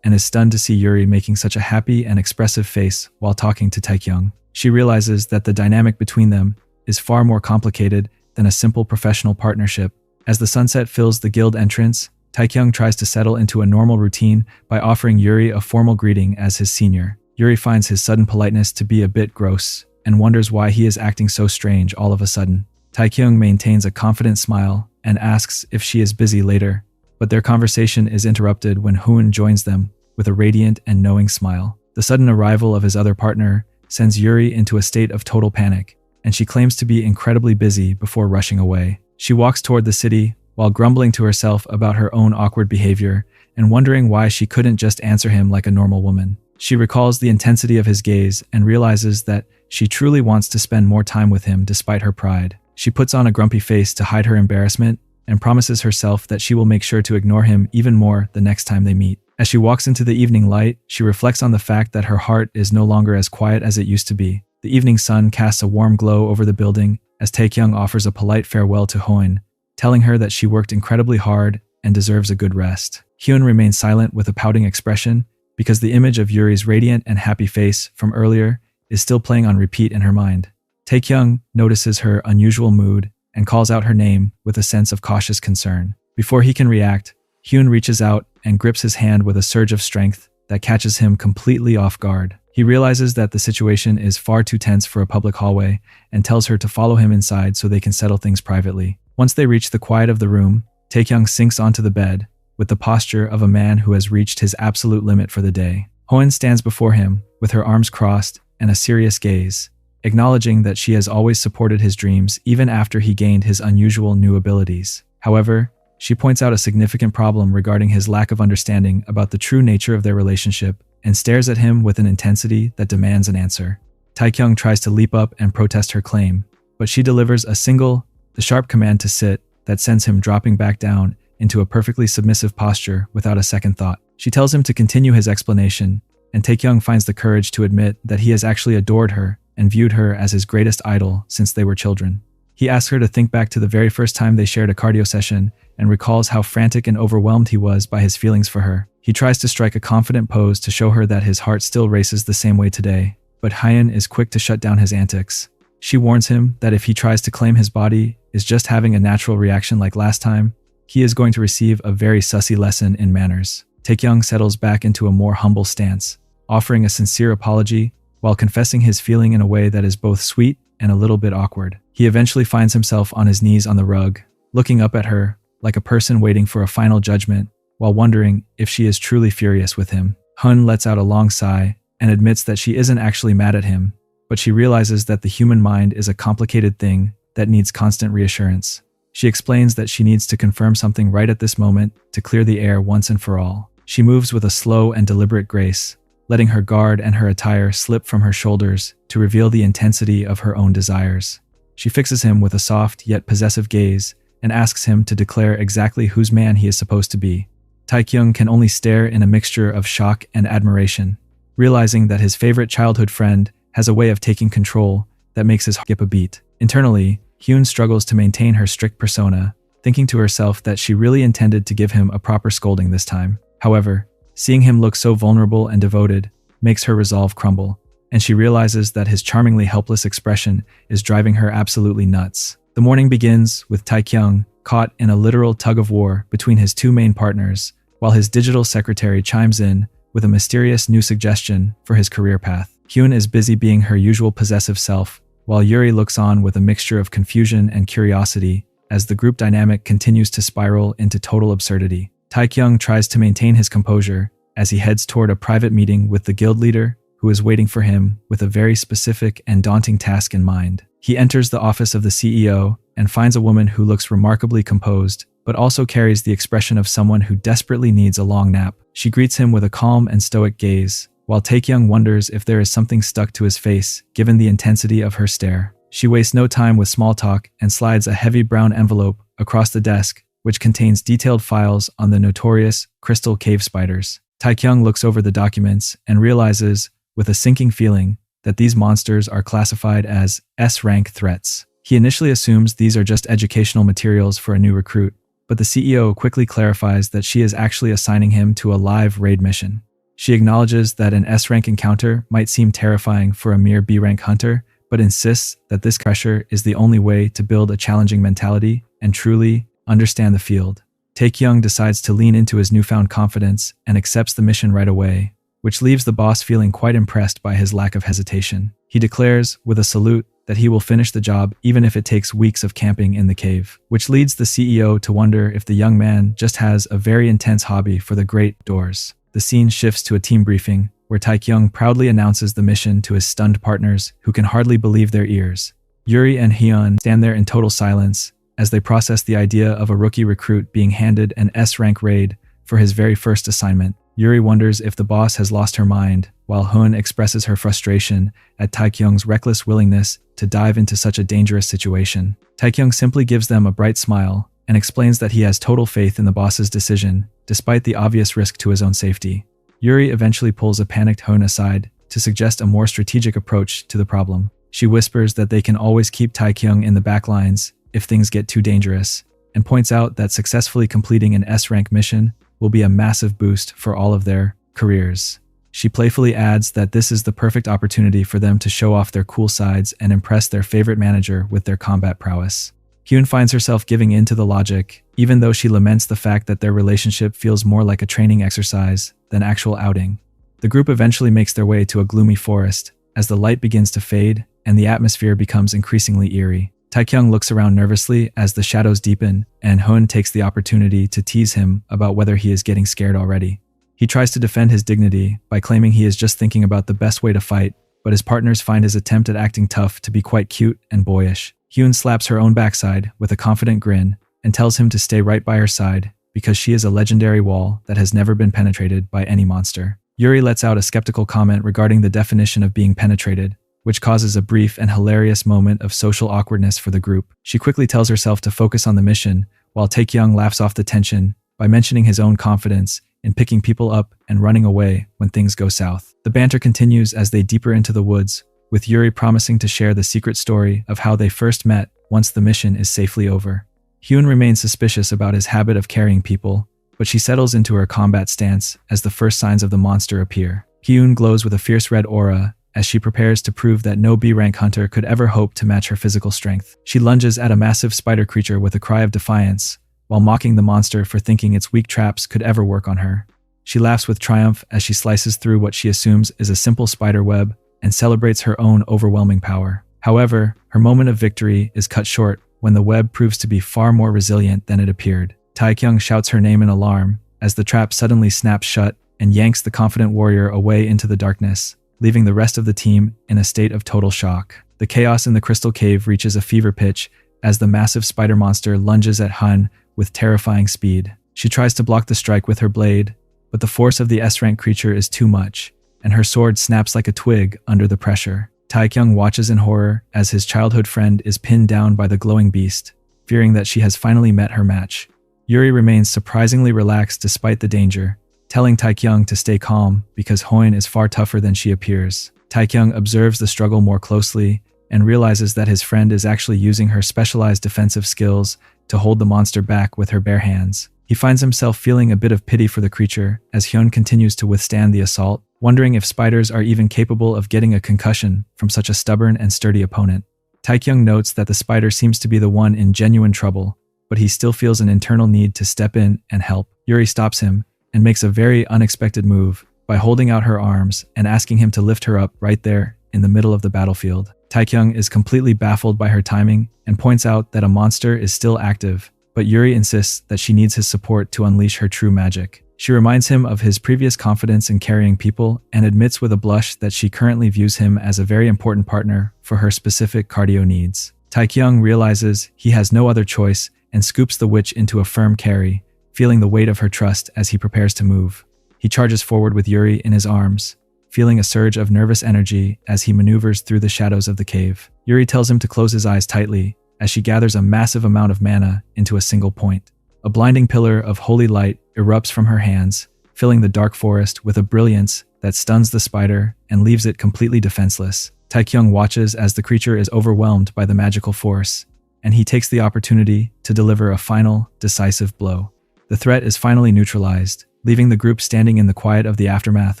and is stunned to see Yuri making such a happy and expressive face while talking to Taekyung. She realizes that the dynamic between them is far more complicated than a simple professional partnership. As the sunset fills the guild entrance, Taekyung tries to settle into a normal routine by offering Yuri a formal greeting as his senior. Yuri finds his sudden politeness to be a bit gross, and wonders why he is acting so strange all of a sudden. Taekyung maintains a confident smile and asks if she is busy later, but their conversation is interrupted when Hoon joins them with a radiant and knowing smile. The sudden arrival of his other partner sends Yuri into a state of total panic, and she claims to be incredibly busy before rushing away. She walks toward the city while grumbling to herself about her own awkward behavior and wondering why she couldn't just answer him like a normal woman. She recalls the intensity of his gaze and realizes that she truly wants to spend more time with him despite her pride. She puts on a grumpy face to hide her embarrassment and promises herself that she will make sure to ignore him even more the next time they meet. As she walks into the evening light, she reflects on the fact that her heart is no longer as quiet as it used to be. The evening sun casts a warm glow over the building as Taekyung offers a polite farewell to Hoon, telling her that she worked incredibly hard and deserves a good rest. Hyun remains silent with a pouting expression because the image of Yuri's radiant and happy face from earlier is still playing on repeat in her mind. Taekyung notices her unusual mood and calls out her name with a sense of cautious concern. Before he can react, Hyun reaches out and grips his hand with a surge of strength that catches him completely off guard. He realizes that the situation is far too tense for a public hallway and tells her to follow him inside so they can settle things privately. Once they reach the quiet of the room, Taekyung sinks onto the bed with the posture of a man who has reached his absolute limit for the day. Hoen stands before him with her arms crossed and a serious gaze, acknowledging that she has always supported his dreams even after he gained his unusual new abilities. However, she points out a significant problem regarding his lack of understanding about the true nature of their relationship and stares at him with an intensity that demands an answer. Taekyung tries to leap up and protest her claim, but she delivers the sharp command to sit that sends him dropping back down into a perfectly submissive posture without a second thought. She tells him to continue his explanation, and Taekyung finds the courage to admit that he has actually adored her and viewed her as his greatest idol since they were children. He asks her to think back to the very first time they shared a cardio session and recalls how frantic and overwhelmed he was by his feelings for her. He tries to strike a confident pose to show her that his heart still races the same way today, but Hyun is quick to shut down his antics. She warns him that if he tries to claim his body is just having a natural reaction like last time, he is going to receive a very sussy lesson in manners. Taekyung settles back into a more humble stance, offering a sincere apology while confessing his feeling in a way that is both sweet and a little bit awkward. He eventually finds himself on his knees on the rug, looking up at her like a person waiting for a final judgment while wondering if she is truly furious with him. Hun lets out a long sigh and admits that she isn't actually mad at him, but she realizes that the human mind is a complicated thing that needs constant reassurance. She explains that she needs to confirm something right at this moment to clear the air once and for all. She moves with a slow and deliberate grace, letting her guard and her attire slip from her shoulders to reveal the intensity of her own desires. She fixes him with a soft yet possessive gaze and asks him to declare exactly whose man he is supposed to be. Taekyung can only stare in a mixture of shock and admiration, realizing that his favorite childhood friend has a way of taking control that makes his heart skip a beat. Internally, Hyun struggles to maintain her strict persona, thinking to herself that she really intended to give him a proper scolding this time. However, seeing him look so vulnerable and devoted makes her resolve crumble, and she realizes that his charmingly helpless expression is driving her absolutely nuts. The morning begins with Taekyung caught in a literal tug-of-war between his two main partners, while his digital secretary chimes in with a mysterious new suggestion for his career path. Hyun is busy being her usual possessive self, while Yuri looks on with a mixture of confusion and curiosity as the group dynamic continues to spiral into total absurdity. Taekyung tries to maintain his composure as he heads toward a private meeting with the guild leader, who is waiting for him with a very specific and daunting task in mind. He enters the office of the CEO and finds a woman who looks remarkably composed, but also carries the expression of someone who desperately needs a long nap. She greets him with a calm and stoic gaze, while Taekyung wonders if there is something stuck to his face, given the intensity of her stare. She wastes no time with small talk and slides a heavy brown envelope across the desk, which contains detailed files on the notorious crystal cave spiders. Taekyung looks over the documents and realizes, with a sinking feeling, that these monsters are classified as S-rank threats. He initially assumes these are just educational materials for a new recruit, but the CEO quickly clarifies that she is actually assigning him to a live raid mission. She acknowledges that an S-rank encounter might seem terrifying for a mere B-rank hunter, but insists that this pressure is the only way to build a challenging mentality and truly understand the field. Taekyung decides to lean into his newfound confidence and accepts the mission right away, which leaves the boss feeling quite impressed by his lack of hesitation. He declares, with a salute, that he will finish the job even if it takes weeks of camping in the cave, which leads the CEO to wonder if the young man just has a very intense hobby for the great doors. The scene shifts to a team briefing, where Taekyung proudly announces the mission to his stunned partners, who can hardly believe their ears. Yuri and Hyun stand there in total silence as they process the idea of a rookie recruit being handed an S-rank raid for his very first assignment. Yuri wonders if the boss has lost her mind, while Hyun expresses her frustration at Taekyung's reckless willingness to dive into such a dangerous situation. Taekyung simply gives them a bright smile and explains that he has total faith in the boss's decision, despite the obvious risk to his own safety. Yuri eventually pulls a panicked Hyun aside to suggest a more strategic approach to the problem. She whispers that they can always keep Taekyung in the backlines if things get too dangerous, and points out that successfully completing an S-rank mission will be a massive boost for all of their careers. She playfully adds that this is the perfect opportunity for them to show off their cool sides and impress their favorite manager with their combat prowess. Hyun finds herself giving in to the logic, even though she laments the fact that their relationship feels more like a training exercise than actual outing. The group eventually makes their way to a gloomy forest as the light begins to fade and the atmosphere becomes increasingly eerie. Taekyung looks around nervously as the shadows deepen, and Hyun takes the opportunity to tease him about whether he is getting scared already. He tries to defend his dignity by claiming he is just thinking about the best way to fight, but his partners find his attempt at acting tough to be quite cute and boyish. Hyun slaps her own backside with a confident grin and tells him to stay right by her side because she is a legendary wall that has never been penetrated by any monster. Yuri lets out a skeptical comment regarding the definition of being penetrated, which causes a brief and hilarious moment of social awkwardness for the group. She quickly tells herself to focus on the mission, while Taekyung laughs off the tension by mentioning his own confidence in picking people up and running away when things go south. The banter continues as they deeper into the woods, with Yuri promising to share the secret story of how they first met once the mission is safely over. Hyun remains suspicious about his habit of carrying people, but she settles into her combat stance as the first signs of the monster appear. Hyun glows with a fierce red aura as she prepares to prove that no B-rank hunter could ever hope to match her physical strength. She lunges at a massive spider creature with a cry of defiance, while mocking the monster for thinking its weak traps could ever work on her. She laughs with triumph as she slices through what she assumes is a simple spider web and celebrates her own overwhelming power. However, her moment of victory is cut short when the web proves to be far more resilient than it appeared. Taekyung shouts her name in alarm as the trap suddenly snaps shut and yanks the confident warrior away into the darkness, leaving the rest of the team in a state of total shock. The chaos in the crystal cave reaches a fever pitch as the massive spider monster lunges at Hyun with terrifying speed. She tries to block the strike with her blade, but the force of the S-rank creature is too much, and her sword snaps like a twig under the pressure. Taekyung watches in horror as his childhood friend is pinned down by the glowing beast, fearing that she has finally met her match. Yuri remains surprisingly relaxed despite the danger, telling Taekyung to stay calm because Hyun is far tougher than she appears. Taekyung observes the struggle more closely and realizes that his friend is actually using her specialized defensive skills to hold the monster back with her bare hands. He finds himself feeling a bit of pity for the creature as Hyun continues to withstand the assault, wondering if spiders are even capable of getting a concussion from such a stubborn and sturdy opponent. Taekyung notes that the spider seems to be the one in genuine trouble, but he still feels an internal need to step in and help. Yuri stops him and makes a very unexpected move by holding out her arms and asking him to lift her up right there in the middle of the battlefield. Taekyung is completely baffled by her timing and points out that a monster is still active, but Yuri insists that she needs his support to unleash her true magic. She reminds him of his previous confidence in carrying people and admits with a blush that she currently views him as a very important partner for her specific cardio needs. Taekyung realizes he has no other choice and scoops the witch into a firm carry, feeling the weight of her trust as he prepares to move. He charges forward with Yuri in his arms, feeling a surge of nervous energy as he maneuvers through the shadows of the cave. Yuri tells him to close his eyes tightly as she gathers a massive amount of mana into a single point. A blinding pillar of holy light erupts from her hands, filling the dark forest with a brilliance that stuns the spider and leaves it completely defenseless. Taekyung watches as the creature is overwhelmed by the magical force, and he takes the opportunity to deliver a final, decisive blow. The threat is finally neutralized, leaving the group standing in the quiet of the aftermath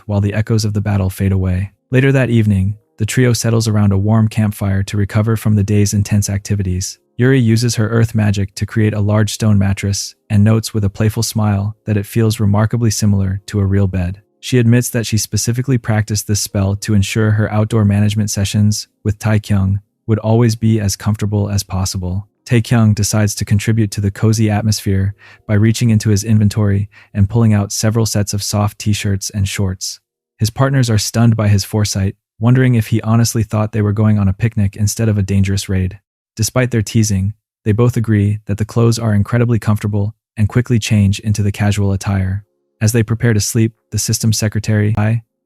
while the echoes of the battle fade away. Later that evening, the trio settles around a warm campfire to recover from the day's intense activities. Yuri uses her earth magic to create a large stone mattress and notes with a playful smile that it feels remarkably similar to a real bed. She admits that she specifically practiced this spell to ensure her outdoor management sessions with Taekyung would always be as comfortable as possible. Taekyung decides to contribute to the cozy atmosphere by reaching into his inventory and pulling out several sets of soft t-shirts and shorts. His partners are stunned by his foresight, wondering if he honestly thought they were going on a picnic instead of a dangerous raid. Despite their teasing, they both agree that the clothes are incredibly comfortable and quickly change into the casual attire. As they prepare to sleep, the system secretary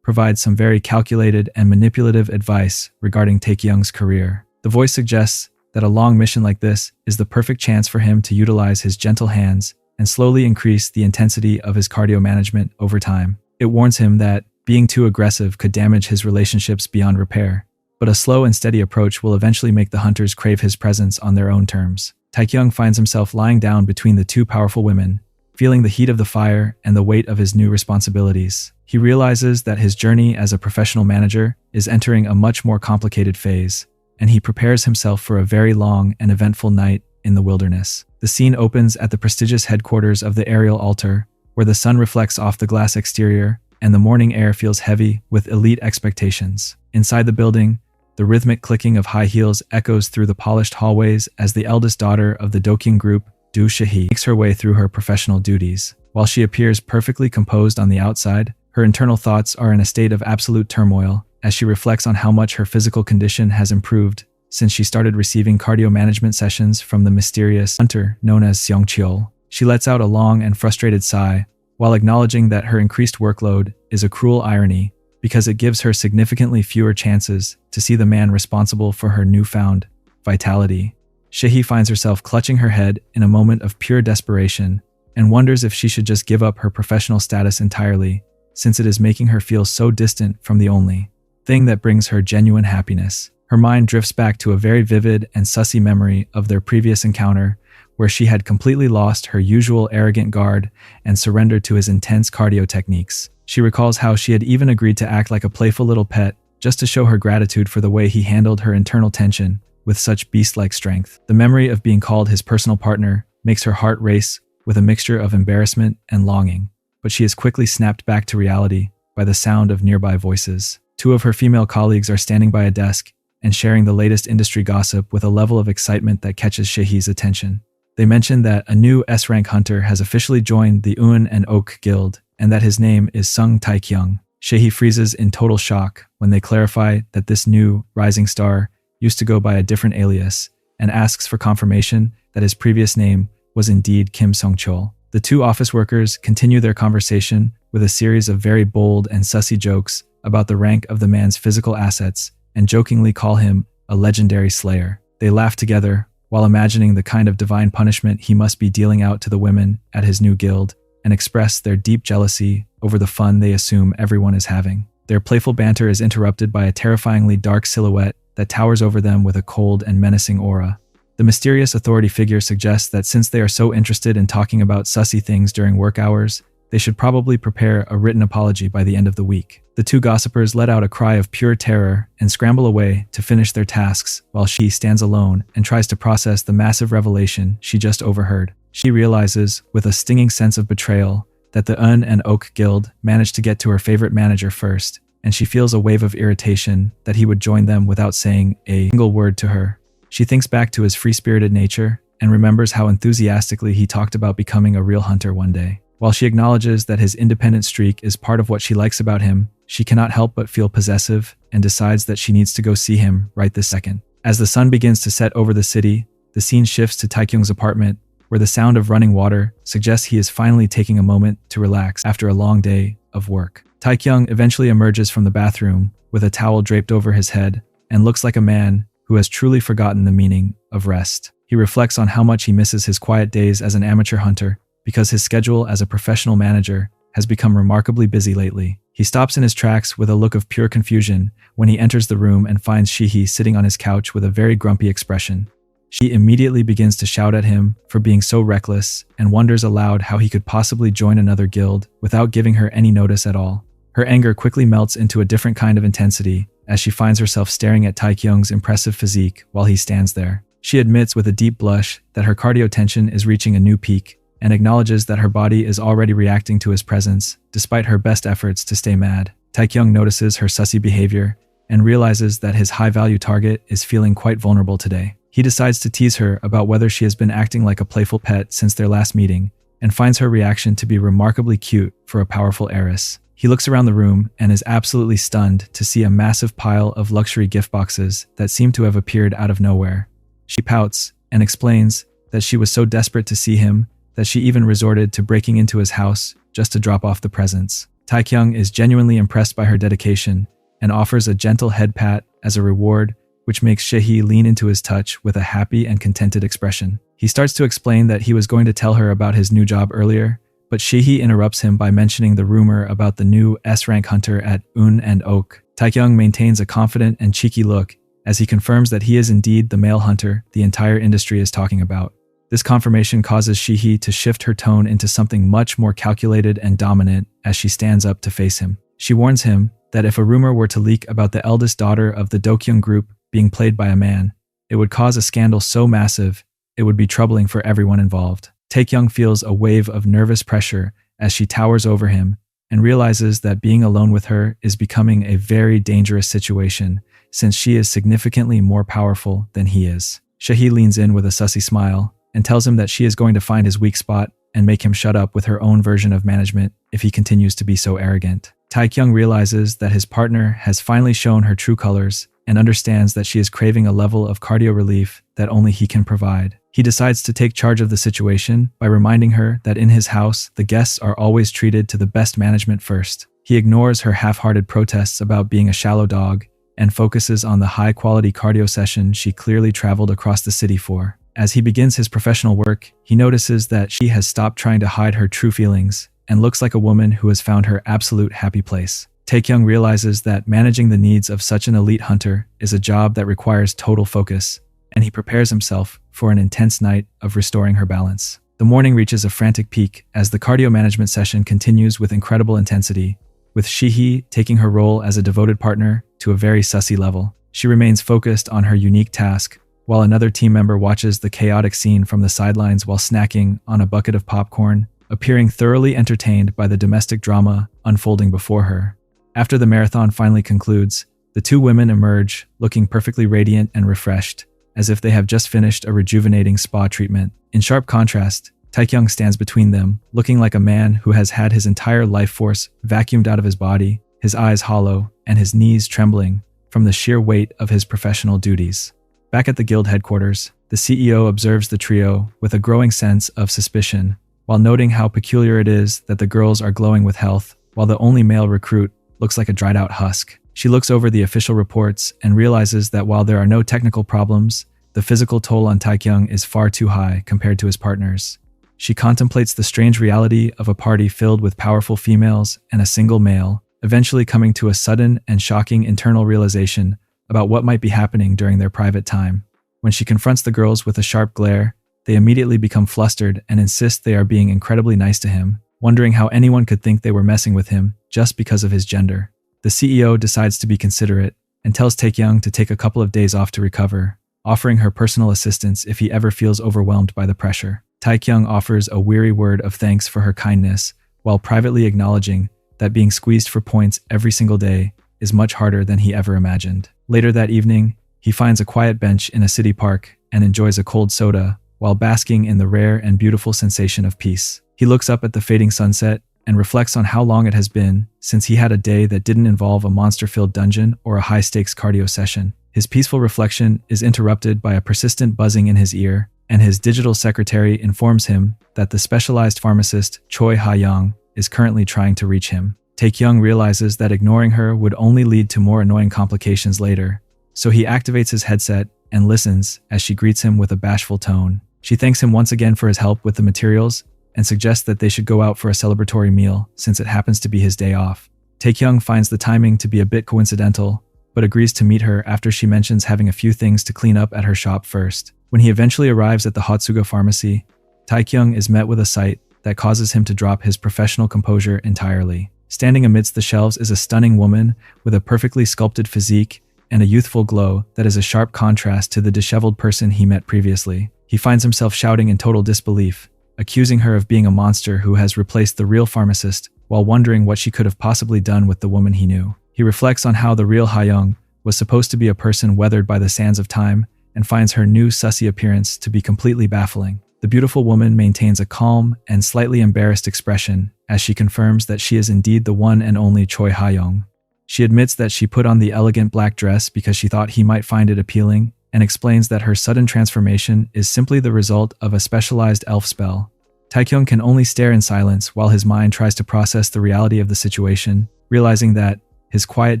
provides some very calculated and manipulative advice regarding Taekyung's career. The voice suggests that a long mission like this is the perfect chance for him to utilize his gentle hands and slowly increase the intensity of his cardio management over time. It warns him that being too aggressive could damage his relationships beyond repair, but a slow and steady approach will eventually make the hunters crave his presence on their own terms. Taekyung finds himself lying down between the two powerful women, feeling the heat of the fire and the weight of his new responsibilities. He realizes that his journey as a professional manager is entering a much more complicated phase, and he prepares himself for a very long and eventful night in the wilderness. The scene opens at the prestigious headquarters of the aerial altar, where the sun reflects off the glass exterior and the morning air feels heavy with elite expectations. Inside the building, the rhythmic clicking of high heels echoes through the polished hallways as the eldest daughter of the Dokyung group, Do Shahi, makes her way through her professional duties. While she appears perfectly composed on the outside, her internal thoughts are in a state of absolute turmoil as she reflects on how much her physical condition has improved since she started receiving cardio management sessions from the mysterious hunter known as Seongcheol. She lets out a long and frustrated sigh while acknowledging that her increased workload is a cruel irony because it gives her significantly fewer chances to see the man responsible for her newfound vitality. Shahi finds herself clutching her head in a moment of pure desperation and wonders if she should just give up her professional status entirely, since it is making her feel so distant from the only thing that brings her genuine happiness. Her mind drifts back to a very vivid and sussy memory of their previous encounter, where she had completely lost her usual arrogant guard and surrendered to his intense cardio techniques. She recalls how she had even agreed to act like a playful little pet just to show her gratitude for the way he handled her internal tension with such beast-like strength. The memory of being called his personal partner makes her heart race with a mixture of embarrassment and longing, but she is quickly snapped back to reality by the sound of nearby voices. Two of her female colleagues are standing by a desk and sharing the latest industry gossip with a level of excitement that catches Shahi's attention. They mention that a new S-rank hunter has officially joined the Un and Oak Guild, and that his name is Sung Taekyung. Shahi freezes in total shock when they clarify that this new rising star used to go by a different alias, and asks for confirmation that his previous name was indeed Kim Sung-chol. The two office workers continue their conversation with a series of very bold and sussy jokes about the rank of the man's physical assets and jokingly call him a legendary slayer. They laugh together while imagining the kind of divine punishment he must be dealing out to the women at his new guild, and express their deep jealousy over the fun they assume everyone is having. Their playful banter is interrupted by a terrifyingly dark silhouette that towers over them with a cold and menacing aura. The mysterious authority figure suggests that since they are so interested in talking about sussy things during work hours, they should probably prepare a written apology by the end of the week. The two gossipers let out a cry of pure terror and scramble away to finish their tasks while she stands alone and tries to process the massive revelation she just overheard. She realizes, with a stinging sense of betrayal, that the Un and Oak Guild managed to get to her favorite manager first, and she feels a wave of irritation that he would join them without saying a single word to her. She thinks back to his free-spirited nature and remembers how enthusiastically he talked about becoming a real hunter one day. While she acknowledges that his independent streak is part of what she likes about him, she cannot help but feel possessive and decides that she needs to go see him right this second. As the sun begins to set over the city, the scene shifts to Taekyung's apartment, where the sound of running water suggests he is finally taking a moment to relax after a long day of work. Taekyung eventually emerges from the bathroom with a towel draped over his head and looks like a man who has truly forgotten the meaning of rest. He reflects on how much he misses his quiet days as an amateur hunter because his schedule as a professional manager has become remarkably busy lately. He stops in his tracks with a look of pure confusion when he enters the room and finds Shihee sitting on his couch with a very grumpy expression. She immediately begins to shout at him for being so reckless and wonders aloud how he could possibly join another guild without giving her any notice at all. Her anger quickly melts into a different kind of intensity as she finds herself staring at Taekyung's impressive physique while he stands there. She admits with a deep blush that her cardio tension is reaching a new peak and acknowledges that her body is already reacting to his presence despite her best efforts to stay mad. Taekyung notices her sussy behavior and realizes that his high-value target is feeling quite vulnerable today. He decides to tease her about whether she has been acting like a playful pet since their last meeting and finds her reaction to be remarkably cute for a powerful heiress. He looks around the room and is absolutely stunned to see a massive pile of luxury gift boxes that seem to have appeared out of nowhere. She pouts and explains that she was so desperate to see him that she even resorted to breaking into his house just to drop off the presents. Taekyung is genuinely impressed by her dedication and offers a gentle head pat as a reward, which makes Shihee lean into his touch with a happy and contented expression. He starts to explain that he was going to tell her about his new job earlier, but Shihee interrupts him by mentioning the rumor about the new S-rank hunter at Un and Oak. Taekyung maintains a confident and cheeky look as he confirms that he is indeed the male hunter the entire industry is talking about. This confirmation causes Shihee to shift her tone into something much more calculated and dominant as she stands up to face him. She warns him that if a rumor were to leak about the eldest daughter of the Dokyung group being played by a man, it would cause a scandal so massive it would be troubling for everyone involved. Taekyung feels a wave of nervous pressure as she towers over him and realizes that being alone with her is becoming a very dangerous situation since she is significantly more powerful than he is. Shihee leans in with a sussy smile and tells him that she is going to find his weak spot and make him shut up with her own version of management if he continues to be so arrogant. Taekyung realizes that his partner has finally shown her true colors and understands that she is craving a level of cardio relief that only he can provide. He decides to take charge of the situation by reminding her that in his house, the guests are always treated to the best management first. He ignores her half-hearted protests about being a shallow dog and focuses on the high-quality cardio session she clearly traveled across the city for. As he begins his professional work, he notices that she has stopped trying to hide her true feelings and looks like a woman who has found her absolute happy place. Taekyung realizes that managing the needs of such an elite hunter is a job that requires total focus, and he prepares himself for an intense night of restoring her balance. The morning reaches a frantic peak as the cardio management session continues with incredible intensity, with Shihee taking her role as a devoted partner to a very sussy level. She remains focused on her unique task, while another team member watches the chaotic scene from the sidelines while snacking on a bucket of popcorn, appearing thoroughly entertained by the domestic drama unfolding before her. After the marathon finally concludes, the two women emerge looking perfectly radiant and refreshed, as if they have just finished a rejuvenating spa treatment. In sharp contrast, Taekyung stands between them, looking like a man who has had his entire life force vacuumed out of his body, his eyes hollow, and his knees trembling from the sheer weight of his professional duties. Back at the guild headquarters, the CEO observes the trio with a growing sense of suspicion, while noting how peculiar it is that the girls are glowing with health, while the only male recruit looks like a dried-out husk. She looks over the official reports and realizes that while there are no technical problems, the physical toll on Taekyung is far too high compared to his partners. She contemplates the strange reality of a party filled with powerful females and a single male, eventually coming to a sudden and shocking internal realization about what might be happening during their private time. When she confronts the girls with a sharp glare, they immediately become flustered and insist they are being incredibly nice to him, wondering how anyone could think they were messing with him just because of his gender. The CEO decides to be considerate and tells Taekyung to take a couple of days off to recover, offering her personal assistance if he ever feels overwhelmed by the pressure. Taekyung offers a weary word of thanks for her kindness, while privately acknowledging that being squeezed for points every single day is much harder than he ever imagined. Later that evening, he finds a quiet bench in a city park and enjoys a cold soda while basking in the rare and beautiful sensation of peace. He looks up at the fading sunset and reflects on how long it has been since he had a day that didn't involve a monster-filled dungeon or a high-stakes cardio session. His peaceful reflection is interrupted by a persistent buzzing in his ear, and his digital secretary informs him that the specialized pharmacist Choi Ha-young is currently trying to reach him. Tae-kyung realizes that ignoring her would only lead to more annoying complications later, so he activates his headset and listens as she greets him with a bashful tone. She thanks him once again for his help with the materials and suggests that they should go out for a celebratory meal since it happens to be his day off. Tae-kyung finds the timing to be a bit coincidental, but agrees to meet her after she mentions having a few things to clean up at her shop first. When he eventually arrives at the Hotsuga pharmacy, Tae-kyung is met with a sight that causes him to drop his professional composure entirely. Standing amidst the shelves is a stunning woman with a perfectly sculpted physique and a youthful glow that is a sharp contrast to the disheveled person he met previously. He finds himself shouting in total disbelief, accusing her of being a monster who has replaced the real pharmacist, while wondering what she could have possibly done with the woman he knew. He reflects on how the real Ha-young was supposed to be a person weathered by the sands of time and finds her new sussy appearance to be completely baffling. The beautiful woman maintains a calm and slightly embarrassed expression as she confirms that she is indeed the one and only Choi Ha-young. She admits that she put on the elegant black dress because she thought he might find it appealing, and explains that her sudden transformation is simply the result of a specialized elf spell. Tae-kyung can only stare in silence while his mind tries to process the reality of the situation, realizing that his quiet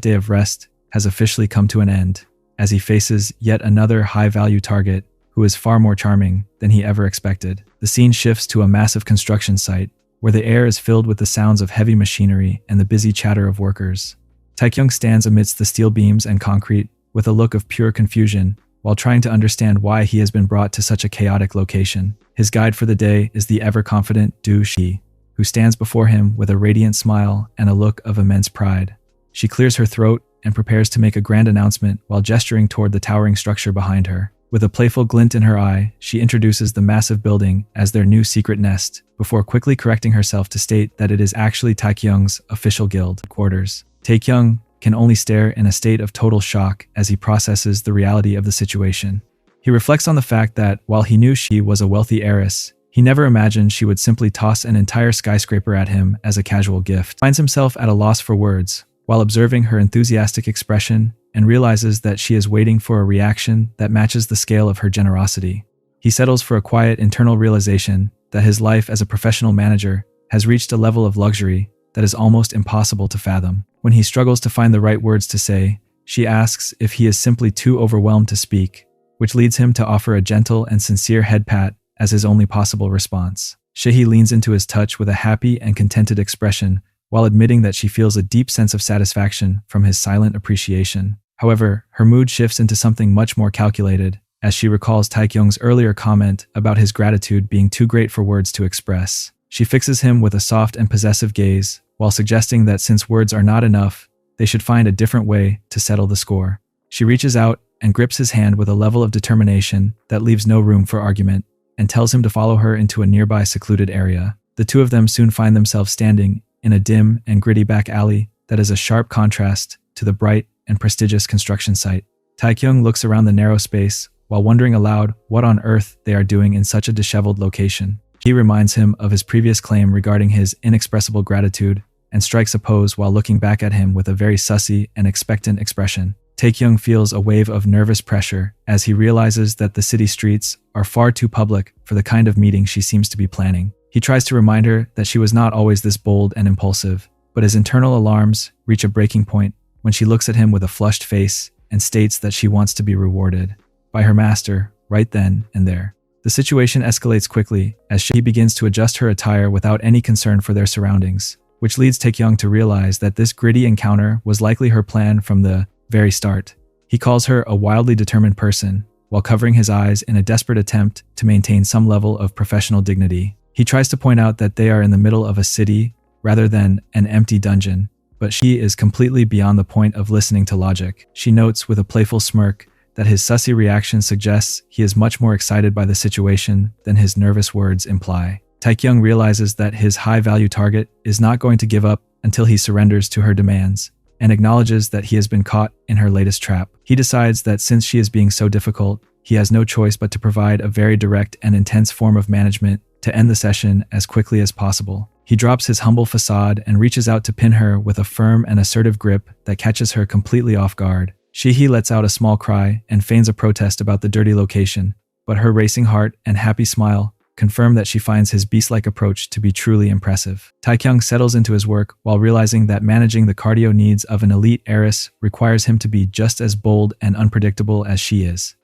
day of rest has officially come to an end, as he faces yet another high-value target who is far more charming than he ever expected. The scene shifts to a massive construction site, where the air is filled with the sounds of heavy machinery and the busy chatter of workers. Tae-kyung stands amidst the steel beams and concrete with a look of pure confusion, while trying to understand why he has been brought to such a chaotic location. His guide for the day is the ever-confident Du Shi, who stands before him with a radiant smile and a look of immense pride. She clears her throat and prepares to make a grand announcement while gesturing toward the towering structure behind her. With a playful glint in her eye, she introduces the massive building as their new secret nest, before quickly correcting herself to state that it is actually Tae-kyung's official guild quarters. Tae-kyung can only stare in a state of total shock as he processes the reality of the situation. He reflects on the fact that, while he knew she was a wealthy heiress, he never imagined she would simply toss an entire skyscraper at him as a casual gift. Finds himself at a loss for words, while observing her enthusiastic expression, and realizes that she is waiting for a reaction that matches the scale of her generosity. He settles for a quiet internal realization that his life as a professional manager has reached a level of luxury that is almost impossible to fathom. When he struggles to find the right words to say, she asks if he is simply too overwhelmed to speak, which leads him to offer a gentle and sincere head pat as his only possible response. Shehi leans into his touch with a happy and contented expression, while admitting that she feels a deep sense of satisfaction from his silent appreciation. However, her mood shifts into something much more calculated, as she recalls Tae-kyung's earlier comment about his gratitude being too great for words to express. She fixes him with a soft and possessive gaze, while suggesting that since words are not enough, they should find a different way to settle the score. She reaches out and grips his hand with a level of determination that leaves no room for argument, and tells him to follow her into a nearby secluded area. The two of them soon find themselves standing in a dim and gritty back alley that is a sharp contrast to the bright and prestigious construction site. Tae-kyung looks around the narrow space while wondering aloud what on earth they are doing in such a disheveled location. He reminds him of his previous claim regarding his inexpressible gratitude and strikes a pose while looking back at him with a very sussy and expectant expression. Tae-kyung feels a wave of nervous pressure as he realizes that the city streets are far too public for the kind of meeting she seems to be planning. He tries to remind her that she was not always this bold and impulsive, but his internal alarms reach a breaking point when she looks at him with a flushed face and states that she wants to be rewarded by her master right then and there. The situation escalates quickly as she begins to adjust her attire without any concern for their surroundings, which leads Tae-kyung to realize that this gritty encounter was likely her plan from the very start. He calls her a wildly determined person, while covering his eyes in a desperate attempt to maintain some level of professional dignity. He tries to point out that they are in the middle of a city rather than an empty dungeon, but she is completely beyond the point of listening to logic. She notes with a playful smirk that his sussy reaction suggests he is much more excited by the situation than his nervous words imply. Tae-kyung realizes that his high-value target is not going to give up until he surrenders to her demands, and acknowledges that he has been caught in her latest trap. He decides that since she is being so difficult, he has no choice but to provide a very direct and intense form of management to end the session as quickly as possible. He drops his humble facade and reaches out to pin her with a firm and assertive grip that catches her completely off guard. Shihi lets out a small cry and feigns a protest about the dirty location, but her racing heart and happy smile confirm that she finds his beast-like approach to be truly impressive. Taekyung settles into his work while realizing that managing the cardio needs of an elite heiress requires him to be just as bold and unpredictable as she is.